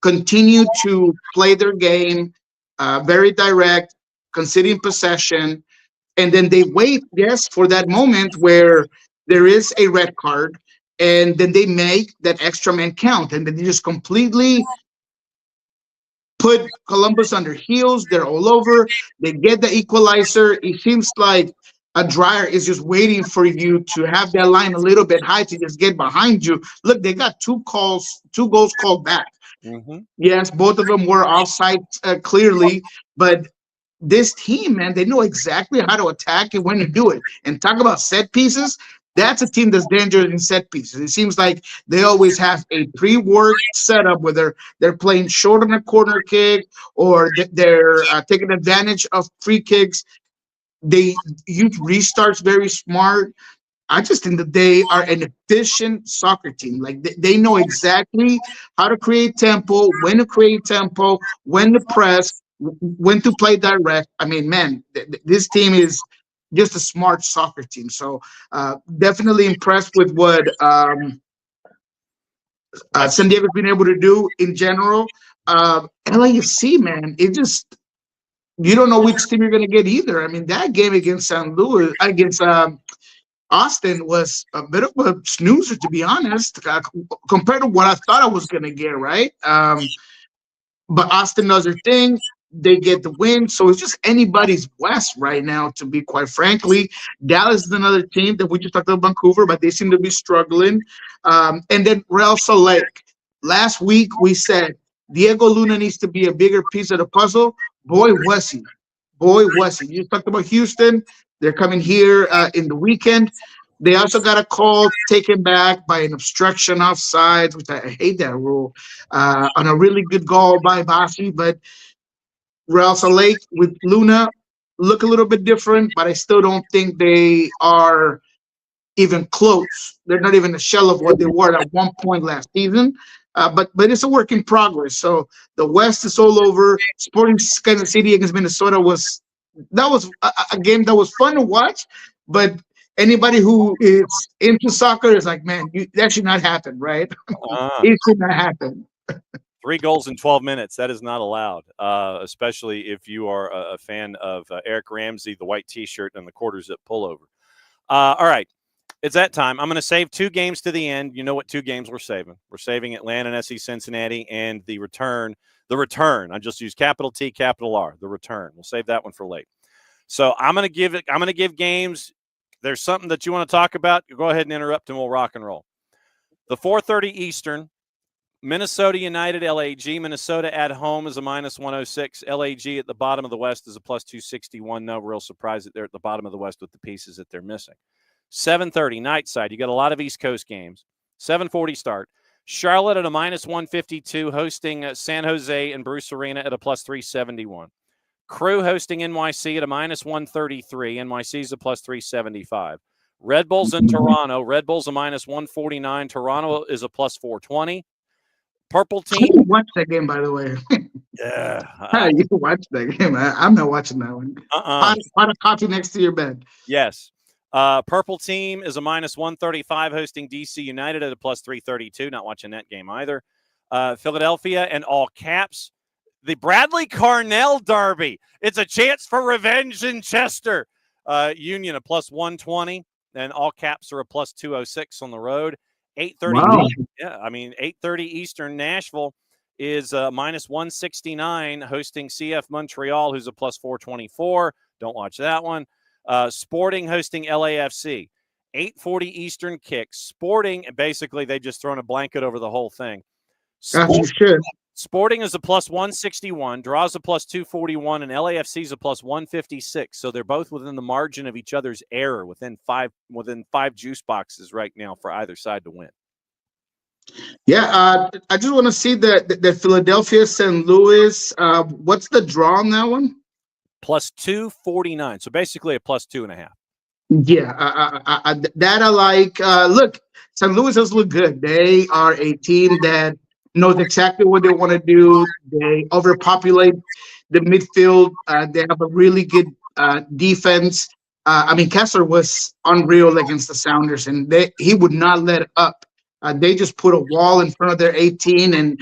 continue to play their game, very direct, conceding possession, and then they wait, yes, for that moment where there is a red card, and then they make that extra man count, and then they just completely put Columbus on their heels. They're all over. They get the equalizer. It seems like a dryer is just waiting for you to have that line a little bit high to just get behind you. Look, they got two goals called back. Mm-hmm. Yes, both of them were offside clearly, but this team, man, they know exactly how to attack and when to do it. And talk about set pieces. That's a team that's dangerous in set pieces. It seems like they always have a pre-work setup, whether they're playing short on a corner kick or they're taking advantage of free kicks. They use restarts very smart. I just think that they are an efficient soccer team. Like they know exactly how to create tempo, when to create tempo, when to press, when to play direct. I mean, man, this team is just a smart soccer team. So definitely impressed with what San Diego's been able to do in general. LAFC, man, it just you don't know which team you're going to get either. I mean, that game against San Luis, against Austin was a bit of a snoozer, to be honest, compared to what I thought I was going to get, right? But Austin does their thing. They get the win. So it's just anybody's West right now, to be quite frankly. Dallas is another team that we just talked about Vancouver, but they seem to be struggling. And then Real Salt Lake. Last week we said Diego Luna needs to be a bigger piece of the puzzle. Boy, was he. Boy, was he. You talked about Houston. They're coming here in the weekend. They also got a call taken back by an obstruction offsides, which I hate that rule, on a really good goal by Bassi. But Real Salt Lake with Luna look a little bit different, but I still don't think they are even close. They're not even a shell of what they were at one point last season. But it's a work in progress. So the West is all over. Sporting Kansas City against Minnesota was a game that was fun to watch, but anybody who is into soccer is like, man, that should not happen, right? It should not happen. 3 goals in 12 minutes. That is not allowed, especially if you are a fan of Eric Ramsey, the white T-shirt, and the quarter zip pullover. All right. It's that time. I'm going to save 2 games to the end. You know what 2 games we're saving. We're saving Atlanta and SC Cincinnati and the return. The return. I just use capital T, capital R. The return. We'll save that one for late. So I'm going to give games. There's something that you want to talk about. Go ahead and interrupt and we'll rock and roll. The 4:30 Eastern, Minnesota United, LAG. Minnesota at home is a -106. LAG at the bottom of the West is a +261. No real surprise that they're at the bottom of the West with the pieces that they're missing. 7:30 night side. You got a lot of East Coast games. 7:40 start. Charlotte at a -152, hosting San Jose and Bruce Arena at a +371. Crew hosting NYC at a -133. NYC is a +375. Red Bulls in Toronto. Red Bulls a -149. Toronto is a +420. Purple team. You watch that game, by the way. Yeah. You watch that game. I'm not watching that one. Pot of coffee next to your bed. Yes. Purple team is a -135, hosting DC United at a +332. Not watching that game either. Philadelphia and all caps. The Bradley Carnell Derby. It's a chance for revenge in Chester. Union a +120, and all caps are a +206 on the road. 8:30. Wow. Yeah, I mean 8:30 Eastern. Nashville is -169, hosting CF Montreal, who's a +424. Don't watch that one. Sporting hosting LAFC. 8:40 Eastern kick. Sporting, basically, they just thrown a blanket over the whole thing. Sporting is a +161, draws a +241, and LAFC is a +156. So they're both within the margin of each other's error, within five juice boxes right now for either side to win. Yeah, I just want to see the Philadelphia St. Louis. What's the draw on that one? +249. So basically a +2.5. Yeah, that I like. Look, St. Louis does look good. They are a team that knows exactly what they want to do. They overpopulate the midfield. They have a really good defense. I mean, Kessler was unreal against the Sounders, and he would not let up. They just put a wall in front of their 18, and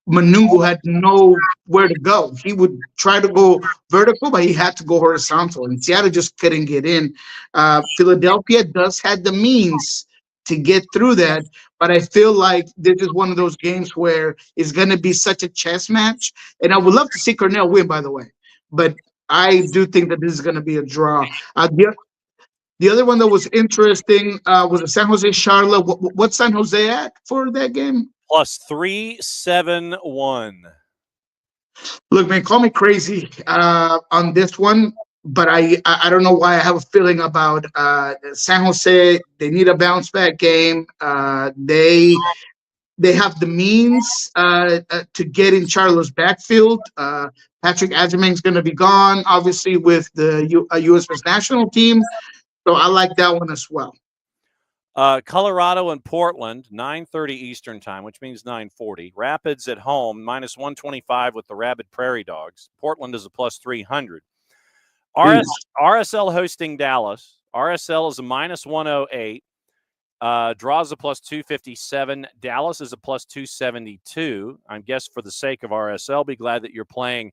Manungu had nowhere to go. He would try to go vertical, but he had to go horizontal, and Seattle just couldn't get in. Philadelphia does have the means to get through that, but I feel like this is one of those games where it's going to be such a chess match, and I would love to see Cornell win, by the way, but I do think that this is going to be a draw. The other one that was interesting was the San Jose Charlotte. What's San Jose at for that game? Plus 371. Look, man, call me crazy on this one, but I don't know why I have a feeling about San Jose. They need a bounce back game. They have the means to get in Charlo's backfield. Patrick Adjemang's going to be gone, obviously, with the U.S. national team. So I like that one as well. Colorado and Portland, 9:30 Eastern time, which means 9:40. Rapids at home, minus 125 with the Rabid Prairie Dogs. Portland is a plus 300. RSL hosting Dallas. RSL is a minus 108. Draws a plus 257. Dallas is a plus 272. I guess for the sake of RSL, be glad that you're playing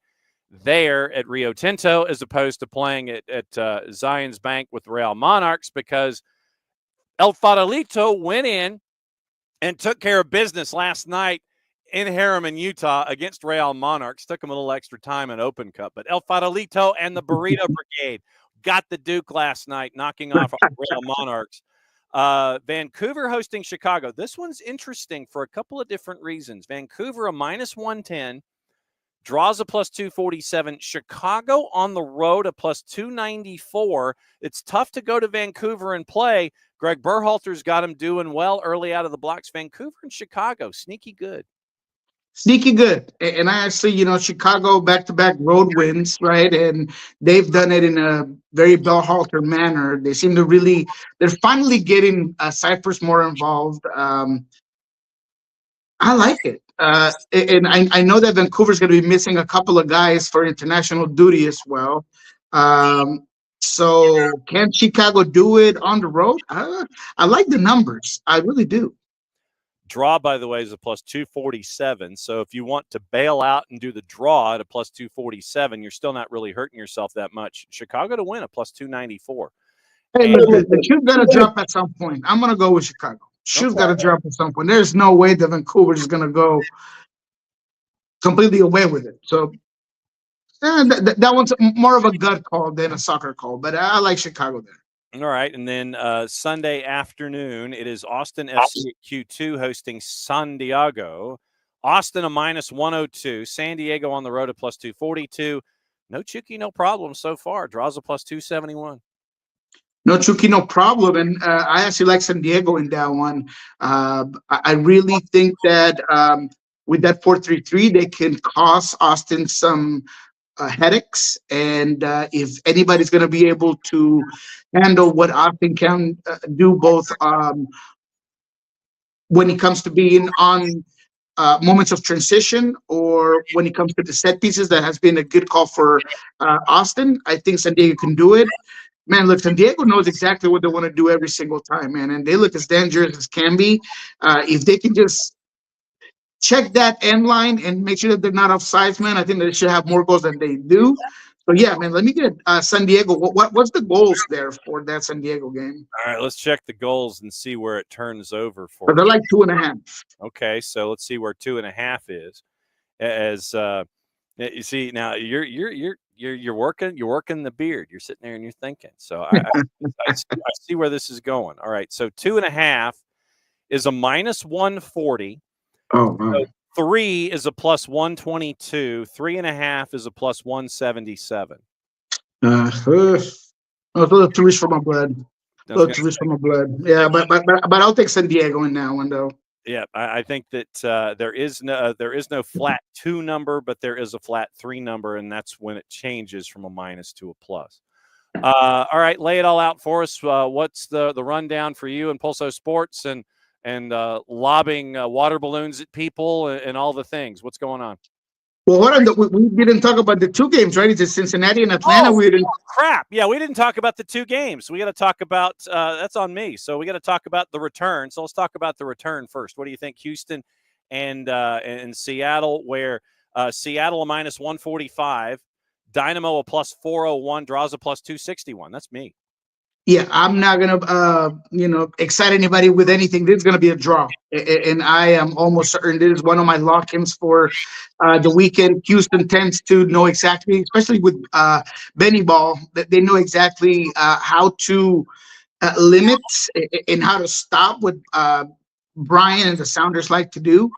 there at Rio Tinto as opposed to playing at Zions Bank with Real Monarchs, because El Farolito went in and took care of business last night in Harriman, Utah against Real Monarchs. Took them a little extra time in Open Cup, but El Farolito and the Burrito Brigade got the Duke last night, knocking off Real Monarchs. Vancouver hosting Chicago. This one's interesting for a couple of different reasons. Vancouver, a minus 110. Draws a plus 247. Chicago on the road, a plus 294. It's tough to go to Vancouver and play. Greg Berhalter's got him doing well early out of the blocks. Vancouver and Chicago, sneaky good. Sneaky good. And I actually, Chicago back-to-back road wins, right? And they've done it in a very Berhalter manner. They seem to they're finally getting Cyprus more involved. I like it. And I know that Vancouver's going to be missing a couple of guys for international duty as well. So can Chicago do it on the road? I like the numbers. I really do. Draw, by the way, is a plus 247. So if you want to bail out and do the draw at a plus 247, you're still not really hurting yourself that much. Chicago to win a plus 294. Hey, look, the shoe's got to drop at some point. I'm going to go with Chicago. Shoe's got to drop at some point. There's no way that Vancouver is going to go completely away with it. So that one's more of a gut call than a soccer call, but I like Chicago there. All right, and then Sunday afternoon, it is Austin FC at Q2 hosting San Diego. Austin a minus 102. San Diego on the road a plus 242. No Chucky, no problem so far. Draws a plus 271. No Chucky, no problem. And I actually like San Diego in that one. I really think that with that 4-3-3, they can cause Austin some headaches. And if anybody's going to be able to handle what Austin can do, both when it comes to being on moments of transition or when it comes to the set pieces, that has been a good call for Austin. I think San Diego can do it. Man, look, San Diego knows exactly what they want to do every single time, man, and they look as dangerous as can be. If they can just check that end line and make sure that they're not offsides, man, I think they should have more goals than they do. So, yeah, man, let me get San Diego. What's the goals there for that San Diego game? All right, let's check the goals and see where it turns over for. They're like 2.5. Okay, so let's see where 2.5 is. As you see now, you're working the beard. You're sitting there and you're thinking. So I see where this is going. All right, so 2.5 is a minus 140. Oh, wow. So 3 is a plus 122. 3.5 is a plus 177. Those are too rich for my blood. Those too rich for my blood. Yeah, but I'll take San Diego in that one though. Yeah, I think that there is no flat 2 number, but there is a flat 3 number, and that's when it changes from a minus to a plus. All right, lay it all out for us. What's the rundown for you and Pulso Sports and lobbing water balloons at people and all the things? What's going on? Well, hold on. We didn't talk about the two games, right? It's Cincinnati and Atlanta. Crap. Yeah, we didn't talk about the two games. We got to talk about that's on me. So we got to talk about the return. So let's talk about the return first. What do you think, Houston and Seattle, where Seattle a minus 145, Dynamo a plus 401, draws a plus 261. That's me. Yeah, I'm not gonna excite anybody with anything. This is gonna be a draw, and I am almost certain this is one of my lock-ins for the weekend. Houston tends to know exactly, especially with Benny Ball, that they know exactly how to limit and how to stop what Brian and the Sounders like to do.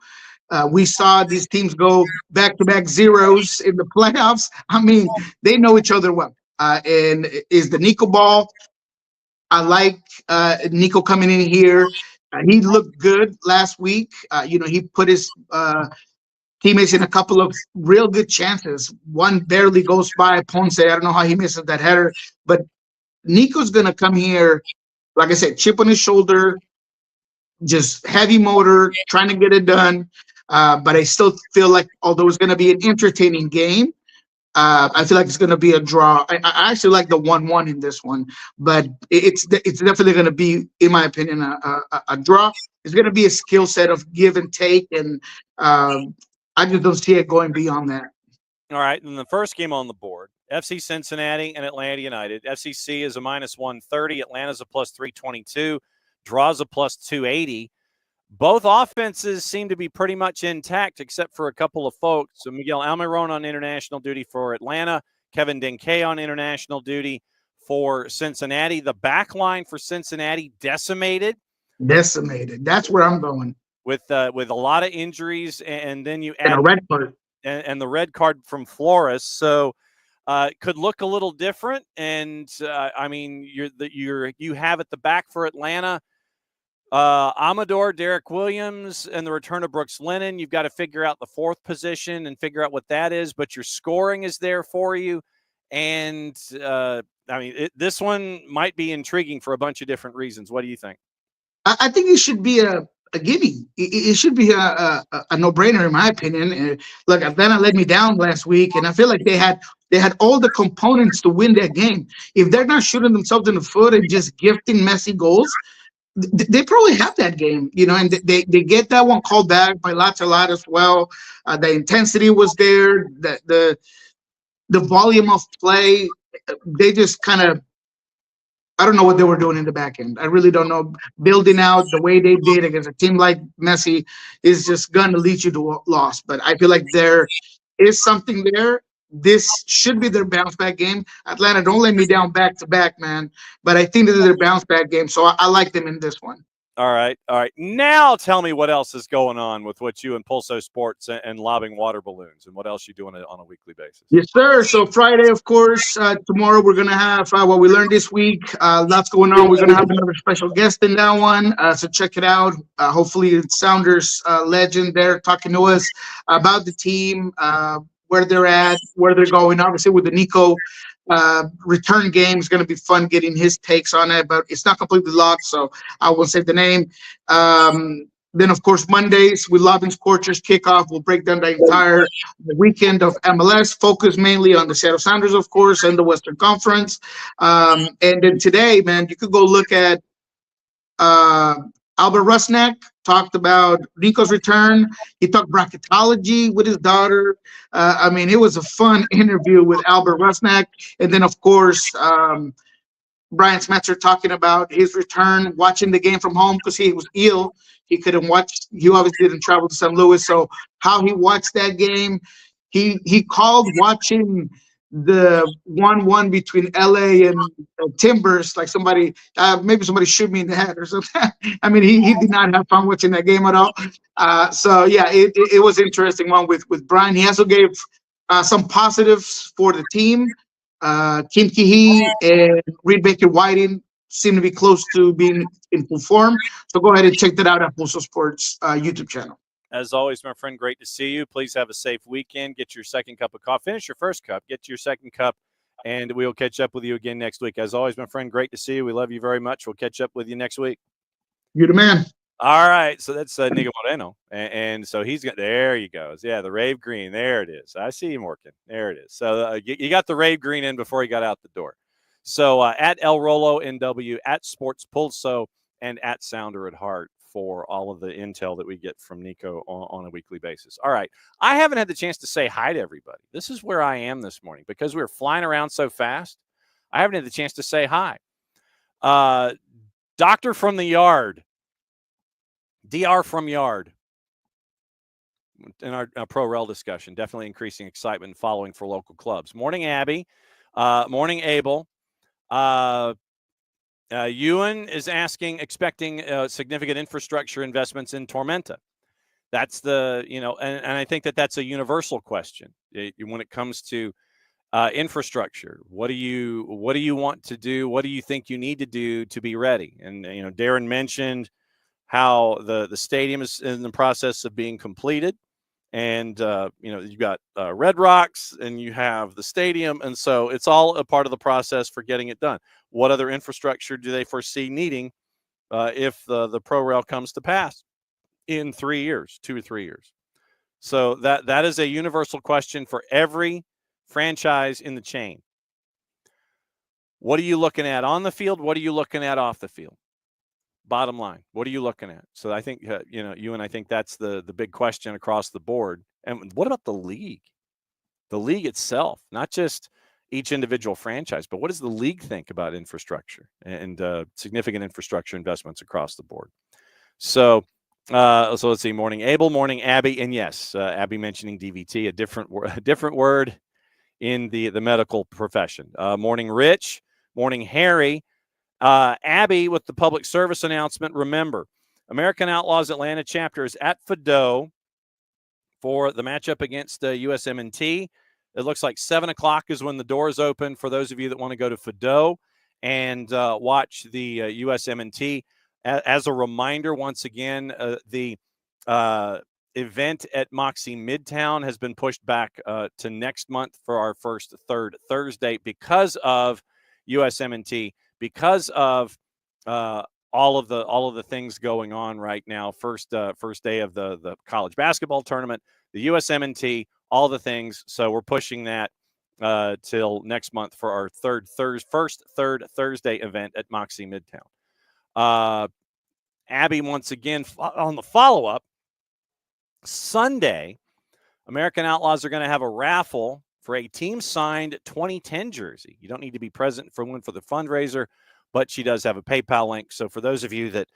We saw these teams go back-to-back zeros in the playoffs. I mean, they know each other well. And is the Nico Ball? I like Nico coming in here. He looked good last week. He put his teammates in a couple of real good chances. One barely goes by Ponce. I don't know how he misses that header. But Nico's going to come here, like I said, chip on his shoulder, just heavy motor, trying to get it done. But I still feel like, although it's going to be an entertaining game, I feel like it's going to be a draw. I actually like the 1-1 in this one, but it's definitely going to be, in my opinion, a draw. It's going to be a skill set of give and take, and I just don't see it going beyond that. All right, and the first game on the board, FC Cincinnati and Atlanta United. FCC is a minus 130. Atlanta's a plus 322. Draws a plus 280. Both offenses seem to be pretty much intact except for a couple of folks. So Miguel Almiron on international duty for Atlanta, Kevin Denke on international duty for Cincinnati. The back line for Cincinnati decimated. That's where I'm going. With a lot of injuries, and then you add a red card. And the red card from Flores. So could look a little different. And I mean, you have at the back for Atlanta, Amador, Derek Williams, and the return of Brooks Lennon. You've got to figure out the fourth position and figure out what that is, but your scoring is there for you. And this one might be intriguing for a bunch of different reasons. What do you think? I think it should be a gimme. It should be a no-brainer, in my opinion. Look, Atlanta let me down last week, and I feel like they had all the components to win that game. If they're not shooting themselves in the foot and just gifting messy goals, they probably have that game, and they get that one called back by lots as well. The intensity was there, the volume of play. They just kind of, I don't know what they were doing in the back end. I really don't know. Building out the way they did against a team like Messi is just going to lead you to a loss. But I feel like there is something there. This should be their bounce back game. Atlanta, don't let me down back to back, man. But I think this is their bounce back game, so I like them in this one. All right. Now tell me what else is going on with what you and Pulso Sports and lobbing water balloons, and what else you doing on a weekly basis. Yes, sir. So Friday, of course, tomorrow we're going to have what we learned this week. Lots going on. We're going to have another special guest in that one, so check it out. Hopefully it's Sounders legend there talking to us about the team, where they're at, where they're going. Obviously, with the Nico return game, is going to be fun getting his takes on it, but it's not completely locked, so I won't say the name. Then, of course, Mondays with Lobbing Scorchers kickoff. We'll break down the entire weekend of MLS, focus mainly on the Seattle Sounders, of course, and the Western Conference. And then today, man, you could go look at Albert Rusnak talked about Nico's return. He talked bracketology with his daughter. It was a fun interview with Albert Rusnak. And then, of course, Brian Smetzer talking about his return, watching the game from home because he was ill. He couldn't watch. He obviously didn't travel to St. Louis. So how he watched that game, he called watching the 1-1 between LA and Timbers, like maybe somebody shoot me in the head or something. He did not have fun watching that game at all. So yeah, it was an interesting one with Brian. He also gave some positives for the team. Kim Kihei and Reed Baker Whiting seem to be close to being in full form. So go ahead and check that out at Pulso Sports YouTube channel. As always, my friend, great to see you. Please have a safe weekend. Get your second cup of coffee. Finish your first cup. Get your second cup and we'll catch up with you again next week. As always, my friend, great to see you. We love you very much. We'll catch up with you next week. You're the man. All right, so that's Nico Moreno, and so he's got, there you go. Yeah, the rave green, there it is. I see him working. There it is. So you got the rave green in before he got out the door. So at El Rolo NW, at Sports Pulso, and at Sounder at Heart for all of the intel that we get from Nico on a weekly basis. All right, I haven't had the chance to say hi to everybody. This is where I am this morning because we were flying around so fast. I haven't had the chance to say hi. Doctor from the Yard. DR from Yard in our pro rel discussion, definitely increasing excitement and following for local clubs. Morning, Abby. Morning, Abel. Ewan is expecting significant infrastructure investments in Tormenta. That's and I think that's a universal question when it comes to infrastructure. What do you want to do? What do you think you need to do to be ready? And Darren mentioned how the stadium is in the process of being completed, and you've got Red Rocks and you have the stadium, and so it's all a part of the process for getting it done. What other infrastructure do they foresee needing if the pro rail comes to pass in 3 years, 2 or 3 years? So that is a universal question for every franchise in the chain. What are you looking at on the field? What are you looking at off the field? Bottom line, what are you looking at? So I think, I think that's the big question across the board. And what about the league? The league itself, not just each individual franchise, but what does the league think about infrastructure and significant infrastructure investments across the board? So let's see. Morning, Abel. Morning, Abby. And yes, Abby mentioning DVT, a different word in the medical profession. Morning, Rich. Morning, Harry. Abby with the public service announcement. Remember, American Outlaws Atlanta chapter is at Fido for the matchup against USMNT. It looks like 7 o'clock is when the doors open for those of you that want to go to Fido and watch the USMNT. As a reminder, once again, the event at Moxie Midtown has been pushed back to next month for our third Thursday because of USMNT. Because of all of the things going on right now, first day of the college basketball tournament, the USMNT, all the things. So we're pushing that till next month for our first third Thursday event at Moxie Midtown. Abby, once again, on the follow-up, Sunday, American Outlaws are going to have a raffle for a team-signed 2010 jersey. You don't need to be present for the fundraiser, but she does have a PayPal link. So for those of you that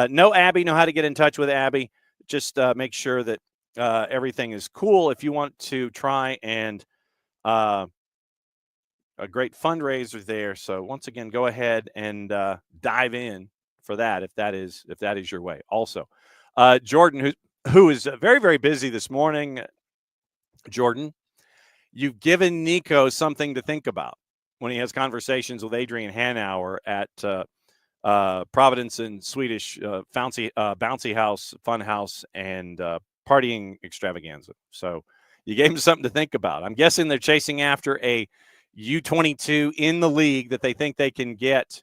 know Abby, know how to get in touch with Abby, just make sure that everything is cool. If you want to try and a great fundraiser there. So once again, go ahead and dive in for that if that is your way. Also, Jordan, who is very, very busy this morning. Jordan, you've given Nico something to think about when he has conversations with Adrian Hanauer at Providence and Swedish Bouncy House, Fun House, and Partying Extravaganza. So you gave him something to think about. I'm guessing they're chasing after a U22 in the league that they think they can get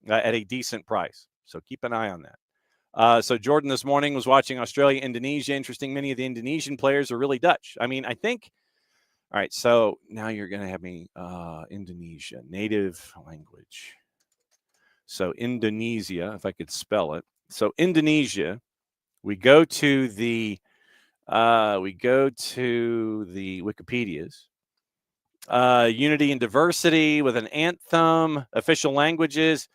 at a decent price. So keep an eye on that. So Jordan this morning was watching Australia, Indonesia. Interesting. Many of the Indonesian players are really Dutch. I mean, I think. All right. So now you're going to have me Indonesia, native language. So Indonesia, if I could spell it. So Indonesia, we go to the Wikipedias. Unity and diversity with an anthem, official languages.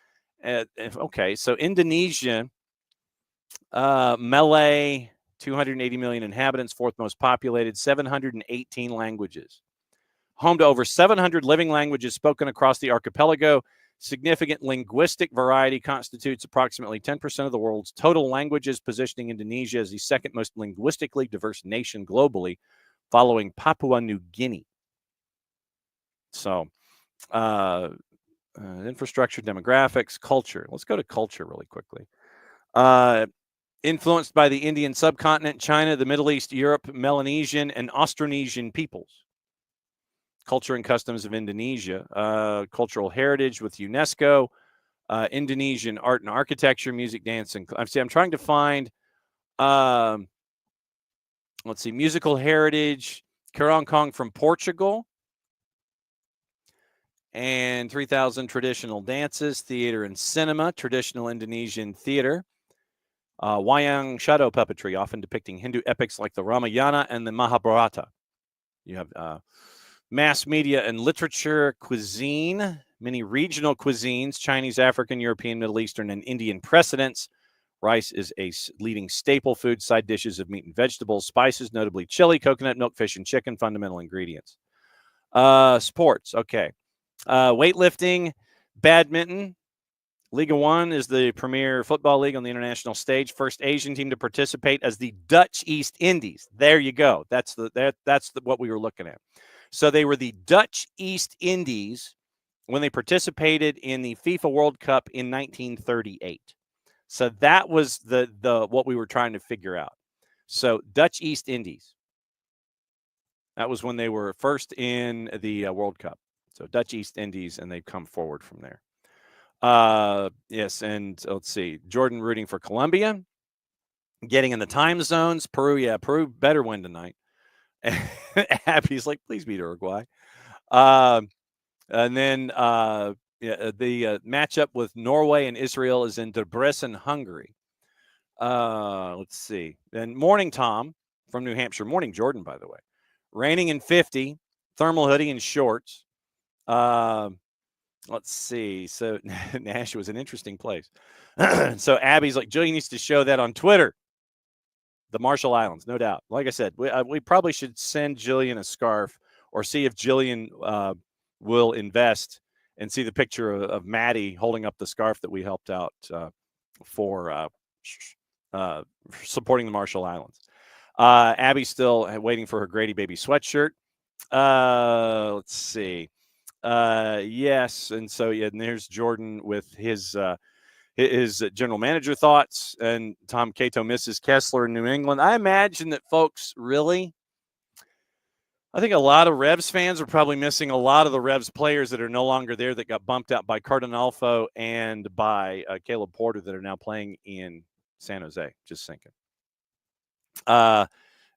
Okay, so Indonesia, Malay, 280 million inhabitants, fourth most populated, 718 languages. Home to over 700 living languages spoken across the archipelago. Significant linguistic variety constitutes approximately 10% of the world's total languages, positioning Indonesia as the second most linguistically diverse nation globally, following Papua New Guinea. So, infrastructure, demographics, culture. Let's go to culture really quickly. Influenced by the Indian subcontinent, China, the Middle East, Europe, Melanesian, and Austronesian peoples. culture and customs of Indonesia, cultural heritage with UNESCO, Indonesian art and architecture, music, dance, and I'm trying to find. Let's see, musical heritage, Kong from Portugal, and 3,000 traditional dances, theater and cinema, traditional Indonesian theater, wayang shadow puppetry, often depicting Hindu epics like the Ramayana and the Mahabharata. You have mass media and literature, cuisine, many regional cuisines, Chinese, African, European, Middle Eastern, and Indian precedents. Rice is a leading staple food, side dishes of meat and vegetables, spices, notably chili, coconut milk, fish, and chicken, fundamental ingredients. Sports, okay. Weightlifting, badminton. Liga 1 is the premier football league on the international stage. First Asian team to participate as the Dutch East Indies. There you go. That's what we were looking at. So they were the Dutch East Indies when they participated in the FIFA World Cup in 1938. So that was the what we were trying to figure out. So Dutch East Indies. That was when they were first in the World Cup. So Dutch East Indies, and they've come forward from there. Yes, and let's see. Jordan rooting for Colombia. Getting in the time zones. Peru better win tonight. Abby's like, please beat Uruguay. And then the matchup with Norway and Israel is in Debrecen, Hungary. Let's see. And morning, Tom from New Hampshire. Morning, Jordan, by the way. Raining in 50, thermal hoodie and shorts. Let's see. So Nash was an interesting place. So Abby's like, Jillian needs to show that on Twitter. The Marshall Islands, no doubt. Like I said, we probably should send Jillian a scarf or see if Jillian will invest and see the picture of Maddie holding up the scarf that we helped out for supporting the Marshall Islands. Abby's still waiting for her Grady Baby sweatshirt. Let's see. Yes, and so and there's Jordan with his general manager thoughts, and Tom Cato misses Kessler in New England. I imagine that folks I think a lot of Revs fans are probably missing a lot of the Revs players that are no longer there that got bumped out by Cardinalfo and by Caleb Porter that are now playing in San Jose. Just thinking.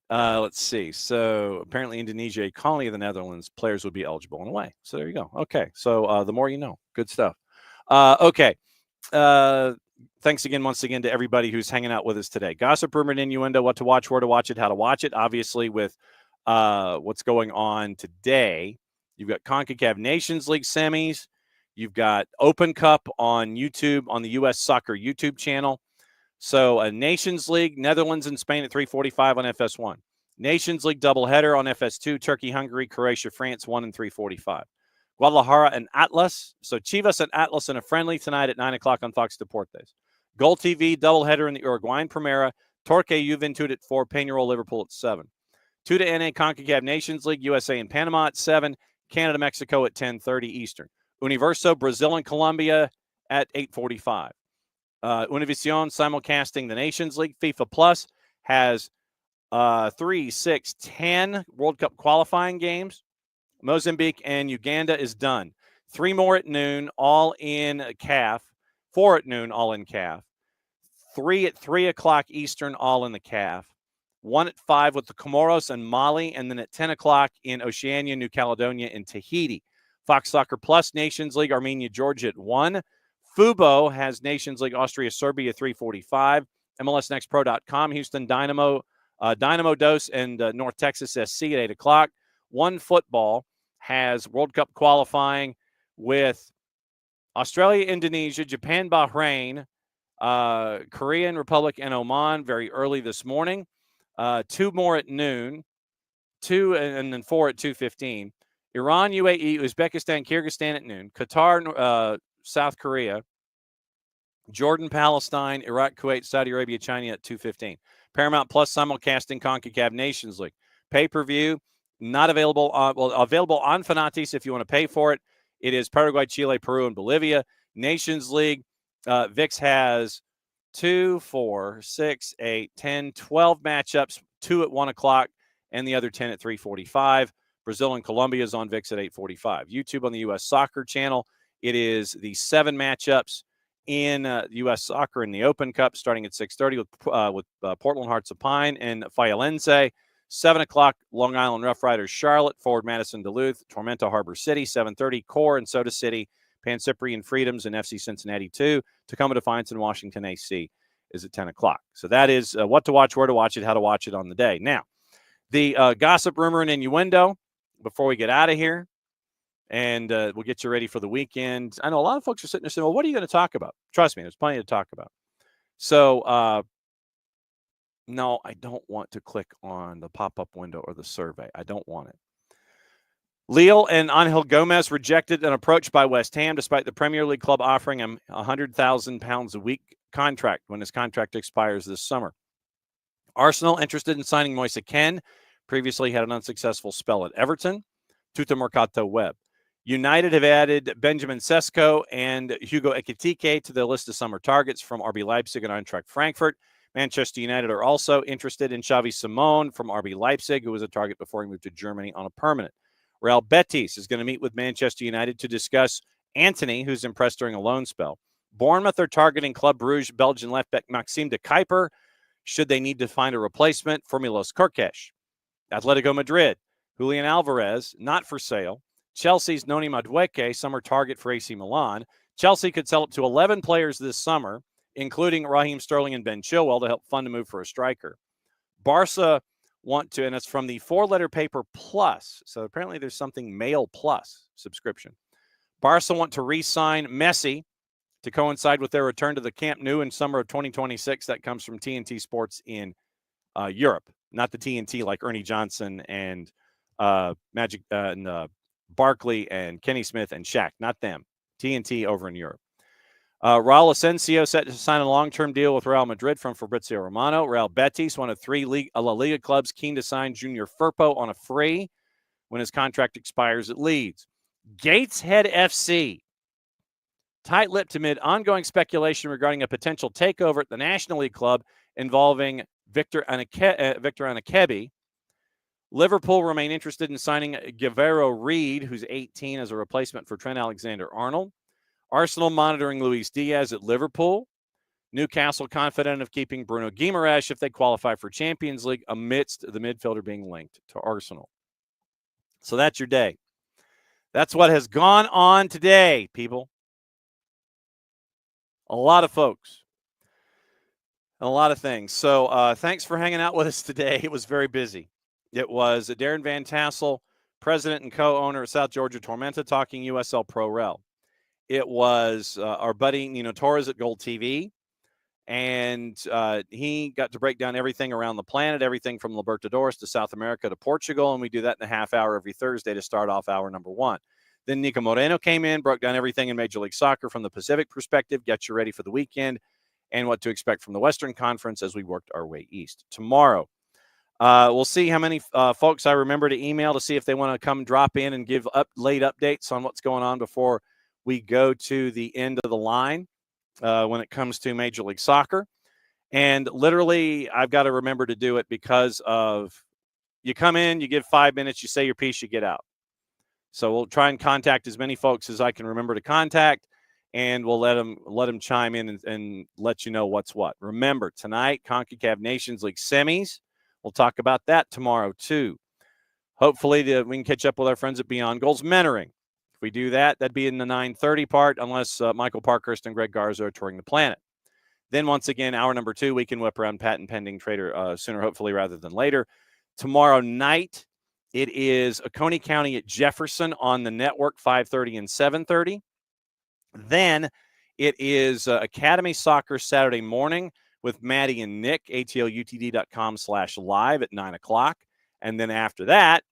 Let's see. So apparently Indonesia, a colony of the Netherlands, players would be eligible in a way. So there you go. Okay. So the more you know. Good stuff. Okay. Thanks again, once again, to everybody who's hanging out with us today. Gossip, rumor, and innuendo, what to watch, where to watch it, how to watch it. Obviously, with what's going on today, you've got CONCACAF Nations League semis. You've got Open Cup on YouTube, on the U.S. Soccer YouTube channel. So a Nations League, Netherlands and Spain at 3:45 on FS1. Nations League doubleheader on FS2, Turkey, Hungary, Croatia, France, 1 and 3:45. Guadalajara and Atlas. So Chivas and Atlas in a friendly tonight at 9 o'clock on Fox Deportes. Goal TV, doubleheader in the Uruguayan Primera. Torque Juventud at 4, Peñarol, Liverpool at 7. 2 to NA CONCACAF Nations League, USA and Panama at 7. Canada, Mexico at 10:30 Eastern. Universo, Brazil and Colombia at 8:45. Univision simulcasting the Nations League. FIFA Plus has 3, 6, 10 World Cup qualifying games. Mozambique and Uganda is done. 3 more at noon, all in CAF. 4 at noon, all in CAF. 3 at 3 o'clock Eastern, all in the CAF. 1 at 5 with the Comoros and Mali, and then at 10 o'clock in Oceania, New Caledonia, and Tahiti. Fox Soccer Plus, Nations League, Armenia, Georgia at 1. Fubo has Nations League, Austria, Serbia, 3:45. MLSNextPro.com, Houston Dynamo, Dynamo Dos, and North Texas SC at 8 o'clock. One Football has World Cup qualifying with Australia, Indonesia, Japan, Bahrain, Korean Republic, and Oman very early this morning. 2 more at noon, 2 and then 4 at 2:15. Iran, UAE, Uzbekistan, Kyrgyzstan at noon. Qatar, South Korea, Jordan, Palestine, Iraq, Kuwait, Saudi Arabia, China at 2:15. Paramount Plus simulcasting CONCACAF Nations League. Pay-per-view, not available available on Fanatis if you want to pay for it. It is Paraguay, Chile, Peru, and Bolivia. Nations League, VIX has 2, 4, 6, 8, 10, 12 matchups, 2 at 1 o'clock, and the other 10 at 3:45. Brazil and Colombia is on VIX at 8:45. YouTube on the U.S. Soccer channel, it is the 7 matchups in U.S. Soccer in the Open Cup starting at 6:30 with Portland Hearts of Pine and Faialense. 7 o'clock, Long Island Rough Riders Charlotte, Forward Madison Duluth, Tormenta Harbor City, 7:30, Core and Soda City, Pan Cyprian Freedoms and FC Cincinnati 2, Tacoma Defiance and Washington AC is at 10 o'clock. So that is what to watch, where to watch it, how to watch it on the day. Now, the gossip, rumor, and innuendo before we get out of here, and we'll get you ready for the weekend. I know a lot of folks are sitting there saying, well, what are you going to talk about? Trust me, there's plenty to talk about. So, no, I don't want to click on the pop-up window or the survey. I don't want it. Lille and Angel Gomez rejected an approach by West Ham despite the Premier League club offering him a £100,000 a week contract when his contract expires this summer. Arsenal interested in signing Moise Kean, previously had an unsuccessful spell at Everton. Tuta Mercato Web. United have added Benjamin Sesko and Hugo Ekitike to the list of summer targets from RB Leipzig and Eintracht Frankfurt. Manchester United are also interested in Xavi Simon from RB Leipzig, who was a target before he moved to Germany on a permanent. Real Betis is going to meet with Manchester United to discuss Antony, who's impressed during a loan spell. Bournemouth are targeting Club Brugge Belgian left-back Maxime de Kuiper, should they need to find a replacement for Milos Kerkez. Atletico Madrid, Julian Alvarez, not for sale. Chelsea's Noni Madueke, summer target for AC Milan. Chelsea could sell up to 11 players this summer, including Raheem Sterling and Ben Chilwell, to help fund a move for a striker. Barca want to, and it's from the 4-letter paper Plus, so apparently there's something Mail Plus subscription. Barca want to re-sign Messi to coincide with their return to the Camp Nou in summer of 2026. That comes from TNT Sports in Europe, not the TNT like Ernie Johnson and Magic and Barkley and Kenny Smith and Shaq, not them. TNT over in Europe. Raul Asensio set to sign a long-term deal with Real Madrid from Fabrizio Romano. Real Betis, one of 3 La Liga clubs, keen to sign Junior Firpo on a free when his contract expires at Leeds. Gateshead FC, tight-lipped amid ongoing speculation regarding a potential takeover at the National League club involving Victor Anakebi. Liverpool remain interested in signing Guevara Reed, who's 18, as a replacement for Trent Alexander-Arnold. Arsenal monitoring Luis Diaz at Liverpool. Newcastle confident of keeping Bruno Guimaraes if they qualify for Champions League amidst the midfielder being linked to Arsenal. So that's your day. That's what has gone on today, people. A lot of folks. A lot of things. So thanks for hanging out with us today. It was very busy. It was Darren Van Tassel, president and co-owner of South Georgia Tormenta, talking USL Pro Rel. It was our buddy Nino Torres at Gold TV, and he got to break down everything around the planet, everything from Libertadores to South America to Portugal, and we do that in a half hour every Thursday to start off hour number 1. Then Nico Moreno came in, broke down everything in Major League Soccer from the Pacific perspective, get you ready for the weekend, and what to expect from the Western Conference as we worked our way east. Tomorrow, we'll see how many folks I remember to email to see if they want to come drop in and give late updates on what's going on before we go to the end of the line when it comes to Major League Soccer. And literally, I've got to remember to do it because of you come in, you give 5 minutes, you say your piece, you get out. So we'll try and contact as many folks as I can remember to contact, and we'll let them chime in and let you know what's what. Remember, tonight, CONCACAF Nations League semis. We'll talk about that tomorrow, too. Hopefully, we can catch up with our friends at Beyond Goals Mentoring. If we do that, that'd be in the 9:30 part, unless Michael Parkhurst and Greg Garza are touring the planet. Then, once again, hour number 2, we can whip around patent pending trader sooner, hopefully, rather than later. Tomorrow night, it is Oconee County at Jefferson on the network, 5:30 and 7:30. Then it is Academy Soccer Saturday morning with Maddie and Nick, atlutd.com/live at 9 o'clock. And then after that,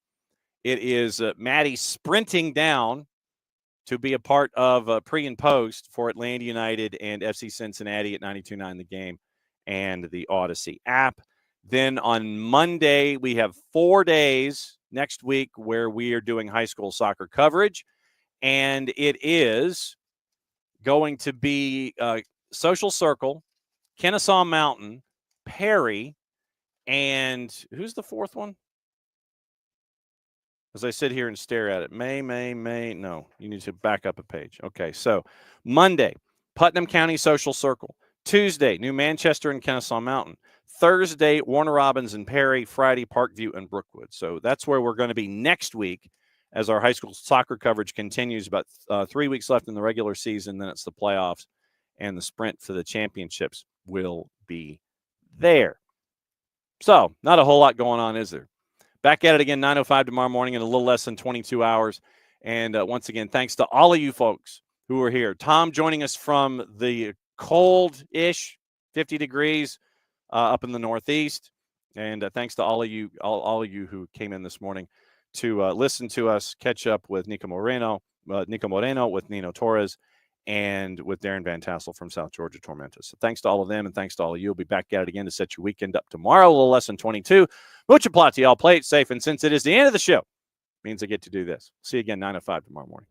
it is Maddie sprinting down to be a part of pre and post for Atlanta United and FC Cincinnati at 92.9 The Game and the Odyssey app. Then on Monday, we have 4 days next week where we are doing high school soccer coverage. And it is going to be Social Circle, Kennesaw Mountain, Perry, and who's the fourth one? as I sit here and stare at it. May. No, you need to back up a page. Okay, so Monday, Putnam County Social Circle. Tuesday, New Manchester and Kennesaw Mountain. Thursday, Warner Robins and Perry. Friday, Parkview and Brookwood. So that's where we're going to be next week as our high school soccer coverage continues. About 3 weeks left in the regular season. Then it's the playoffs, and the sprint for the championships will be there. So not a whole lot going on, is there? Back at it again, 9:05 tomorrow morning in a little less than 22 hours. And once again, thanks to all of you folks who are here. Tom joining us from the cold-ish 50 degrees up in the Northeast. And thanks to all of you who came in this morning to listen to us, catch up with Nico Moreno with Nino Torres, and with Darren Van Tassel from South Georgia Tormentas. So thanks to all of them, and thanks to all of you. We'll be back at it again to set your weekend up tomorrow, a little less than 22. Mucha plata, y'all. Play it safe, and since it is the end of the show, it means I get to do this. See you again 9:05 tomorrow morning.